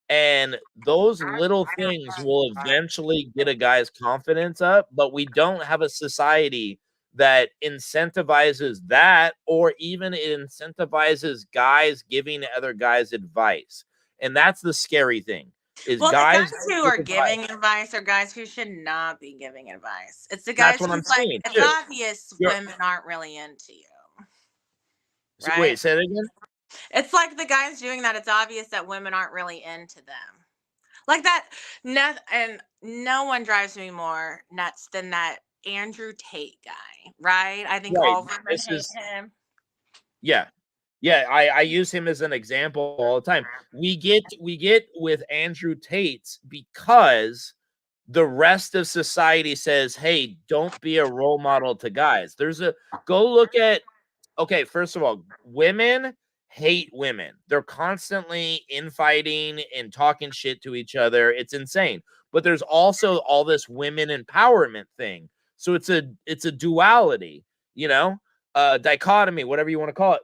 Speaker 1: And those little things will eventually get a guy's confidence up, but we don't have a society that incentivizes that, or even it incentivizes guys giving other guys advice. And that's the scary thing. Is
Speaker 2: Well, the
Speaker 1: guys
Speaker 2: guys who
Speaker 1: give
Speaker 2: are
Speaker 1: advice.
Speaker 2: giving advice are guys who should not be giving advice. It's the
Speaker 1: That's
Speaker 2: guys
Speaker 1: what I'm
Speaker 2: who's like,
Speaker 1: saying,
Speaker 2: it's
Speaker 1: too.
Speaker 2: obvious
Speaker 1: You're-
Speaker 2: women aren't really into you.
Speaker 1: Wait,
Speaker 2: Right?
Speaker 1: say that again?
Speaker 2: It's like the guys doing that. It's obvious that women aren't really into them. Like that. And no one drives me more nuts than that Andrew Tate guy, right? I think
Speaker 1: Right.
Speaker 2: all women
Speaker 1: This
Speaker 2: hate
Speaker 1: is
Speaker 2: him.
Speaker 1: Yeah. Yeah, I use him as an example all the time. We get with Andrew Tate because the rest of society says, "Hey, don't be a role model to guys." Go look at, okay, first of all, women hate women. They're constantly infighting and talking shit to each other. It's insane. But there's also all this women empowerment thing. So it's a duality, dichotomy, whatever you want to call it.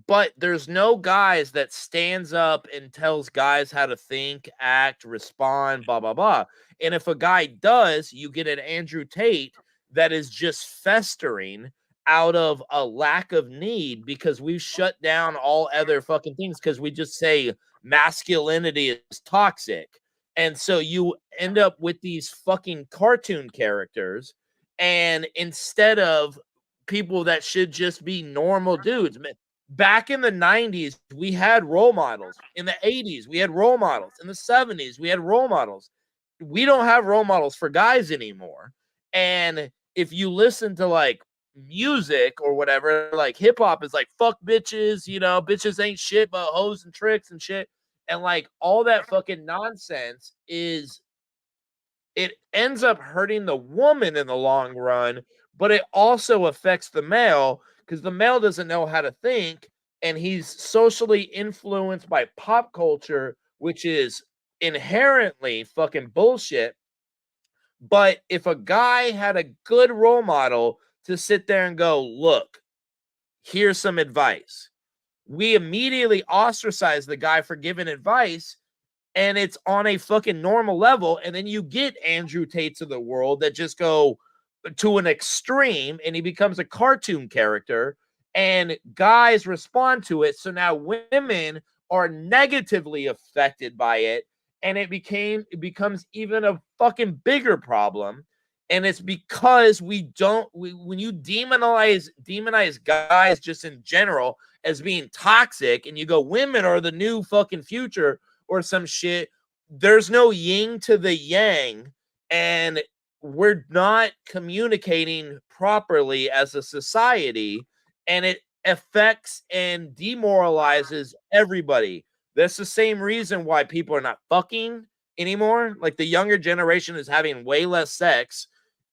Speaker 1: But there's no guys that stands up and tells guys how to think, act, respond, blah, blah, blah. And if a guy does, you get an Andrew Tate that is just festering out of a lack of need because we've shut down all other fucking things because we just say masculinity is toxic. And so you end up with these fucking cartoon characters, and instead of people that should just be normal dudes. Back in the 90s, we had role models. In the 80s, we had role models. In the 70s, we had role models. We don't have role models for guys anymore. And if you listen to like music or whatever, like hip hop is like fuck bitches, bitches ain't shit but hoes and tricks and shit. And like all that fucking nonsense it ends up hurting the woman in the long run, but it also affects the male because the male doesn't know how to think, and he's socially influenced by pop culture, which is inherently fucking bullshit. But if a guy had a good role model to sit there and go, "Look, here's some advice," we immediately ostracize the guy for giving advice, and it's on a fucking normal level. And then you get Andrew Tates of the world that just go to an extreme, and he becomes a cartoon character, and guys respond to it. So now women are negatively affected by it, and it becomes even a fucking bigger problem. And it's because when you demonize guys just in general as being toxic, and you go, women are the new fucking future or some shit, there's no yin to the yang, and we're not communicating properly as a society, and it affects and demoralizes everybody. That's the same reason why people are not fucking anymore. Like the younger generation is having way less sex,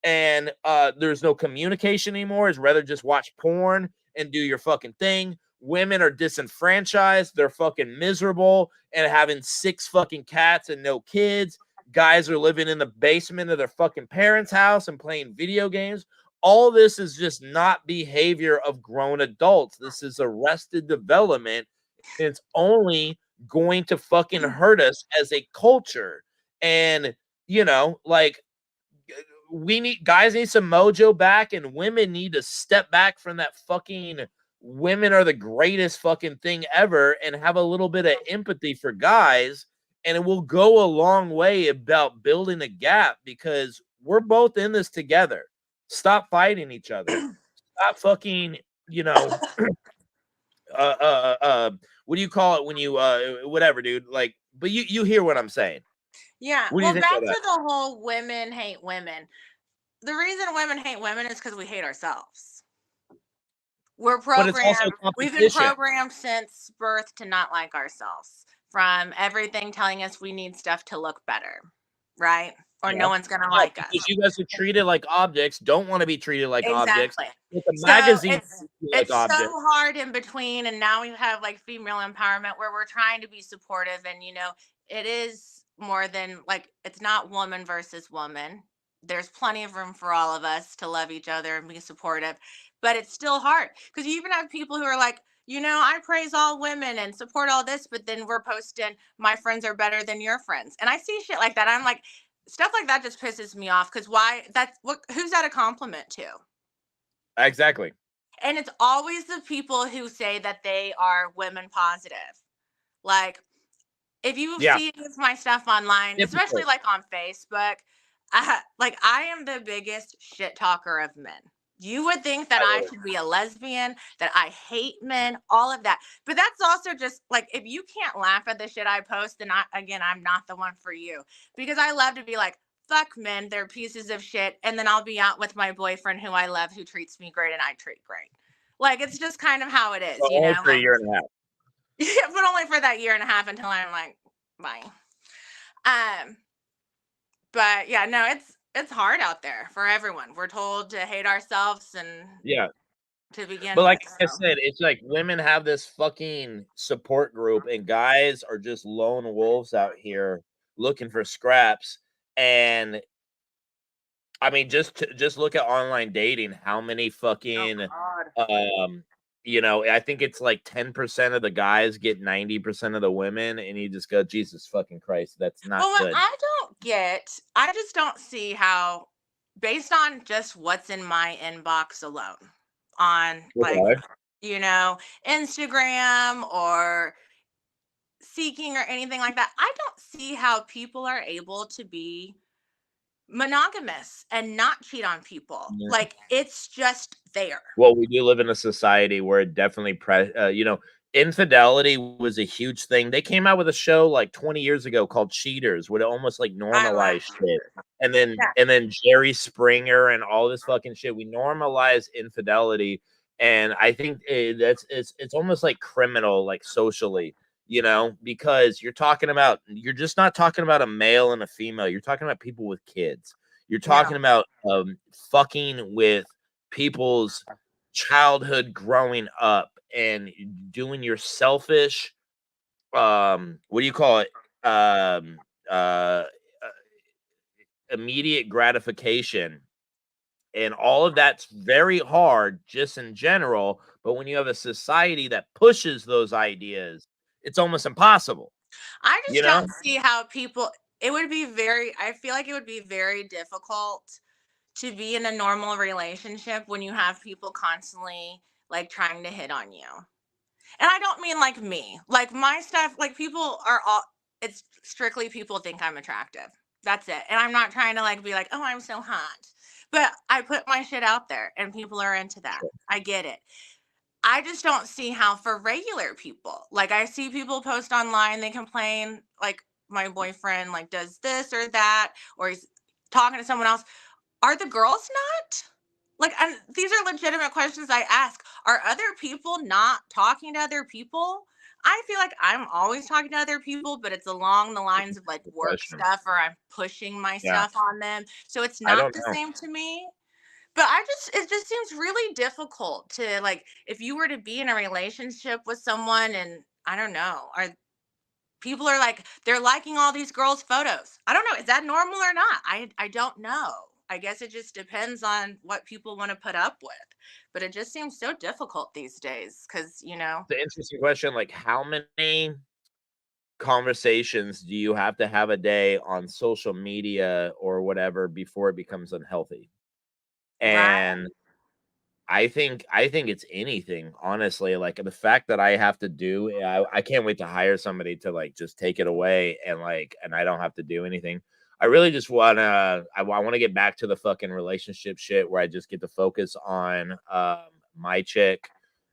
Speaker 1: and there's no communication anymore. It's rather just watch porn and do your fucking thing. Women are disenfranchised. They're fucking miserable and having 6 fucking cats and no kids. Guys are living in the basement of their fucking parents' house and playing video games. All this is just not behavior of grown adults. This is arrested development. It's only going to fucking hurt us as a culture. And, like, guys need some mojo back, and women need to step back from that fucking women are the greatest fucking thing ever and have a little bit of empathy for guys. And it will go a long way about building a gap, because we're both in this together. Stop fighting each other. Stop fucking, what do you call it when you whatever, dude? Like, but you hear what I'm saying.
Speaker 2: Yeah.
Speaker 1: What do you think
Speaker 2: back
Speaker 1: of that?
Speaker 2: to the whole women hate women. The reason women hate women is because we hate ourselves. We're
Speaker 1: But it's
Speaker 2: programmed.
Speaker 1: also
Speaker 2: We've been
Speaker 1: competition.
Speaker 2: programmed since birth to not like ourselves, from everything telling us we need stuff to look better, right? Or
Speaker 1: Yeah.
Speaker 2: no one's gonna
Speaker 1: Yeah,
Speaker 2: like us.
Speaker 1: because you guys are treated like objects, don't want to be treated like objects.
Speaker 2: Exactly.
Speaker 1: With the
Speaker 2: So
Speaker 1: magazine,
Speaker 2: it's
Speaker 1: like objects.
Speaker 2: so hard in between, and now we have like female empowerment where we're trying to be supportive, and it is more than like, it's not woman versus woman. There's plenty of room for all of us to love each other and be supportive, but it's still hard because you even have people who are like, I praise all women and support all this, but then we're posting my friends are better than your friends, and I see shit like that. I'm like, stuff like that just pisses me off, because who's that a compliment to?
Speaker 1: Exactly.
Speaker 2: And it's always the people who say that they are women positive. Like, if you
Speaker 1: Yeah.
Speaker 2: see my stuff online,
Speaker 1: Typical.
Speaker 2: especially like on Facebook, I am the biggest shit talker of men. You would think that I should be a lesbian, that I hate men, all of that. But that's also just like, if you can't laugh at the shit I post, then I'm not the one for you. Because I love to be like, fuck men, they're pieces of shit. And then I'll be out with my boyfriend who I love, who treats me great and I treat great. Like, it's just kind of how it is,
Speaker 1: Well, only for a year and a half.
Speaker 2: Yeah, but only for that year and a half until I'm like, bye. But yeah, no, it's hard out there for everyone. We're told to hate ourselves and
Speaker 1: Yeah.
Speaker 2: to begin
Speaker 1: But like
Speaker 2: with.
Speaker 1: I
Speaker 2: So.
Speaker 1: said, it's like women have this fucking support group, and guys are just lone wolves out here looking for scraps. And I mean, just look at online dating. How many fucking
Speaker 2: God.
Speaker 1: I think it's like 10% of the guys get 90% of the women, and you just go, Jesus fucking Christ, that's not
Speaker 2: Well, what
Speaker 1: good.
Speaker 2: I just don't see how, based on just what's in my inbox alone, on like,
Speaker 1: Okay.
Speaker 2: Instagram or Seeking or anything like that, I don't see how people are able to be monogamous and not cheat on people.
Speaker 1: Yeah.
Speaker 2: Like, it's just there.
Speaker 1: Well, we do live in a society where it definitely infidelity was a huge thing. They came out with a show like 20 years ago called Cheaters, where it almost like normalized shit. And then Jerry Springer and all this fucking shit. We normalize infidelity, and I think it's almost like criminal, like socially, because you're just not talking about a male and a female. You're talking about people with kids. You're talking about fucking with people's childhood growing up and doing your selfish what do you call it immediate gratification, and all of that's very hard just in general. But when you have a society that pushes those ideas, it's almost impossible.
Speaker 2: I just don't see how people, I feel like it would be very difficult to be in a normal relationship when you have people constantly like trying to hit on you. And I don't mean like me, like my stuff, like it's strictly people think I'm attractive. That's it. And I'm not trying to like be like, oh, I'm so hot. But I put my shit out there and people are into that. I get it. I just don't see how for regular people, like I see people post online, they complain like my boyfriend like does this or that, or he's talking to someone else. Are the girls not? Like, and these are legitimate questions I ask. Are other people not talking to other people? I feel like I'm always talking to other people, but it's along the lines of like
Speaker 1: Good
Speaker 2: work
Speaker 1: question.
Speaker 2: stuff or I'm pushing my
Speaker 1: Yeah.
Speaker 2: stuff on them. So it's
Speaker 1: I
Speaker 2: not
Speaker 1: don't
Speaker 2: the
Speaker 1: know.
Speaker 2: same to me. But it just seems really difficult to like if you were to be in a relationship with someone and I don't know, are people are like they're liking all these girls' photos. I don't know, is that normal or not? I don't know. I guess it just depends on what people want to put up with. But it just seems so difficult these days cuz
Speaker 1: It's an interesting question. Like, how many conversations do you have to have a day on social media or whatever before it becomes unhealthy?
Speaker 2: right?
Speaker 1: And I think it's anything, honestly. Like the fact that I have to do, I can't wait to hire somebody to like just take it away and I don't have to do anything. I really just want to get back to the fucking relationship shit where I just get to focus on my chick,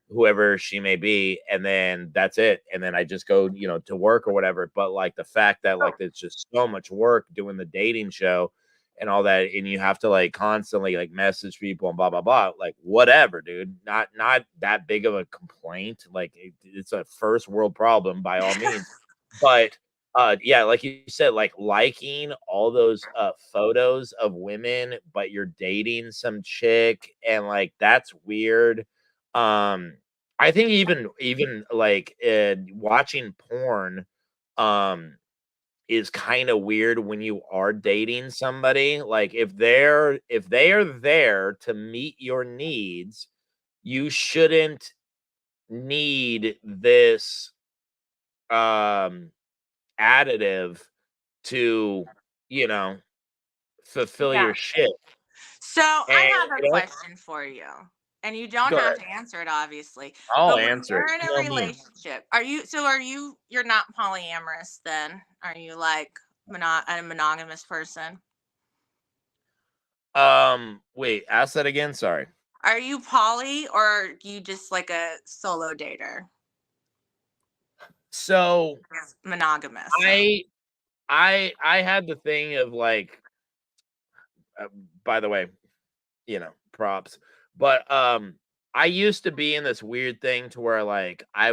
Speaker 1: whoever she may be, and then that's it. And then I just go, to work or whatever. But like the fact that like it's just so much work doing the dating show and all that, and you have to like constantly like message people and blah blah blah, like whatever, dude. Not that big of a complaint. Like it's a first world problem by all means. But yeah, like you said, like liking all those photos of women, but you're dating some chick, and like that's weird. I think even like watching porn um is kind of weird when you are dating somebody. Like if they are there to meet your needs, you shouldn't need this um additive to, you know, fulfill
Speaker 2: Yeah.
Speaker 1: your shit.
Speaker 2: So I
Speaker 1: And
Speaker 2: have a question for you. And you don't
Speaker 1: go
Speaker 2: have
Speaker 1: ahead.
Speaker 2: to answer it obviously.
Speaker 1: I'll
Speaker 2: But when
Speaker 1: answer it.
Speaker 2: you're in
Speaker 1: You
Speaker 2: a
Speaker 1: know me.
Speaker 2: relationship, you're not polyamorous then? Are you like a monogamous person?
Speaker 1: Wait, ask that again. Sorry.
Speaker 2: Are you poly or are you just like a solo dater?
Speaker 1: So
Speaker 2: Yes, monogamous.
Speaker 1: I had the thing of like, by the way, props. But I used to be in this weird thing to where like I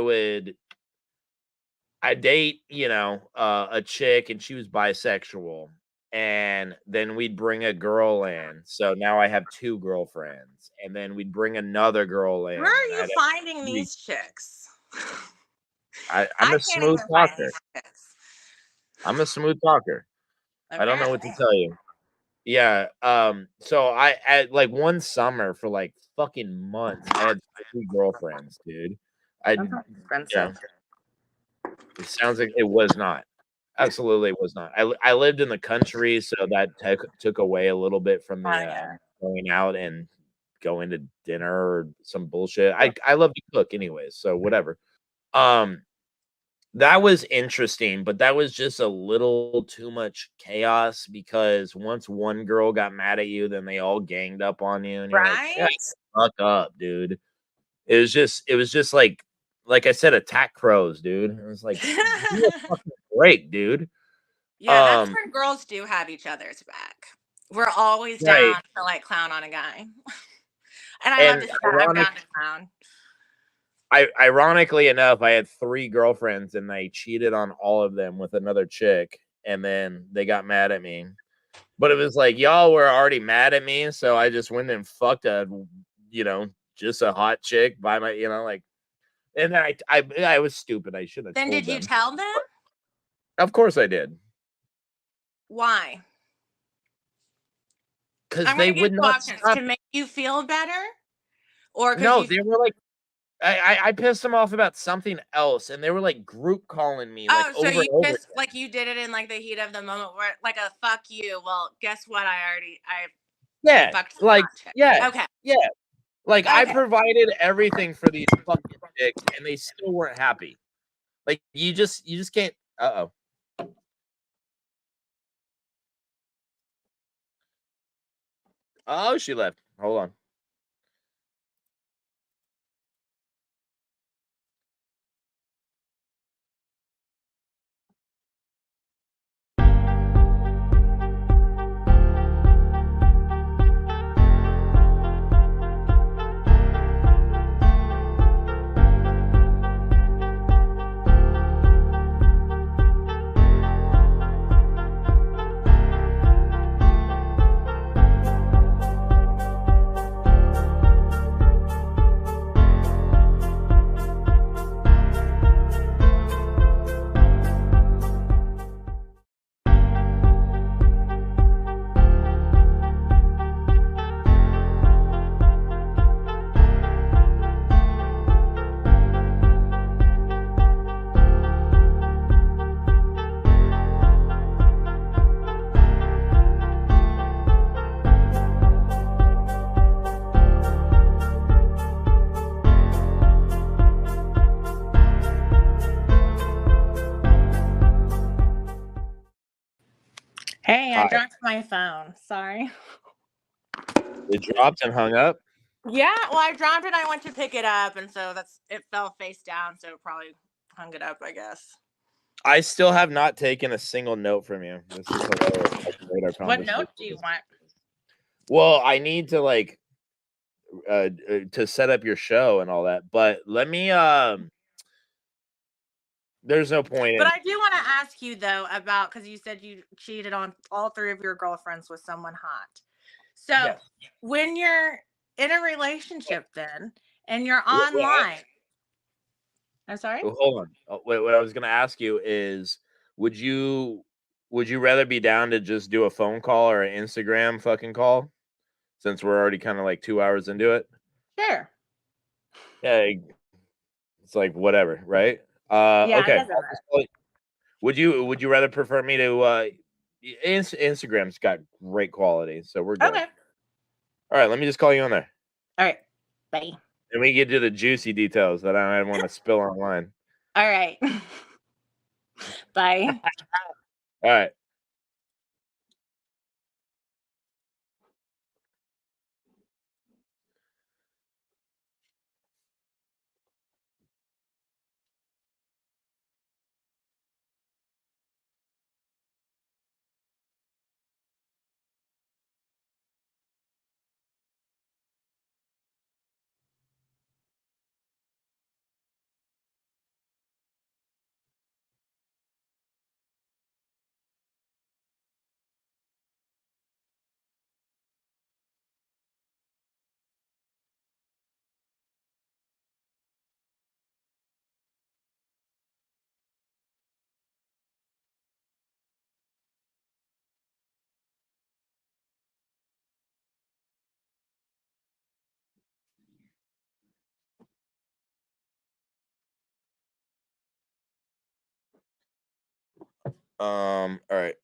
Speaker 1: date, a chick and she was bisexual. And then we'd bring a girl in. So now I have two girlfriends. And then we'd bring another girl in.
Speaker 2: Where are
Speaker 1: And
Speaker 2: you
Speaker 1: I'd have
Speaker 2: finding
Speaker 1: three.
Speaker 2: these chicks?
Speaker 1: I'm
Speaker 2: I
Speaker 1: a
Speaker 2: can't
Speaker 1: smooth
Speaker 2: even find
Speaker 1: talker.
Speaker 2: these chicks.
Speaker 1: I'm a smooth talker. I don't know what to
Speaker 2: Apparently.
Speaker 1: tell you. Yeah. So I at like one summer for like fucking months, I had three girlfriends, dude. I
Speaker 2: That's not
Speaker 1: yeah,
Speaker 2: expensive.
Speaker 1: it sounds like it was not. Absolutely was not. I lived in the country, so that took away a little bit from
Speaker 2: Oh
Speaker 1: the
Speaker 2: yeah.
Speaker 1: going out and going to dinner or some bullshit. I love to cook anyways, so whatever. Um That was interesting, but that was just a little too much chaos because once one girl got mad at you, then they all ganged up on you, and you're like,
Speaker 2: Right?
Speaker 1: "Shut the fuck up, dude." It was just like I said, attack crows, dude. It was like, give me a fucking break, dude.
Speaker 2: Yeah, that's
Speaker 1: Um,
Speaker 2: when girls do have each other's back. We're always
Speaker 1: right.
Speaker 2: down to like clown on a guy. And I love
Speaker 1: And
Speaker 2: to say that I'm down to clown.
Speaker 1: ironically enough, I had three girlfriends and I cheated on all of them with another chick, and then they got mad at me. But it was like y'all were already mad at me, so I just went and fucked just a hot chick by my, like, and then I was stupid. I should have
Speaker 2: Then
Speaker 1: told
Speaker 2: did you
Speaker 1: them.
Speaker 2: tell them?
Speaker 1: Of course I did,
Speaker 2: Why?
Speaker 1: because
Speaker 2: I'm
Speaker 1: they
Speaker 2: gonna give
Speaker 1: would
Speaker 2: you
Speaker 1: not
Speaker 2: options
Speaker 1: stop.
Speaker 2: to make you feel better, or because
Speaker 1: No,
Speaker 2: you.
Speaker 1: they were like, I pissed them off about something else, and they were like group calling me like
Speaker 2: Oh, so
Speaker 1: over
Speaker 2: you
Speaker 1: and over
Speaker 2: just
Speaker 1: again.
Speaker 2: like you did it in like the heat of the moment, where like a fuck you. Well, guess what? I
Speaker 1: Yeah,
Speaker 2: fucked the
Speaker 1: like
Speaker 2: hot chick.
Speaker 1: yeah,
Speaker 2: Okay.
Speaker 1: yeah. Like I
Speaker 2: Okay.
Speaker 1: provided everything for these fucking chicks, and they still weren't happy. Like you just can't. Uh-oh. Oh, she left. Hold on.
Speaker 2: I
Speaker 1: Hi.
Speaker 2: dropped my phone. Sorry.
Speaker 1: It dropped and hung up.
Speaker 2: Yeah, well, I dropped it. I went to pick it up, and so it fell face down. So it probably hung it up, I guess.
Speaker 1: I still have not taken a single note from you. This is hilarious. I can rate our
Speaker 2: What note
Speaker 1: conversation.
Speaker 2: do you want?
Speaker 1: Well, I need to like to set up your show and all that, but let me there's no point
Speaker 2: But
Speaker 1: in
Speaker 2: I do want to ask you though about because you said you cheated on all three of your girlfriends with someone hot. So
Speaker 1: Yes.
Speaker 2: when you're in a relationship, then and you're
Speaker 1: Wait,
Speaker 2: online, I'm sorry.
Speaker 1: hold on. Wait, what I was gonna ask you is would you rather be down to just do a phone call or an Instagram fucking call since we're already kind of like 2 hours into it?
Speaker 2: Sure.
Speaker 1: Yeah, it's like whatever, right?
Speaker 2: Yeah, it
Speaker 1: Okay.
Speaker 2: doesn't matter.
Speaker 1: Would you rather prefer me to Instagram's got great quality, so we're good.
Speaker 2: Okay.
Speaker 1: All right, let me just call you on there.
Speaker 2: All right. Bye.
Speaker 1: And we get to the juicy details that I don't want to spill online.
Speaker 2: All right. Bye.
Speaker 1: All right. All right.